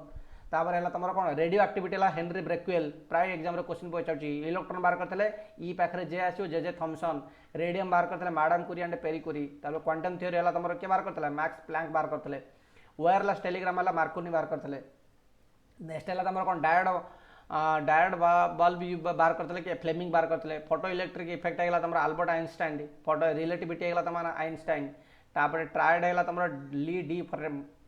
तापर है तुम कौन रेडियो एक्टिविटी है हेनरी ब्रेक्वेल प्राय एग्जाम क्वेश्चन पचार इलेक्ट्रॉन बाहर करते ई पाखे जे आसो जे थॉमसन रेडियम बाहर करते मैडम कुरी एंड पेरी कुरी क्वांटम थ्योरी है तुम किए बाहर करते मैक्स प्लैंक बाहर करते वायरलेस टेलीग्राम है मार्कोनी बाहर करते नेक्स्ट है तुम कौन डायोड डायोड बल्ब बाहर करते कि फ्लेमिंग बाहर करते फोटो इलेक्ट्रिक इफेक्ट है तुम आल्बर्ट आइंस्टाइन फोटो रिलेटिविटी है तुम आइंस्टाइन तापर ट्रायड है तुम ली डी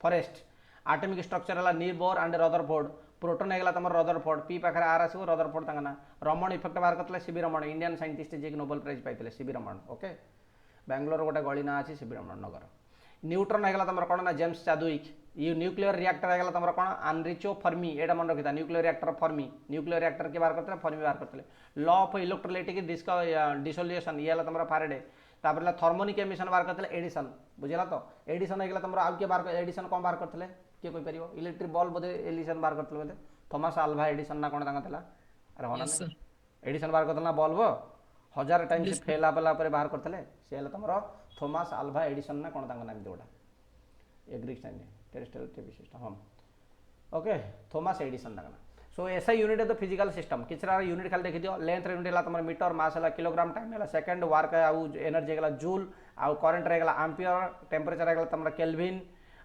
फॉरेस्ट आटमिक स्ट्रक्चर है Niels Bohr and Rutherford proton है तुम रदरफोर्ड पी पाखे आर आसो रदरफोर्ड तक ना रमण इफेक्ट बाहर करते सीबी रमण इंडियन साइंटिस्ट जी नोबेल प्राइज पाई सीबी रमण ओके बेंगलोर गोटे गली ना अच्छी सीबी रमण नगर न्यूट्रन है तुम कौन ना जेम्स चादुइक ये न्यूक्लियर रिएक्टर है तुम कौन आनरिचो फर्मी एटा मन रखी था nuclear reactor Fermi nuclear reactor के बाहर करते फर्मी बाहर करते लॉ ऑफ इलेक्ट्रोलाइटिक डिसोलिएशन ये है तुम फारेडे तापर थर्मोनिक एमिशन बाहर करते एडिसन बुझेगा तो एडिसन है तुम आउ किए बाहर एडिसन कौन बाहर करते किए कोई पार इलेक्ट्रिक बल्ब बोधे एडिसन बाहर करते बोले थॉमस आल्वा एडिसन ना कौन तांगा अरे हाँ एडिसन बाहर करते ना बल्ब 1000 टाइम से फेल आपला बाहर करते सी तुम थॉमस आल्वा एडिसन ना कौन तांगा नाम गोटा एग्रिक टेरेस्ट्रियल टीवी सिस्टम हम ओके थॉमस एडिसन तांगा सो ऐसा यूनिट है तो फिजिकल सिस्टम किचरा यूनिट खाली देखी दियो लेंथ यूनिट है तुम मीटर मास है किलोग्राम टाइम है सेकंड वार्क आउ एनर्जी है जूल आउ करंट रहेगा एम्पियर टेम्परेचर है तुम केल्विन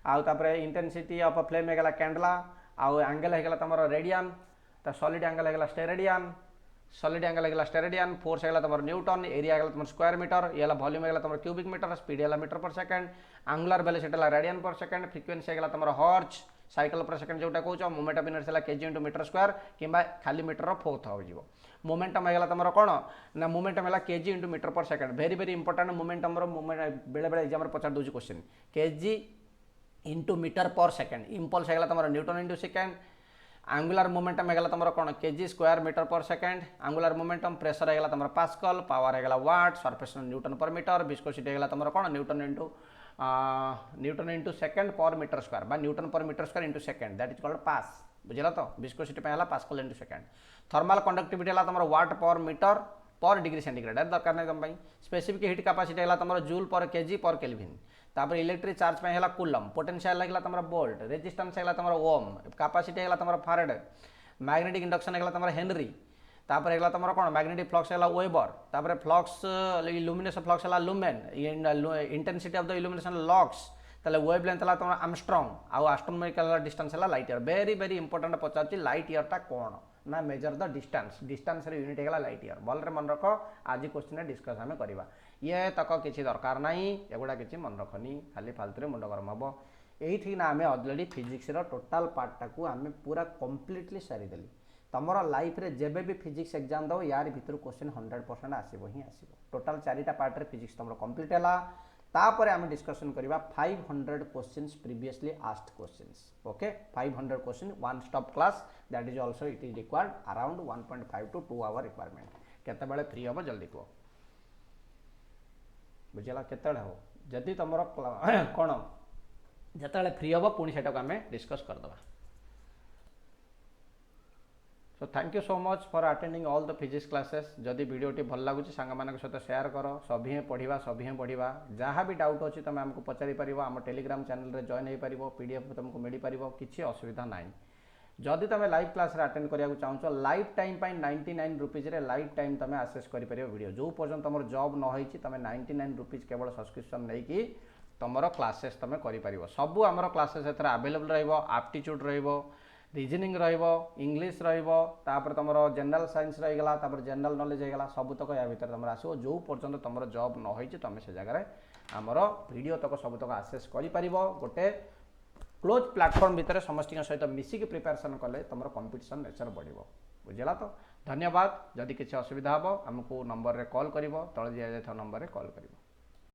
आउ तापर इंटेंसिटी ऑफ फ्लेम है कैंडला आउ एंगल है तुम रेडियन तो सॉलिड एंगल है स्टेरेडियन सॉलिड एंगल है स्टेरेडियन फोर्स है तुम न्यूटन एरिया है तुम स्क्वायर मीटर ये वॉल्यूम है तुम क्यूबिक मीटर स्पीड है metre per second angular velocity है रेडियन पर सेकंड फ्रिक्वेंसी है तुम हर्ट्ज साइकिल पर सेकंड जोटा कौन moment of inertia KG into metre square कि खाली मीटर फोर्थ हो मोमेंटम है तुम कौन ना मोमेंटम है KG into metre per second very very important momentum बेले बेले एग्जाम पचार दूसरी question KG into metre per second impulse है तुम Newton into second angular momentum है तुम कौन KG square metre per second angular momentum pressure है तुम पास्कल पावर है वाट सरफेस न्यूटन पर मीटर विस्कोसिटी है तुम कौन न्यूटन इंटू सेकंड पर मीटर स्क्वायर बा न्यूटन पर metre square into second that is called पास बुझेगा तो विस्कोसिटी है pascal into second thermal conductivity है तुम वाट पर मीटर पर डिग्री सेंटीग्रेड दरकार नहीं तुम स्पेसिफिक हिट कैपेसिटी है तुम जूल पर केजी पर केल्विन तापर इलेक्ट्रिक चार्ज पे है कूलम पोटेंशियल है तुम बोल्ट रेजिस्टेंस है तुम ओम कैपेसिटी है तुम फारेड मैग्नेटिक इंडक्शन है तुम हेनरी तापर है तुम कौन मैग्नेटिक फ्लक्स है वेबर तापर फ्लक्स इल्यूमिनेशन फ्लक्स है lumen intensity of the illumination lux ताले वेव लेंथ है तुम आर्मस्ट्रांग आउ एस्ट्रोनॉमिकल डिस्टेंस है light year very very important पचार लाइट ईयरटा कौन ना measure the distance distance unit है लाइट ईयर भलरे मन रख आज क्वेश्चन डिस्कस आम करवा ये तक किसी दरकार ना एगुड़ा किसी मन रखनी खाली फालतू मुंड गरम हम यही ना आम अलरेडी फिजिक्स टोटाल पार्टा को आम पूरा कम्प्लीटली सारीदेली तुम लाइफ रे जेबे भी फिजिक्स एग्जाम दो यार भितर क्वेश्चन 100% आसो ही आसो टोटाल 4टा पार्ट रे फिजिक्स तुम कंप्लीट है तापर आम डिस्कसन करवा 500 questions previously asked questions okay 500 question one stop class that is also it is required around 1.5 to 2 hour requirement केते फ्री हम जल्दी कह बुझेगा केते हो जदि तुम कौन जिते फ्री हम पुणी से आम डिस्कस करदे so thank you so much for attending all the physics classes जदि वीडियोटी भल लगुच सांग सहित शेयर कर सभी पढ़ा जहाँ भी डाउट अच्छी तुम आमको पचारि पार आम टेलीग्राम चैनल रे जॉइन हो पार पीडीएफ तुमको मिल पार किसी असुविधा ना जदि तुम लाइव क्लास अटेंड करा चाहो life time 99 rupees life time तुम आक्सेस कर वीडियो जो पर्यटन तुम जॉब न होती तुम 99 रुपीज केवल सब्सक्रिप्शन नहीं तुम क्लासेस तुम कर सबू आम क्लासेस अवेलेबल रप्टीट्यूड रीजनिंग इंग्लिश तापर तुम जनरल साइंस रहीगला जनरल नॉलेज होगा सबुतक या भर तुम आसो जो पर्यटन तुम जॉब न होती तुम से जगह आमर वीडियो तक सबुतक आक्सेस कर गोटे क्लोज प्लेटफॉर्म भितर समस्त सहित मिसिक प्रिपेरेसन कले तुम कंपटीशन नेचर बढ़ बुझेगा तो धन्यवाद जदि किसी असुविधा हम आमको नंबर रे कॉल कर तले दिया जाए नंबर रे कॉल कर।